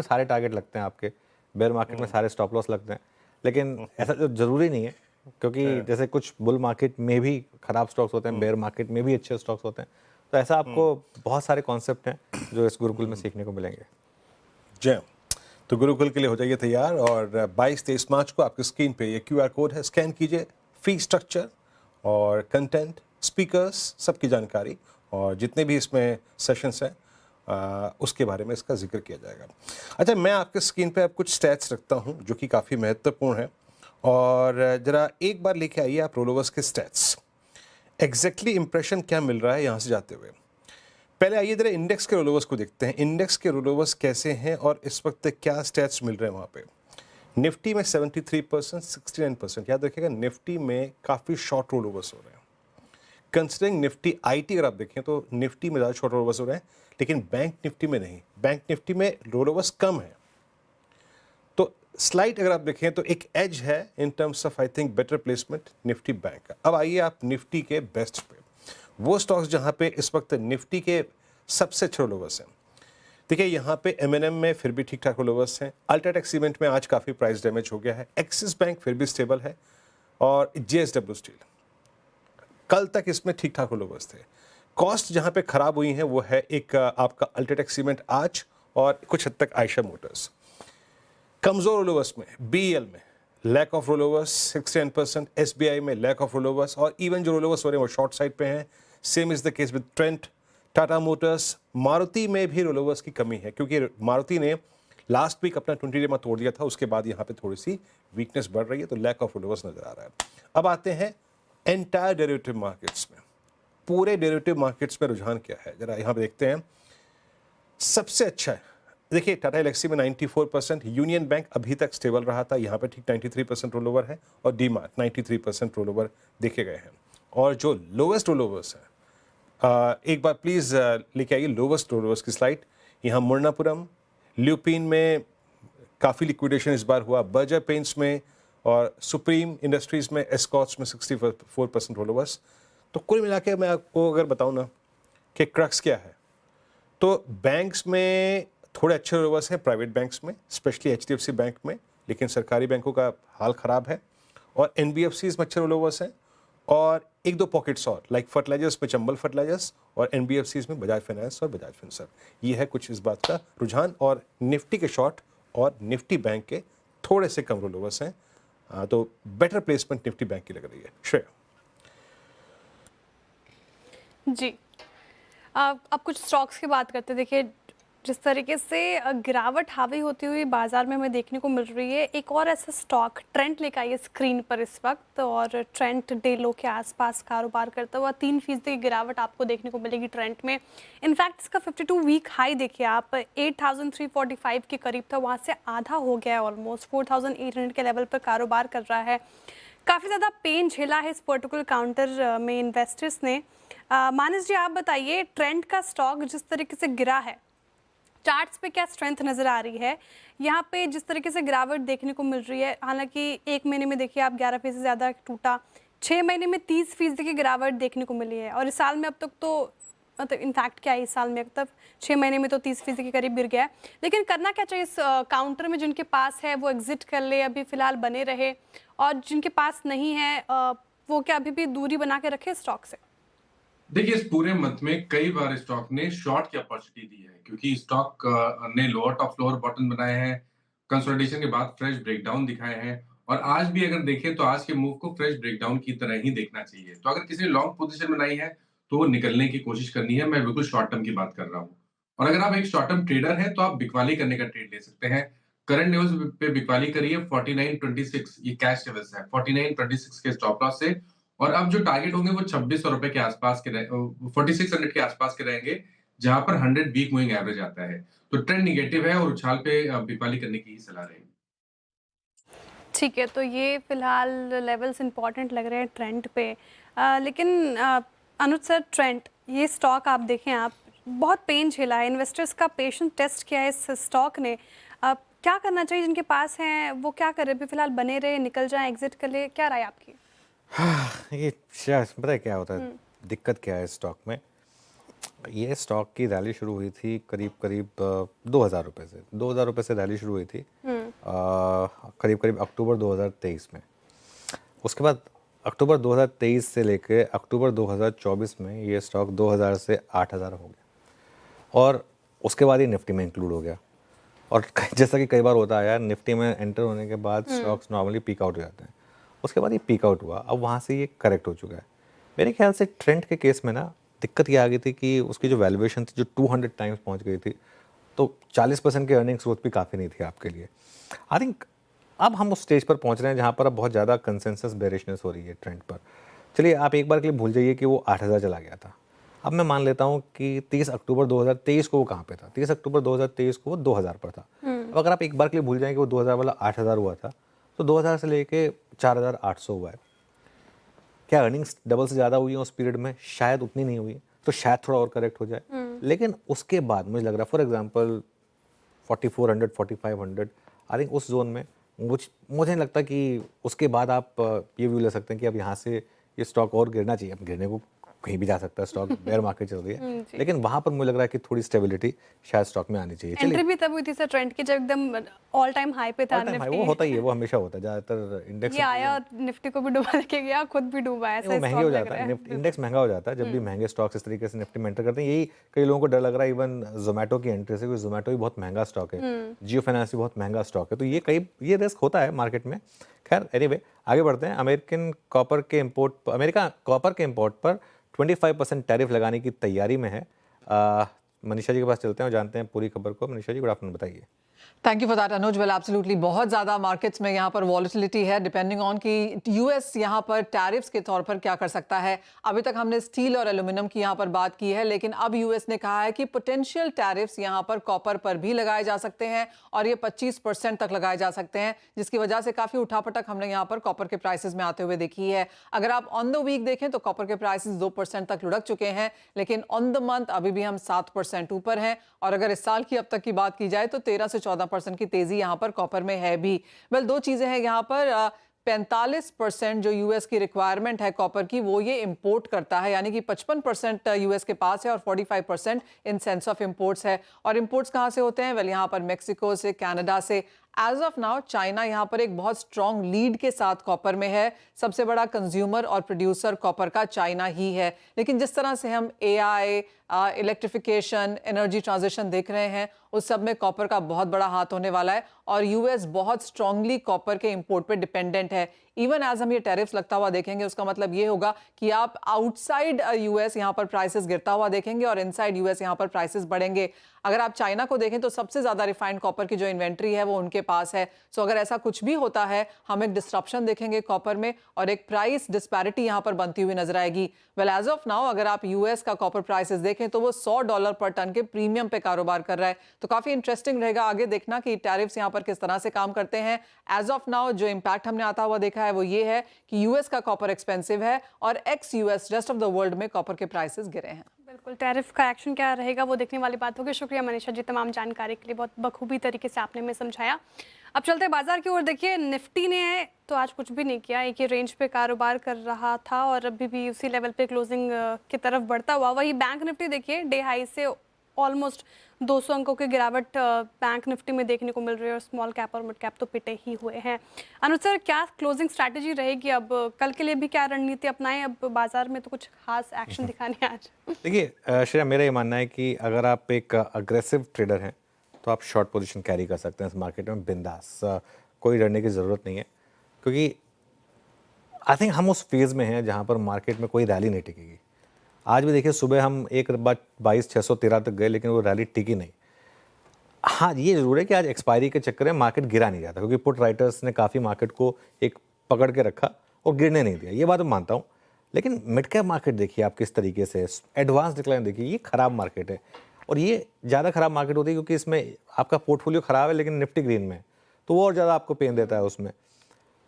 A: सारे टारगेट लगते हैं आपके, बेयर मार्केट में सारे स्टॉप लॉस लगते हैं। लेकिन ऐसा जो ज़रूरी नहीं है क्योंकि जैसे कुछ बुल मार्केट में भी ख़राब स्टॉक्स होते हैं, बेयर मार्केट में भी अच्छे स्टॉक्स होते हैं। तो ऐसा आपको बहुत सारे कॉन्सेप्ट हैं जो इस गुरुकुल में सीखने को मिलेंगे।
C: जय, तो गुरुकुल के लिए हो जाइए तैयार। और 22-23 मार्च को आपकी स्क्रीन पे ये QR कोड है, स्कैन कीजिए। फी स्ट्रक्चर और कंटेंट, स्पीकर्स, सबकी जानकारी और जितने भी इसमें सेशंस हैं उसके बारे में इसका जिक्र किया जाएगा। अच्छा, मैं आपके स्क्रीन पे अब कुछ स्टैट्स रखता हूं जो कि काफ़ी महत्वपूर्ण है, और ज़रा एक बार लेके आइए आप रोलोवर्स के स्टैट्स। एग्जैक्टली इंप्रेशन क्या मिल रहा है यहाँ से जाते हुए। पहले आइए जरा इंडेक्स के रोलोवर्स को देखते हैं। इंडेक्स के रोलोवर्स कैसे हैं और इस वक्त क्या स्टैट्स मिल रहे हैं वहाँ पे। निफ्टी में 73%, 69%। याद रखिएगा निफ्टी में काफ़ी शॉर्ट रोलोवर्स हो रहे हैं। कंसिडरिंग निफ्टी IT अगर आप देखें तो निफ्टी में ज़्यादा शॉर्ट रोलोवर्स हो रहे हैं, लेकिन बैंक निफ्टी में नहीं। बैंक निफ्टी में रोलोवर्स कम है। तो स्लाइड अगर आप देखें तो एक एज है in terms of I think better placement Nifty bank का। अब आइए आप निफ्टी के बेस्ट पे, वो स्टॉक्स जहां पे इस वक्त निफ्टी के सबसे अच्छे रोलोवर्स हैं। देखिए यहाँ पे M&M में फिर भी ठीक ठाक रोलोवर्स हैं। अल्ट्राटेक सीमेंट में आज काफ़ी प्राइस डैमेज हो गया है। एक्सिस बैंक फिर भी स्टेबल है और JSW स्टील कल तक इसमें ठीक ठाक रोलोवर्स थे। कॉस्ट जहाँ पे खराब हुई है वो है एक आपका अल्ट्राटेक सीमेंट आज और कुछ हद तक आयशा मोटर्स। कमजोर रोलोवर्स में BEL में लैक ऑफ रोलोवर्स 69%, SBI में लैक ऑफ रोलोवर्स, और इवन जो रोलोवर्स हो रहे हैं वो शॉर्ट साइड पे हैं। Same is the case with Trent, Tata Motors. Maruti में भी रोलोवर्स की कमी है क्योंकि मारुति ने लास्ट वीक अपना 20 डे में तोड़ दिया था, उसके बाद यहाँ पे थोड़ी सी वीकनेस बढ़ रही है, तो लैक ऑफ रोलोवर्स नजर आ रहा है। अब आते हैं एंटायर डेरिवेटिव मार्केट्स में। पूरे डेरिवेटिव मार्केट्स में रुझान क्या है जरा यहाँ पे देखते हैं। सबसे अच्छा है देखिए टाटा एलेक्सी में 94%, यूनियन बैंक अभी तक स्टेबल रहा था, यहाँ पे ठीक 93% रोलोवर है, और डीमार्ट 93% रोलोवर देखे गए हैं। और जो लोवेस्ट रोलोवर्स हैं, एक बार प्लीज़ लेके आइए लोवेस्ट रोलोवर्स की स्लाइड। यहाँ मुर्नापुरम, ल्यूपिन में काफ़ी लिक्विडेशन इस बार हुआ, बर्जर पेंट्स में और सुप्रीम इंडस्ट्रीज़ में, एस्कॉट्स में 64% रोलोवर्स। तो कुल मिला के मैं आपको अगर बताऊँ ना कि क्रक्स क्या है, तो बैंक्स में थोड़े अच्छे रोलोवर्स हैं, प्राइवेट बैंक्स में स्पेशली HDFC बैंक में, लेकिन सरकारी बैंकों का हाल ख़राब है। और NBFCs में अच्छे रोलोवर्स हैं, और एक दो पॉकेट्स और लाइक फर्टिलाइजर्स में चंबल फर्टिलाइजर्स, और NBFCs में बजाज फाइनेंस और बजाज फिनसर्व। ये है कुछ इस बात का रुझान, और निफ्टी के शॉर्ट और निफ्टी बैंक के थोड़े से कम रोलोवर्स हैं, तो बेटर प्लेसमेंट निफ्टी बैंक की लग रही है। श्रेया
B: जी, अब कुछ स्टॉक्स की बात करते हैं। देखिए जिस तरीके से गिरावट हावी होती हुई बाजार में हमें देखने को मिल रही है, एक और ऐसा स्टॉक ट्रेंट लेकर आइए स्क्रीन पर इस वक्त, और ट्रेंट डे लो के आसपास कारोबार करता हुआ 3% की गिरावट आपको देखने को मिलेगी ट्रेंट में। इनफैक्ट इसका 52 वीक हाई देखिए आप 8345 के करीब था, वहाँ से आधा हो गया है, ऑलमोस्ट 4800 के लेवल पर कारोबार कर रहा है। काफ़ी ज़्यादा पेन झेला है इस पर्टिकुलर काउंटर में इन्वेस्टर्स ने। मानस जी आप बताइए, ट्रेंड का स्टॉक जिस तरीके से गिरा है, चार्ट्स पे क्या स्ट्रेंथ नज़र आ रही है? यहाँ पे जिस तरीके से गिरावट देखने को मिल रही है, हालांकि एक महीने में देखिए आप 11% से ज़्यादा टूटा, 6 महीने में 30% की गिरावट देखने को मिली है और इस साल में अब तक तो मतलब इनफैक्ट क्या है इस साल में अब तक 6 महीने में तो 30% के करीब गिर गया है। लेकिन करना क्या चाहिए इस काउंटर में? जिनके पास है वो एग्जिट कर ले, अभी फिलहाल बने रहे, और जिनके पास नहीं है वो क्या अभी भी दूरी बना के रखे स्टॉक से?
E: देखिए, इस पूरे मंथ में कई बार स्टॉक ने शॉर्ट की अपॉर्चुनिटी दी है, क्योंकि स्टॉक ने लोअर टॉप फ्लोर बॉटम बनाए हैं, कंसोलिडेशन के बाद फ्रेश ब्रेकडाउन दिखाए हैं, और आज भी अगर देखें तो आज के मूव को फ्रेश ब्रेकडाउन की तरह ही देखना चाहिए। तो अगर किसी ने लॉन्ग पोजीशन बनाई है तो वो निकलने की कोशिश करनी है। मैं बिल्कुल शॉर्ट टर्म की बात कर रहा हूँ। और अगर आप एक शॉर्ट टर्म ट्रेडर हैं तो आप बिकवाली करने का ट्रेड ले सकते हैं। करंट लेवल्स पे बिकवाली करिए 49.26, ये कैश लेवल्स है, 49.26 के स्टॉप लॉस से, और अब जो टारगेट होंगे वो 2600 रुपए के आसपास के 4600 के आसपास के रहेंगे, जहां पर 100 वीक मूविंग एवरेज आता है। तो ट्रेंड निगेटिव है और उछाल पे बिकवाली करने की ही सलाह रहेगी।
B: ठीक है, तो ये फिलहाल लेवल्स इंपॉर्टेंट लग रहे हैं ट्रेंड पे। लेकिन अनुज सर, ट्रेंड ये स्टॉक आप देखें, आप बहुत पेन झेला है, इन्वेस्टर्स का पेशेंस टेस्ट किया है इस स्टॉक ने। क्या करना चाहिए? जिनके पास हैं वो क्या करें? अभी फिलहाल बने रहे, निकल जाएं, एग्जिट कर ले, क्या राय आपकी?
A: ये शायद पता है क्या होता है, दिक्कत क्या है स्टॉक में। ये स्टॉक की रैली शुरू हुई थी करीब 2000 रुपये से। 2000 रुपये से रैली शुरू हुई थी करीब अक्टूबर 2023 में। उसके बाद अक्टूबर 2023 से लेके अक्टूबर 2024 में ये स्टॉक 2000 से 8000 हो गया, और उसके बाद ये निफ्टी में इंक्लूड हो गया। और जैसा कि कई बार होता है यार, निफ्टी में एंटर होने के बाद स्टॉक्स नॉर्मली पीक आउट हो जाते हैं। उसके बाद ये पीक आउट हुआ, अब वहाँ से ये करेक्ट हो चुका है। मेरे ख्याल से ट्रेंड के केस में ना दिक्कत ये आ गई थी कि उसकी जो वैल्यूएशन थी जो 200 टाइम्स पहुँच गई थी, तो 40% की अर्निंग्स ग्रोथ भी काफ़ी नहीं थी आपके लिए। आई थिंक अब हम उस स्टेज पर पहुँच रहे हैं जहाँ पर अब बहुत ज़्यादा कंसेंसस बेरिशनेस हो रही है ट्रेंड पर। चलिए आप एक बार के लिए भूल जाइए कि वो 8000 चला गया था। अब मैं मान लेता हूँ कि 30 अक्टूबर 2023 को वो कहाँ पे था। 30 अक्टूबर 2023 को वो 2000 पर था। अब अगर आप एक बार के लिए भूल जाएं कि वो 2000 वाला 8000 हुआ था, तो 2000 से लेके 4800 हुआ है। क्या अर्निंग्स डबल से ज़्यादा हुई है उस पीरियड में? शायद उतनी नहीं हुई, तो शायद थोड़ा और करेक्ट हो जाए। लेकिन उसके बाद मुझे लग रहा है, फॉर एग्जांपल 4400 4500, आई थिंक उस जोन में मुझे नहीं लगता कि उसके बाद आप ये व्यू ले सकते हैं कि अब यहाँ से ये स्टॉक और गिरना चाहिए। अब गिरने को कहीं भी जा सकता है, स्टॉक बेयर मार्केट चल रही है, लेकिन वहां पर मुझे लग रहा है कि थोड़ी स्टेबिलिटी शायद स्टॉक में आनी चाहिए।
B: एंट्री भी तब हुई थी सर ट्रेंड की जब एकदम ऑल टाइम हाई पे था निफ्टी।
A: वो होता ही है, वो हमेशा होता है ज़्यादातर इंडेक्स।
B: ये आया और निफ्टी को भी डुबा के गया, खुद भी डूबा है।
A: वो महंगे हो जाता है, इंडेक्स महंगा हो जाता है जब भी महंगे स्टॉक्स इस तरीके से निफ्टी में एंटर करते हैं। यही कई लोगों को डर लग रहा है इवन जोमेटो की एंट्री से, क्योंकि जोमेटो भी बहुत महंगा स्टॉक है, जियो फाइनेंस भी बहुत महंगा स्टॉक है, तो ये रिस्क होता है मार्केट में। खैर एनीवे आगे बढ़ते हैं। अमेरिका कॉपर के इम्पोर्ट पर 25% टैरिफ लगाने की तैयारी में है। मनीषा जी के पास चलते हैं और जानते हैं पूरी खबर को। मनीषा जी, गुड आफ्टरनून, बताइए।
O: Thank you for that Anuj. Well absolutely बहुत ज़्यादा मार्केट्स में यहाँ पर वॉलिटिलिटी है, डिपेंडिंग ऑन कि यूएस यहाँ पर टैरिफ्स के तौर पर क्या कर सकता है। अभी तक हमने स्टील और एल्यूमिनियम की यहाँ पर बात की है, लेकिन अब यूएस ने कहा है कि पोटेंशियल टैरिफ्स यहाँ पर कॉपर पर भी लगाए जा सकते हैं, और ये 25% तक लगाए जा सकते हैं, जिसकी वजह से काफ़ी उठापटक हमने यहाँ पर कॉपर के प्राइसेस में आते हुए देखी है। अगर आप ऑन द वीक देखें तो कॉपर के प्राइसेस 2% तक लुढ़क चुके हैं, लेकिन ऑन द मंथ अभी भी हम 7% ऊपर हैं। और अगर इस साल की अब तक की बात की जाए तो 13 से 14% की तेजी यहाँ पर कॉपर में है भी। वेल दो चीजें हैं यहाँ पर। 45% जो यूएस की रिक्वायरमेंट है कॉपर की, वो ये इंपोर्ट करता है, यानी कि 55% यूएस के पास है और 45% इन सेंस ऑफ इंपोर्ट्स है। और इंपोर्ट्स कहाँ से होते हैं? वेल यहाँ पर मेक्सिको से, कनाडा से। एज ऑफ नाउ चाइना यहाँ पर एक बहुत स्ट्रॉन्ग लीड के साथ कॉपर में है। सबसे बड़ा कंज्यूमर और प्रोड्यूसर कॉपर का चाइना ही है। लेकिन जिस तरह से हम एआई, इलेक्ट्रिफिकेशन, एनर्जी ट्रांजिशन देख रहे हैं, उस सब में कॉपर का बहुत बड़ा हाथ होने वाला है, और यूएस बहुत स्ट्रांगली कॉपर के इंपोर्ट पे डिपेंडेंट है। इवन एज हम ये टैरिफ्स लगता हुआ देखेंगे, उसका मतलब ये होगा कि आप आउटसाइड यूएस यहाँ पर प्राइसेस गिरता हुआ देखेंगे और इनसाइड यूएस यहाँ पर प्राइसेस बढ़ेंगे। अगर आप चाइना को देखें तो सबसे ज्यादा रिफाइंड कॉपर की जो इन्वेंट्री है वो उनके पास है। सो अगर ऐसा कुछ भी होता है, हम एक डिस्ट्रप्शन देखेंगे कॉपर में और एक प्राइस डिस्पैरिटी यहाँ पर बनती हुई नजर आएगी। वेल एज ऑफ नाउ अगर आप यूएस का कॉपर प्राइसेस देखें तो वो $100 पर टन के प्रीमियम पे कारोबार कर रहा है। तो काफी इंटरेस्टिंग रहेगा आगे देखना कि टैरिफ्स यहाँ पर किस तरह से काम करते हैं। एज ऑफ नाउ जो इम्पैक्ट हमने आता हुआ देखा है वो ये है कि यूएस का कॉपर एक्सपेंसिव है और x US rest of the world में कॉपर के प्राइसेस गिरे हैं।
B: बिल्कुल, टैरिफ का एक्शन क्या रहेगा वो देखने वाली बात होगी। शुक्रिया मनीषा जी तमाम जानकारी के लिए, बहुत बखूबी तरीके से आपने हमें समझाया। अब चलते हैं बाजार की ओर। देखिए निफ्टी ने तो आज कुछ भी नहीं किया, एक ही रेंज पे कारोबार कर रहा था और अभी भी उसी लेवल पे क्लोजिंग की तरफ बढ़ता हुआ। वही बैंक निफ्टी देखिए डे हाई से ऑलमोस्ट 200 अंकों की गिरावट बैंक निफ्टी में देखने को मिल रही है और स्मॉल कैप और मिड कैप तो पिटे ही हुए हैं। अनुज सर, क्या क्लोजिंग स्ट्रैटेजी रहेगी अब कल के लिए भी, क्या रणनीति अपनाएं? अब बाजार में तो कुछ खास एक्शन दिखाने आज।
A: देखिए श्रेया, मेरा ये मानना है कि अगर आप एक अग्रेसिव ट्रेडर हैं तो आप शॉर्ट पोजीशन कैरी कर सकते हैं इस मार्केट में बिंदास, कोई डरने की ज़रूरत नहीं है, क्योंकि आई थिंक हम उस फेज़ में हैं जहाँ पर मार्केट में कोई रैली नहीं टिकेगी। आज भी देखिए सुबह हम एक बार 22,613 तक गए लेकिन वो रैली टिकी नहीं। हाँ, ये ज़रूर है कि आज एक्सपायरी के चक्कर में मार्केट गिरा नहीं जाता, क्योंकि पुट राइटर्स ने काफ़ी मार्केट को एक पकड़ के रखा और गिरने नहीं दिया, ये बात मैं मानता हूँ। लेकिन मिड कैप मार्केट देखिए आप किस तरीके से, एडवांस डिक्लाइन देखिए, ये ख़राब मार्केट है और ये ज़्यादा ख़राब मार्केट होती है क्योंकि इसमें आपका पोर्टफोलियो ख़राब है लेकिन निफ्टी ग्रीन में है, तो वो और ज़्यादा आपको पेन देता है उसमें।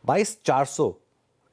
A: 22,400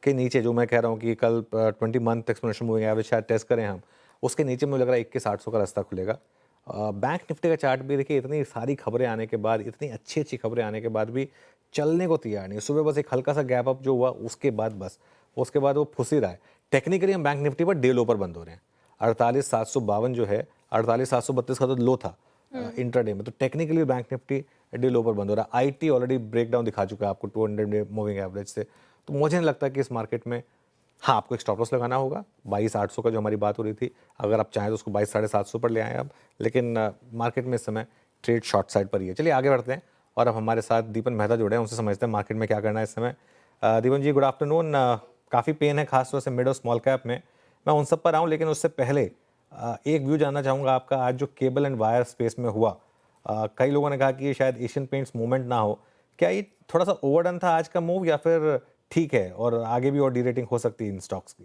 A: के नीचे जो मैं कह रहा हूँ कि कल 20 मंथ एक्सपोनेंशियल मूविंग एवरेज शायद टेस्ट करें हम, उसके नीचे मुझे लग रहा है 21,800 का रास्ता खुलेगा। बैंक निफ्टी का चार्ट भी देखिए, इतनी सारी खबरें आने के बाद, इतनी अच्छी अच्छी खबरें आने के बाद भी चलने को तैयार नहीं। सुबह बस एक हल्का सा गैप अप जो हुआ उसके बाद वो फुस ही रहा है। टेक्निकली हम बैंक निफ्टी पर डे लो पर बंद हो रहे हैं। 48,752 जो है, 48,732 का तो लो था इंट्राडे में, तो टेक्निकली बैंक निफ्टी डे लो पर बंद हो रहा है। आईटी ऑलरेडी ब्रेकडाउन दिखा चुका है आपको 200 मूविंग एवरेज से, तो मुझे नहीं लगता कि इस मार्केट में हाँ आपको एक स्टॉप लॉस लगाना होगा। 22,800 का जो हमारी बात हो रही थी, अगर आप चाहें तो उसको 22,750 पर ले आएँ आप, लेकिन मार्केट में इस समय ट्रेड शॉर्ट साइड पर ही है। चलिए आगे बढ़ते हैं और अब हमारे साथ दीपन मेहता जुड़े हैं, उनसे समझते हैं मार्केट में क्या करना है इस समय। दीपन जी, गुड आफ्टरनून। काफ़ी पेन है खासतौर से मिड और स्मॉल कैप में, मैं उन सब पर आऊँ, लेकिन उससे पहले एक व्यू जानना चाहूँगा आपका आज जो केबल एंड वायर स्पेस में हुआ। कई लोगों ने कहा कि ये शायद एशियन पेंट्स मूवमेंट ना हो, क्या ये थोड़ा सा ओवरडन था आज का मूव या फिर ठीक है और आगे भी और डी रेटिंग हो सकती है इन स्टॉक्स की?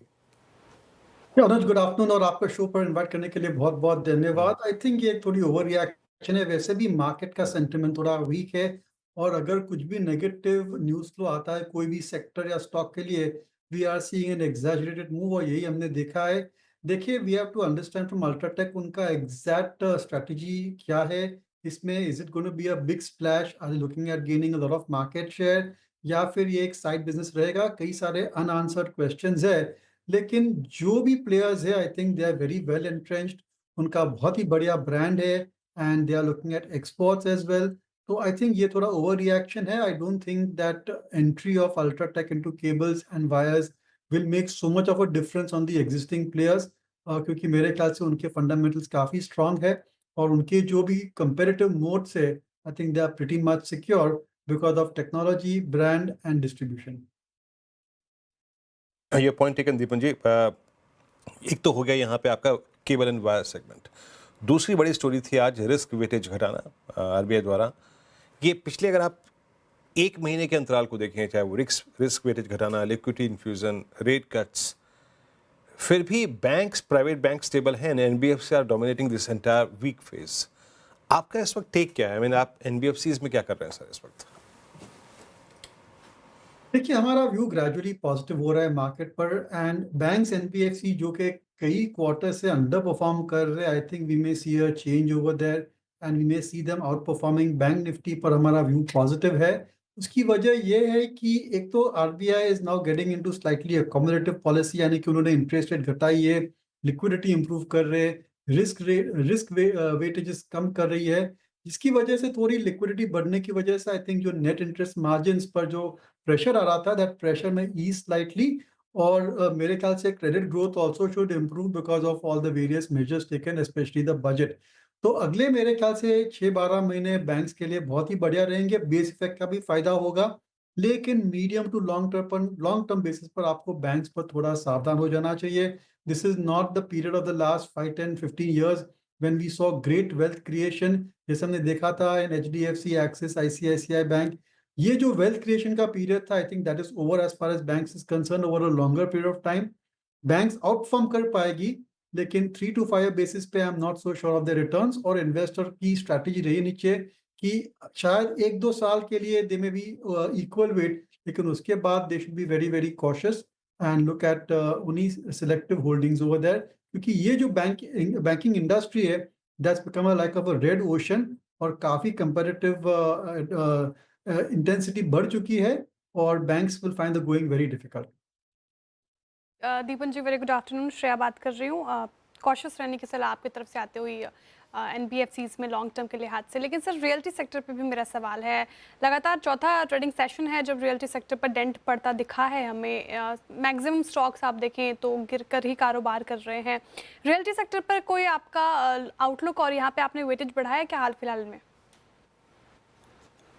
P: अनुज, गुड आफ्टरनून और आपका शो पर इनवाइट करने के लिए बहुत बहुत धन्यवाद। आई थिंक ये थोड़ी ओवर रिएक्शन है, वैसे भी मार्केट का सेंटिमेंट थोड़ा वीक है और अगर कुछ भी नेगेटिव न्यूज़ फ्लो आता है कोई भी सेक्टर या स्टॉक के लिए, we are seeing an exaggerated move और यही हमने देखा है। देखिए, we have to understand from UltraTech उनका एग्जैक्ट स्ट्रेटजी क्या है इसमें। Is it going to be a big splash, are looking at gaining a lot of market share, या फिर ये एक साइड बिजनेस रहेगा? कई सारे अनआंसर्ड क्वेश्चंस है, लेकिन जो भी प्लेयर्स है I think they are very well entrenched, उनका बहुत ही बढ़िया ब्रांड है and they are looking at exports as well. तो आई थिंक ये थोड़ा ओवर रिएक्शन है। I don't think that entry of UltraTech into cables and wires will make so much of a difference on the existing players, क्योंकि मेरे ख्याल से उनके फंडामेंटल्स काफ़ी स्ट्रांग है और उनके जो भी कंपेरेटिव मोड्स है I think they are pretty much secure because of technology, brand and distribution.
C: ये पॉइंट टेकन दीपन जी। एक तो हो गया यहाँ पे आपका केबल एंड वायर सेगमेंट। दूसरी बड़ी स्टोरी थी आज रिस्क वेटेज घटाना आरबीआई द्वारा। ये पिछले अगर आप एक महीने के अंतराल को देखें, चाहे वो रिस्क वेटेज घटाना, लिक्विडिटी इन्फ्यूजन, रेट कट्स, फिर भी बैंक्स, प्राइवेट बैंक स्टेबल हैं, NBFC are dominating this entire weak phase. आपका इस वक्त टेक क्या है? आई मीन आप एनबीएफसीज में क्या कर रहे हैं सर इस वक्त?
P: देखिए, हमारा व्यू ग्रेजुअली पॉजिटिव हो रहा है मार्केट पर एंड बैंक्स एनबीएफसी जो कि कई क्वार्टर से अंडर परफॉर्म कर रहे हैं, I think we may see a change over there and we may see them outperforming. Bank Nifty पर हमारा व्यू पॉजिटिव है। उसकी वजह यह है कि एक तो RBI is now getting into slightly accommodative policy, यानी कि उन्होंने इंटरेस्ट रेट घटाई है, लिक्विडिटी इंप्रूव कर रहे हैं, रिस्क वेटेजेस कम कर रही है, जिसकी वजह से थोड़ी लिक्विडिटी बढ़ने की वजह से आई थिंक जो नेट इंटरेस्ट मार्जिन पर जो प्रेशर आ रहा था, दैट प्रेशर में ईज स्लाइटली। और मेरे ख्याल से credit growth also should improve because of all the various measures taken, specially the budget. तो अगले मेरे ख्याल से 6-12 महीने बैंक्स के लिए बहुत ही बढ़िया रहेंगे। बेस इफेक्ट का भी फायदा होगा, लेकिन medium to long term basis पर आपको बैंक्स पर थोड़ा सावधान हो जाना चाहिए। This is not the period of the last 5, 10, 15 years when we saw great wealth creation, जैसे हमने देखा था in HDFC, Axis, ICICI bank. ये जो वेल्थ क्रिएशन का पीरियड था, I think that is over as far as banks is concern over a longer period of time. Banks outperform कर पाएगी, लेकिन 3 to 5 बेसिस पे I am not so sure of the returns. और इन्वेस्टर की स्ट्रैटेजी रही नीचे कि शायद 1-2 साल के लिए दे में भी इक्वल वेट, लेकिन उसके बाद they should be very very cautious and look at उन्हीं सिलेक्टिव होल्डिंग्स ओवर देयर, क्योंकि ये जो बैंकिंग इंडस्ट्री है that's become like of a red ocean और काफ़ी कंपेरेटिव इंटेंसिटी बढ़ चुकी है और banks will find the going very difficult.
B: Deepan ji, very good afternoon. Shreya बात कर रही हूँ। कॉशियस रहने की सलाह आपकी तरफ से आते हुई एनबीएफसीज में लॉन्ग टर्म के लिहाज से, लेकिन सर रियल्टी सेक्टर पे भी मेरा सवाल है। लगातार चौथा ट्रेडिंग सेशन है जब रियल्टी सेक्टर पर डेंट पड़ता दिखा है हमें। मैक्सिमम स्टॉक्स आप देखें तो गिर कर ही कारोबार कर रहे हैं। रियल्टी सेक्टर पर कोई आपका आउटलुक और यहाँ पे आपने वेटेज बढ़ाया है क्या हाल फिलहाल में?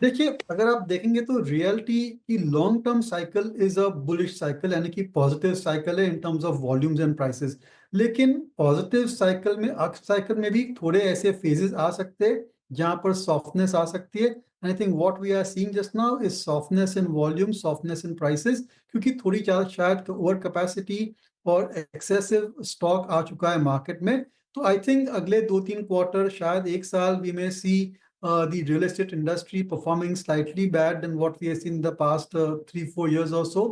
P: देखिए, अगर आप देखेंगे तो रियल्टी की long term cycle is a bullish cycle, यानी कि पॉजिटिव साइकिल है in terms of volumes and prices. लेकिन पॉजिटिव साइकिल में, अप साइकिल में भी थोड़े ऐसे फेजेस आ सकते हैं जहां पर सॉफ्टनेस आ सकती है। I think what we are seeing just now is softness in volume, softness in prices, क्योंकि थोड़ी ज्यादा शायद ओवर कैपेसिटी और एक्सेसिव स्टॉक आ चुका है मार्केट में। तो आई थिंक अगले 2-3 क्वार्टर, शायद 1 साल, we may see the real estate industry performing slightly bad than what we have seen in the past 3-4 years or so.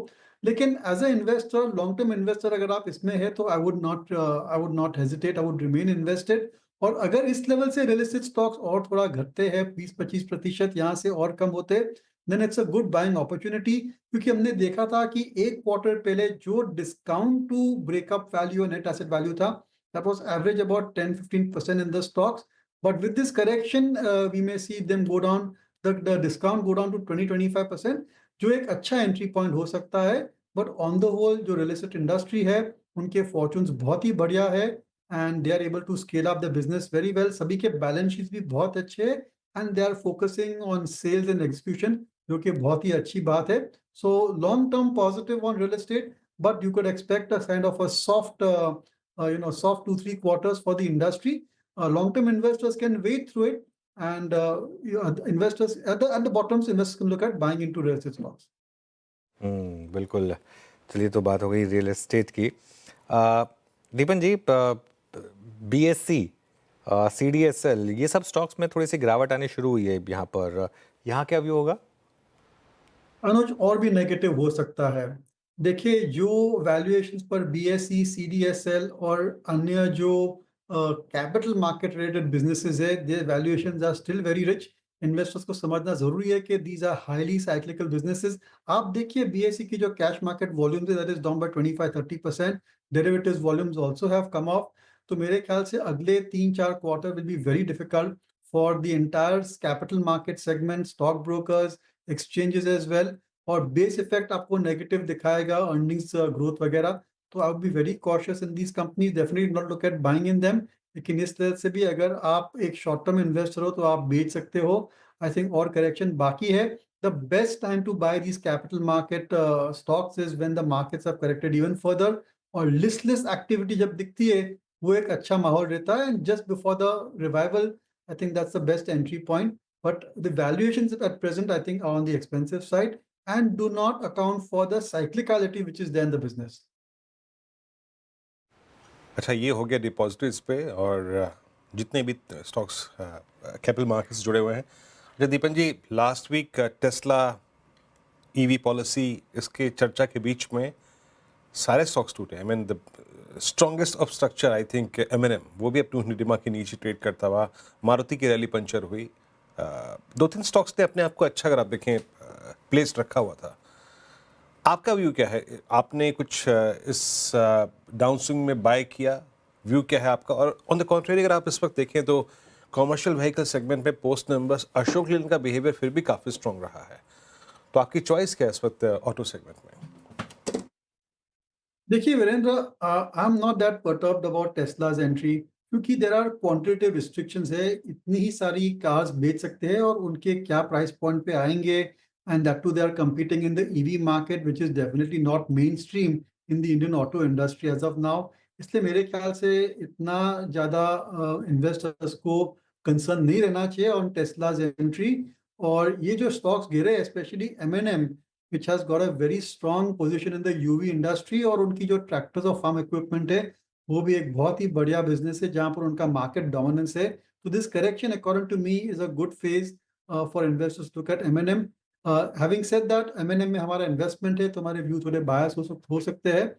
P: लेकिन as a investor, long term investor अगर आप इसमें है तो I would not hesitate, I would remain invested. और अगर इस लेवल से रियल एस्टेट स्टॉक्स और थोड़ा घटते हैं 20-25% यहाँ से और कम होते, then it's a good buying opportunity, क्योंकि हमने देखा था कि एक क्वार्टर पहले जो डिस्काउंट टू ब्रेकअप वैल्यू और नेट एसेट वैल्यू था, that was average about 10-15% in the stocks. But with this correction, we may see them go down, the discount go down to 20-25%, जो एक अच्छा एंट्री पॉइंट हो सकता है। बट ऑन द होल जो रियल एस्टेट इंडस्ट्री है, उनके फॉर्चून्स बहुत ही बढ़िया है and they are able to scale up the business very well. सभी के बैलेंस शीट्स भी बहुत अच्छे हैं and they are focusing on sales and execution, जो कि बहुत ही अच्छी बात है। So long term positive on real estate, but you could expect a kind of a soft 2-3 quarters for the industry. Long-term investors can wait through it, and investors at the bottoms, investors can look at buying into real estate stocks.
A: बिल्कुल। चलिए, तो बात हो गई रियल एस्टेट की। दीपन जी, बीएससी, सीडीएसएल, ये सब स्टॉक्स में थोड़ी सी गिरावट आनी शुरू हुई है यहाँ पर। यहाँ क्या व्यू होगा?
P: अनुज, और भी नेगेटिव हो सकता है। देखिए, जो वैल्यूएशंस पर बीएसई, सीडीएसएल और अन्य जो कैपिटल मार्केट रिलेटेड बिजनेसेस है, their valuations are still very rich. Investors को समझना जरूरी है कि these are highly cyclical businesses. आप देखिए बीएसई की जो कैश मार्केट वॉल्यूम्स है, that is down by 25-30%। Derivatives volumes also have come off. तो मेरे ख्याल से अगले 3-4 quarter will be very difficult for the entire capital market segment, stock brokers, exchanges as well. और बेस इफेक्ट आपको नेगेटिव दिखाएगा, अर्निंग्स ग्रोथ वगैरह। तो I would be very cautious in these companies, definitely not look at buying in them. लेकिन इस तरह से भी अगर आप एक शॉर्ट टर्म इन्वेस्टर हो तो आप बेच सकते हो। आई थिंक और करेक्शन बाकी है। The best time to buy these capital market stocks is when the markets have corrected even further, और लिस्टलेस एक्टिविटी जब दिखती है, वो एक अच्छा माहौल रहता है। And just before the revival, I think that's the best entry point. But the valuations at present I think are on the expensive side and do not account for the cyclicality which is there in the business.
C: अच्छा, ये हो गया डिपॉजिटरीज पे और जितने भी स्टॉक्स कैपिटल मार्केट्स जुड़े हुए हैं। अच्छा Deepan ji, last week Tesla EV policy, इसके चर्चा के बीच में सारे स्टॉक्स टूटे। I mean the strongest of structure I think M&M, वो भी अपनी निडिमा के नीचे ट्रेड करता हुआ। मारुति की रैली पंचर हुई। 2-3 स्टॉक्स ने अपने आप को अच्छा, अगर आप देखें, प्लेस रखा हुआ था। आपका व्यू क्या है? आपने कुछ इस डाउनस्विंग में बाय किया? व्यू क्या है आपका? और ऑन द कॉन्ट्रेरी अगर आप इस वक्त देखें तो कमर्शियल व्हीकल सेगमेंट में पोस्ट नंबर्स अशोक लीलैंड का बिहेवियर फिर भी काफ़ी स्ट्रॉन्ग रहा है। तो आपकी चॉइस क्या है इस वक्त ऑटो सेगमेंट में?
P: देखिए Virendra, I am not that perturbed about Tesla's entry, क्योंकि देयर आर क्वांटिटेटिव रिस्ट्रिक्शंस है। इतनी ही सारी कार्स बेच सकते हैं और उनके क्या प्राइस पॉइंट पे आएंगे, and that too they are competing in the EV market which is definitely not mainstream in the Indian auto industry as of now. इसलिए मेरे ख्याल से इतना ज़्यादा इन्वेस्टर्स को कंसर्न नहीं रहना चाहिए ऑन टेस्लाज एंट्री। और ये जो स्टॉक्स गिरे, specially M&M which has got a very strong position in the UV industry, और उनकी जो ट्रैक्टर्स और फार्म इक्विपमेंट है वो भी एक बहुत ही बढ़िया बिजनेस है जहां पर उनका मार्केट डोमिनेंस है। तो this correction according to me is a good phase for investors to look at M&M। Having said that, M&M में हमारा इन्वेस्टमेंट है तो हमारे व्यू थोड़े बायस हो सकते हैं।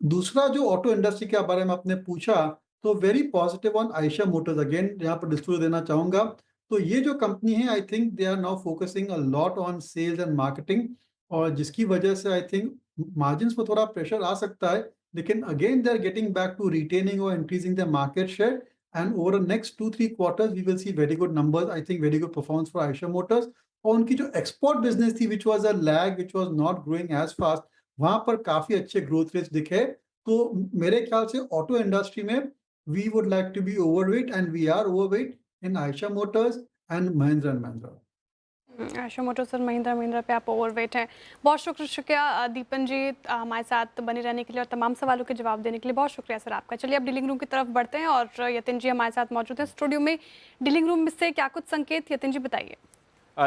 P: दूसरा, जो ऑटो इंडस्ट्री के बारे में आपने पूछा, तो very positive on Ayesha Motors. Again यहाँ पर डिस्क्लोजर देना चाहूंगा, तो ये जो कंपनी है I think they are now focusing a lot on sales and marketing, और जिसकी वजह से आई थिंक मार्जिन्स पर थोड़ा प्रेशर आ सकता है, लेकिन again they are getting back to retaining और increasing the market share, and over the next 2-3 quarters we will see very good numbers, I think very good performance for Eicher Motors. और उनकी जो एक्सपोर्ट बिजनेस थी which was a lag, which was not growing as fast, वहां पर काफी अच्छे ग्रोथ रेट्स दिखे। तो मेरे ख्याल से ऑटो इंडस्ट्री में we would like to be overweight, and we are overweight in Eicher Motors and Mahindra and Mahindra.
B: Eicher Motors और महिंद्रा पे आप ओवरवेट हैं। बहुत शुक्रिया दीपन जी हमारे साथ बने रहने के लिए और तमाम सवालों के जवाब देने के लिए बहुत शुक्रिया सर आपका। चलिए अब डीलिंग रूम की तरफ बढ़ते हैं और यतिन जी हमारे साथ मौजूद हैं स्टूडियो में। डीलिंग रूम से क्या कुछ संकेत, यतिन जी बताइए।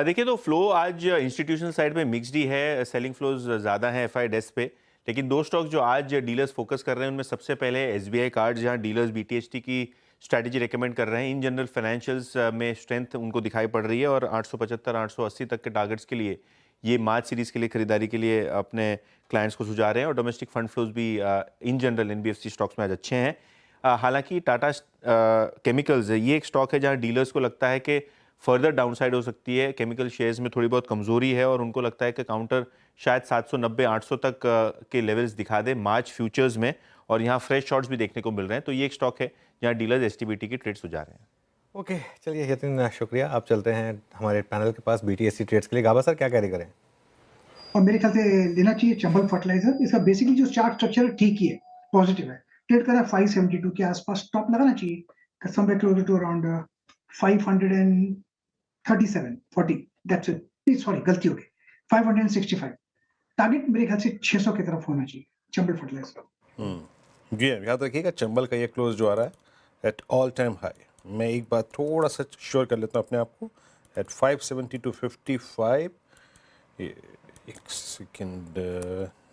J: देखिए तो फ्लो आज इंस्टीट्यूशनल साइड में मिक्स्ड ही है, सेलिंग फ्लोज ज़्यादा हैं एफआई डेस्क पे, लेकिन दो स्टॉक जो आज डीलर्स फोकस कर रहे हैं उनमें सबसे पहले एसबीआई कार्ड, जहां डीलर्स बीटीएचटी की स्ट्रैटेजी रिकमेंड कर रहे हैं। इन जनरल फाइनेंशियल्स में स्ट्रेंथ उनको दिखाई पड़ रही है और 875-880 तक के टारगेट्स के लिए ये मार्च सीरीज़ के लिए खरीदारी के लिए अपने क्लाइंट्स को सुझा रहे हैं। और डोमेस्टिक फंड फ्लोज भी इन जनरल एनबीएफसी स्टॉक्स में आज अच्छे हैं। हालांकि टाटा केमिकल्स ये एक स्टॉक है जहाँ डीलर्स को लगता है कि फर्दर डाउनसाइड हो सकती है, केमिकल शेयर्स में थोड़ी बहुत कमजोरी है और उनको लगता है कि काउंटर शायद 790-800 तक के लेवल्स दिखा दे मार्च फ्यूचर्स में, और यहाँ फ्रेश शॉट्स भी देखने को मिल रहे हैं। तो ये एक स्टॉक है जहाँ डीलर्स एसटीबीटी की ट्रेड सुझा रहे हैं।
A: ओके चलिए यतिन शुक्रिया। आप चलते हैं हमारे पैनल के पास बीटीएससी ट्रेड्स के लिए। गाबा सर क्या कैरी करें?
D: और मेरे ख्याल से लेना चाहिए चंबल फर्टिलाइजर। इसका बेसिकली जो चार्ट स्ट्रक्चर है ठीक ही है, पॉजिटिव है, ट्रेड कर रहा है 572 के आसपास, स्टॉप लगाना चाहिए somewhere closer to around 537.40, that's it. Sorry गलती हो गई, 565। टारगेट मेरे ख्याल से 600 की तरफ होना चाहिए चंबल फर्टिलाइजर।
C: जी याद रखिएगा चंबल का ये क्लोज जो आ रहा है एट ऑल टाइम हाई। मैं एक बार थोड़ा सा श्योर कर लेता हूँ अपने आप को, एट 570-55। एक सेकेंड,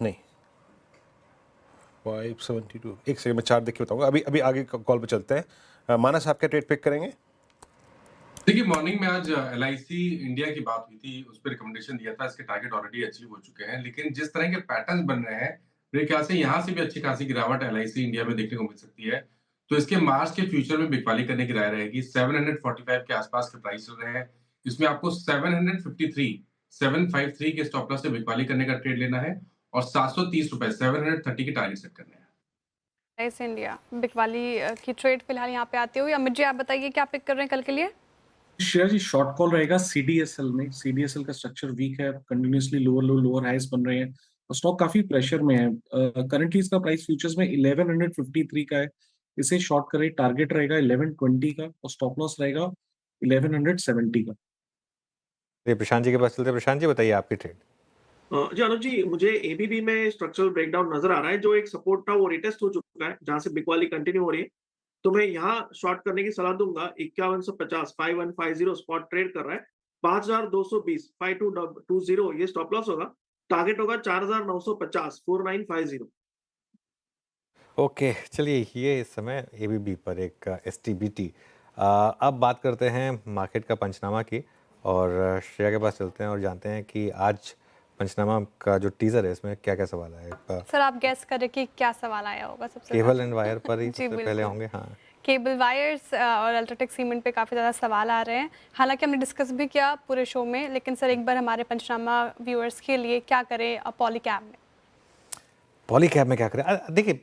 C: नहीं 572, एक सेकेंड मैं चार्ट देख के बताऊंगा। अभी आगे कॉल पे चलते हैं। मानस आप क्या ट्रेड पिक करेंगे?
E: देखिए मॉर्निंग में आज एलआईसी इंडिया की बात हुई थी, उस पर रिकमेंडेशन दिया था, इसके टारगेट ऑलरेडी अचीव हो चुके हैं, लेकिन जिस तरह के पैटर्न बन रहे हैं मेरे ख्याल से यहाँ से भी अच्छी खासी गिरावट एलआईसी इंडिया में देखने को मिल सकती है। तो इसके मार्च के फ्यूचर में बिकवाली करने की राय रहेगी। 745 के आसपास के प्राइस चल रहे हैं, इसमें आपको 753, 753 के स्टॉप लॉस से बिकवाली करने का ट्रेड लेना है और 730 रुपए 730 के टारगेट सेट करने हैं।
B: एलआईसी इंडिया बिकवाली की ट्रेड फिलहाल यहाँ पे आती हुई। अमित जी आप बताइए क्या पिक कर रहे हैं कल के लिए?
F: शेयर जी शॉर्ट कॉल रहेगा सीडीएसएल में। सीडीएसएल का स्ट्रक्चर वीक है, कंटिन्यूअसली लोअर लो लोअर हाइस बन रहे हैं और स्टॉक काफी प्रेशर में है। करंटली इसका प्राइस फ्यूचर्स में 1153 का है। इसे शॉर्ट करे, टारगेट रहेगा 1120 का और स्टॉप लॉस रहेगा 1170 का।
A: ये प्रशांत जी के पास चलते हैं। प्रशांत जी बताइए आपकी ट्रेड।
L: जी अनुज जी, मुझे एबीबी में स्ट्रक्चरल ब्रेकडाउन नजर आ रहा है। जो एक सपोर्ट था वो रिटेस्ट हो चुका है, जहां से बिकवाली कंटिन्यू हो रही है। तो मैं यहाँ शॉर्ट करने की सलाह दूंगा। 5150 5150 स्पॉट ट्रेड कर रहा है। 5220 5220 ये स्टॉप लॉस होगा। टारगेट होगा 4950 4950।
A: ओके चलिए ये इस समय एबीबी पर एक एसटीबीटी। अब बात करते हैं मार्केट का पंचनामा की और श्रेया के पास चलते हैं और जानते हैं कि आज पंचनामा का जो टीजर है इसमें क्या क्या सवाल आए।
B: सर आप गैस करें कि क्या सवाल आया होगा सबसे
A: केबल एंड वायर पर ही
B: जी,
A: सबसे पहले
B: बिल्कुल।
A: होंगे। हाँ
B: केबल वायर्स और अल्ट्राटेक सीमेंट पे काफ़ी ज़्यादा सवाल आ रहे हैं। हालांकि हमने डिस्कस भी किया पूरे शो में, लेकिन सर एक बार हमारे पंचनामा व्यूअर्स के लिए क्या करें पॉलीकैब में?
A: पॉलीकैब में क्या करें? देखिए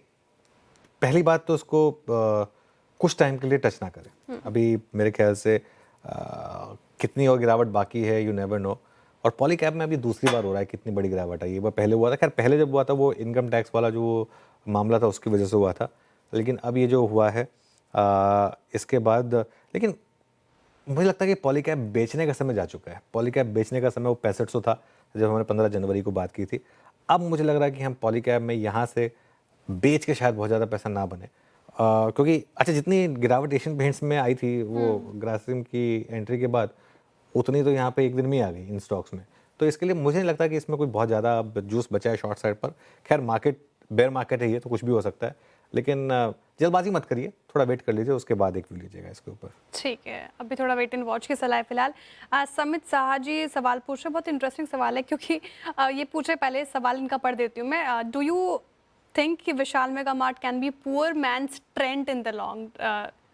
A: पहली बात तो उसको कुछ टाइम के लिए टच ना करें। अभी मेरे ख्याल से कितनी और गिरावट बाकी है यू नेवर नो। और पॉलीकैब में अभी दूसरी बार हो रहा है कितनी बड़ी गिरावट आई है। वो पहले हुआ था, खैर पहले जब हुआ था वो इनकम टैक्स वाला जो मामला था उसकी वजह से हुआ था, लेकिन अब ये जो हुआ है इसके बाद, लेकिन मुझे लगता है कि पॉलीकैब बेचने का समय जा चुका है। पॉलीकैब बेचने का समय वो 6500 था जब हमने 15 जनवरी को बात की थी। अब मुझे लग रहा है कि हम पॉलीकैब में यहाँ से बेच के शायद बहुत ज़्यादा पैसा ना बने, क्योंकि अच्छा जितनी गिरावट एशियन पेंट्स में आई थी वो ग्रासिम की एंट्री के बाद उतनी तो यहाँ पे एक दिन में ही आ गई इन स्टॉक्स में। तो इसके लिए मुझे नहीं लगता कि इसमें कोई बहुत ज़्यादा जूस बचा है शॉर्ट साइड पर। खैर मार्केट बेयर मार्केट है ये तो कुछ भी हो सकता है, लेकिन जल्दबाजी मत करिए, थोड़ा वेट कर लीजिए, उसके बाद एक व्यू लीजिएगा इसके ऊपर।
B: ठीक है, अभी थोड़ा वेट एंड वॉच की सलाह है फिलहाल। समित साहा जी सवाल पूछ रहे, बहुत इंटरेस्टिंग सवाल है क्योंकि ये पूछ रहे, पहले सवाल इनका पढ़ देती हूँ मैं। डू यू थिंक कि Vishal Mega Mart can be poor man's trend in the long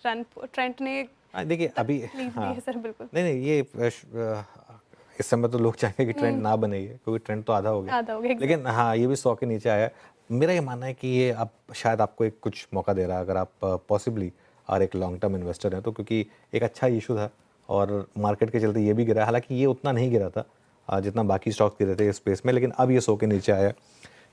B: run? Trend ने
A: देखिए अभी
B: प्लीज
A: हाँ
B: है सर बिल्कुल
A: नहीं ये इस समय तो लोग चाहेंगे कि ट्रेंड ना बने ये, क्योंकि ट्रेंड तो आधा हो गया।
B: आधा हो गया
A: लेकिन हाँ ये भी 100 के नीचे आया है। मेरा ये मानना है कि ये अब शायद आपको एक कुछ मौका दे रहा है, अगर आप पॉसिबली और एक लॉन्ग टर्म इन्वेस्टर हैं तो, क्योंकि एक अच्छा इशू था और मार्केट के चलते ये भी गिरा। हालांकि ये उतना नहीं गिरा था जितना बाकी स्टॉक्स गिरे थे इस स्पेस में, लेकिन अब ये 100 के नीचे आया,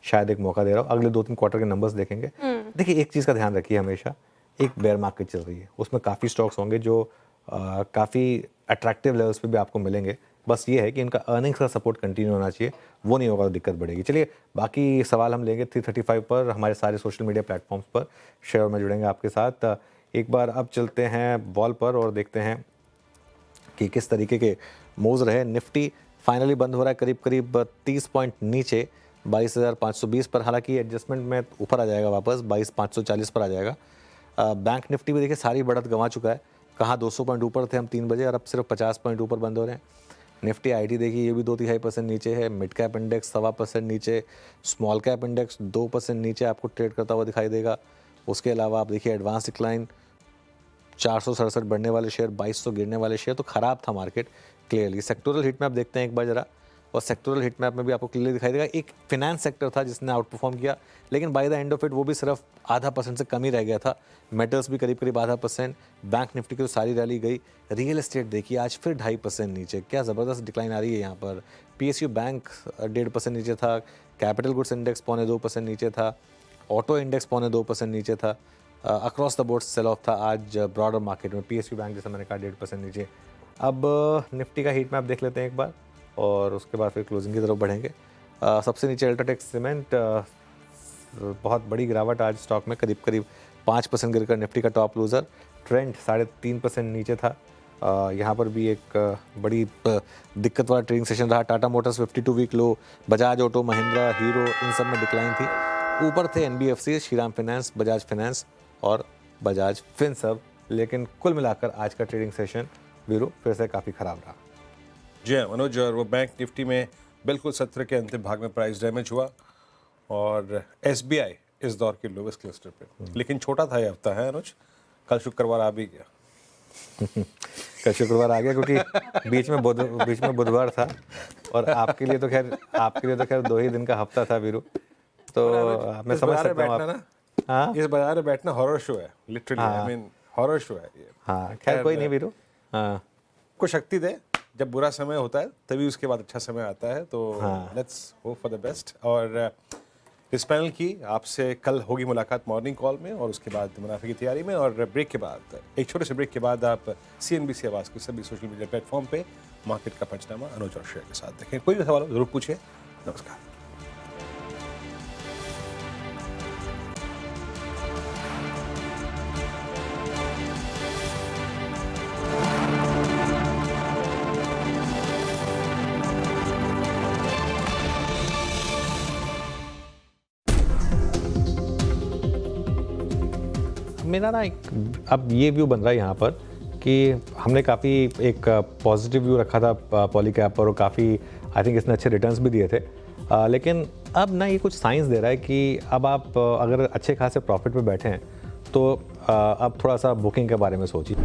A: शायद एक मौका दे रहा हूँ। अगले 2-3 क्वार्टर के नंबर्स देखेंगे। देखिए एक चीज़ का ध्यान रखिए हमेशा, एक बेयर मार्केट चल रही है, उसमें काफ़ी स्टॉक्स होंगे जो काफ़ी अट्रैक्टिव लेवल्स पे भी आपको मिलेंगे। बस ये है कि इनका अर्निंग्स का सपोर्ट कंटिन्यू होना चाहिए, वो नहीं होगा तो दिक्कत बढ़ेगी। चलिए बाकी सवाल हम लेंगे 335 पर, हमारे सारे सोशल मीडिया प्लेटफॉर्म्स पर शेयर में जुड़ेंगे आपके साथ। एक बार अब चलते हैं वॉल पर और देखते हैं कि किस तरीके के मूव्स रहे। निफ्टी फाइनली बंद हो रहा है करीब करीब 30 पॉइंट नीचे 22,520 पर, हालांकि एडजस्टमेंट में ऊपर आ जाएगा वापस 22,540 पर आ जाएगा। बैंक निफ्टी भी देखिए सारी बढ़त गंवा चुका है, कहाँ 200 पॉइंट ऊपर थे हम 3 बजे और अब सिर्फ 50 पॉइंट ऊपर बंद हो रहे हैं। निफ्टी आईटी देखिए ये भी 2.5% नीचे है, मिड कैप इंडेक्स 1.25% नीचे, स्मॉल कैप इंडेक्स 2% नीचे आपको ट्रेड करता हुआ दिखाई देगा। उसके अलावा आप देखिए एडवांस डिक्लाइन, 467 बढ़ने वाले शेयर, 2200 गिरने वाले शेयर, तो ख़राब था market clearly. Sectoral hit map देखते हैं एक बार जरा, और सेक्टोरल हिट मैप में भी आपको क्लियरली दिखाई देगा एक फिनेंस सेक्टर था जिसने आउट परफॉर्म किया, लेकिन by the end of it वो भी सिर्फ 0.5% से कम ही रह गया था। मेटल्स भी करीब करीब 0.5%, बैंक निफ्टी की तो सारी रैली गई। रियल एस्टेट देखिए आज फिर 2.5% नीचे, क्या ज़बरदस्त डिक्लाइन आ रही है यहाँ पर। PSU बैंक 1.5% नीचे था, कैपिटल गुड्स इंडेक्स 0.25% नीचे था, ऑटो इंडेक्स 0.2% नीचे था। Across the board sell off था आज ब्रॉडर मार्केट में। PSU बैंक जैसे मैंने कहा 1.5% नीचे। अब निफ्टी का हीट मैप देख लेते हैं एक बार और उसके बाद फिर क्लोजिंग की तरफ बढ़ेंगे। सबसे नीचे अल्ट्राटेक सीमेंट, बहुत बड़ी गिरावट आज स्टॉक में, करीब करीब 5% गिरकर निफ्टी का टॉप लूज़र। ट्रेंड 3.5% नीचे था। यहाँ पर भी एक बड़ी दिक्कत वाला ट्रेडिंग सेशन रहा। Tata Motors 52 week low, Bajaj Auto, Mahindra, Hero, इन सब में डिक्लाइन थी। ऊपर थे NBFC, Shriram Finance, Bajaj Finance और बजाज फिनसर्व। लेकिन कुल मिलाकर आज का ट्रेडिंग सेशन वीरू फिर से काफ़ी ख़राब रहा।
C: जी हाँ मनोज, और वो बैंक निफ्टी में बिल्कुल सत्र के अंतिम भाग में प्राइस डैमेज हुआ और SBI इस दौर के लोवेस्ट क्लस्टर पे, लेकिन छोटा था ये हफ्ता है अनुज, कल शुक्रवार आ भी गया।
A: कल शुक्रवार आ गया क्योंकि बीच में बुधवार था और आपके लिए तो खैर 2 ही दिन का हफ्ता था वीरू, तो मैं समझ सकता हूँ आप। हाँ
C: इस बाजार में बैठना हॉरर शो है, literally I mean horror show है ये।
A: हाँ खैर कोई नहीं वीरू, हाँ
C: को शक्ति दे, जब बुरा समय होता है तभी उसके बाद अच्छा समय आता है, तो let's hope for the best. और इस पैनल की आपसे कल होगी मुलाकात मॉर्निंग कॉल में और उसके बाद मुनाफे की तैयारी में, और ब्रेक के बाद, एक छोटे से ब्रेक के बाद आप CNBC आवाज़ के सभी सोशल मीडिया प्लेटफॉर्म पे मार्केट का पंचनामा अनुज और शेयर के साथ देखें। कोई भी सवाल हो जरूर पूछें। नमस्कार।
A: मेरा ना अब ये व्यू बन रहा है यहाँ पर कि हमने काफ़ी एक पॉजिटिव व्यू रखा था पॉली कैप पर और काफ़ी आई थिंक इसने अच्छे रिटर्न्स भी दिए थे, लेकिन अब ना ये कुछ साइंस दे रहा है कि अब आप अगर अच्छे खासे प्रॉफिट पे बैठे हैं तो अब थोड़ा सा बुकिंग के बारे में सोचिए।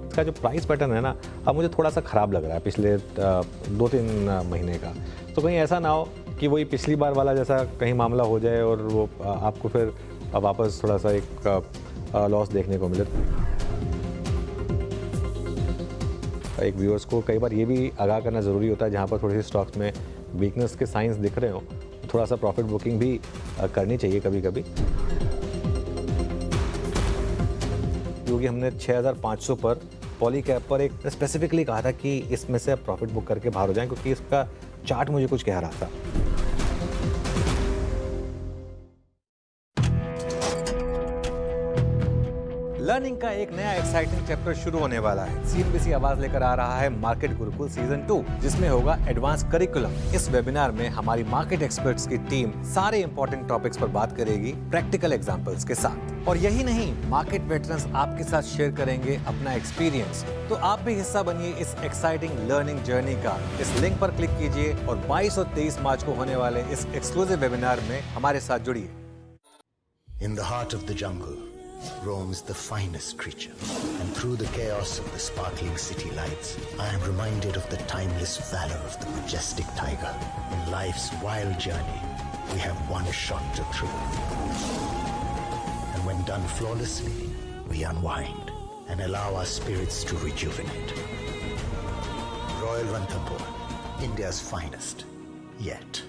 A: इसका जो प्राइस पैटर्न है ना अब मुझे थोड़ा सा ख़राब लग रहा है पिछले 2-3 महीने का, तो कहीं ऐसा ना हो कि वही पिछली बार वाला जैसा कहीं मामला हो जाए और वो आपको फिर वापस थोड़ा सा एक लॉस देखने को मिले। एक व्यूअर्स को कई बार ये भी आगाह करना ज़रूरी होता है, जहाँ पर थोड़ी सी स्टॉक्स में वीकनेस के साइंस दिख रहे हो, थोड़ा सा प्रॉफिट बुकिंग भी करनी चाहिए कभी कभी, क्योंकि हमने 6500 पर पॉली कैप पर एक स्पेसिफिकली कहा था कि इसमें से आप प्रॉफिट बुक करके बाहर हो जाएं, क्योंकि इसका चार्ट मुझे कुछ कह रहा था। लर्निंग का एक नया एक्साइटिंग चैप्टर शुरू होने वाला है। CNBC आवाज लेकर आ रहा है मार्केट गुरुकुल सीजन 2, जिसमें होगा एडवांस करिकुलम। इस वेबिनार में हमारी मार्केट एक्सपर्ट्स की टीम सारे इंपॉर्टेंट टॉपिक्स पर बात करेगी प्रैक्टिकल एग्जांपल्स के साथ। और यही नहीं, मार्केट वेटरन्स आपके साथ शेयर करेंगे अपना एक्सपीरियंस। तो आप भी हिस्सा बनिए इस एक्साइटिंग लर्निंग जर्नी का। इस लिंक पर क्लिक कीजिए और 22 और 23 मार्च को होने वाले इस एक्सक्लूसिव वेबिनार में हमारे साथ जुड़िए।
Q: In the heart of the jungle, roams the finest creature, and through the chaos of the sparkling city lights, I am reminded of the timeless valor of the majestic tiger. In life's wild journey, we have one shot to thrill. And when done flawlessly, we unwind and allow our spirits to rejuvenate. Royal Ranthambore, India's finest, yet.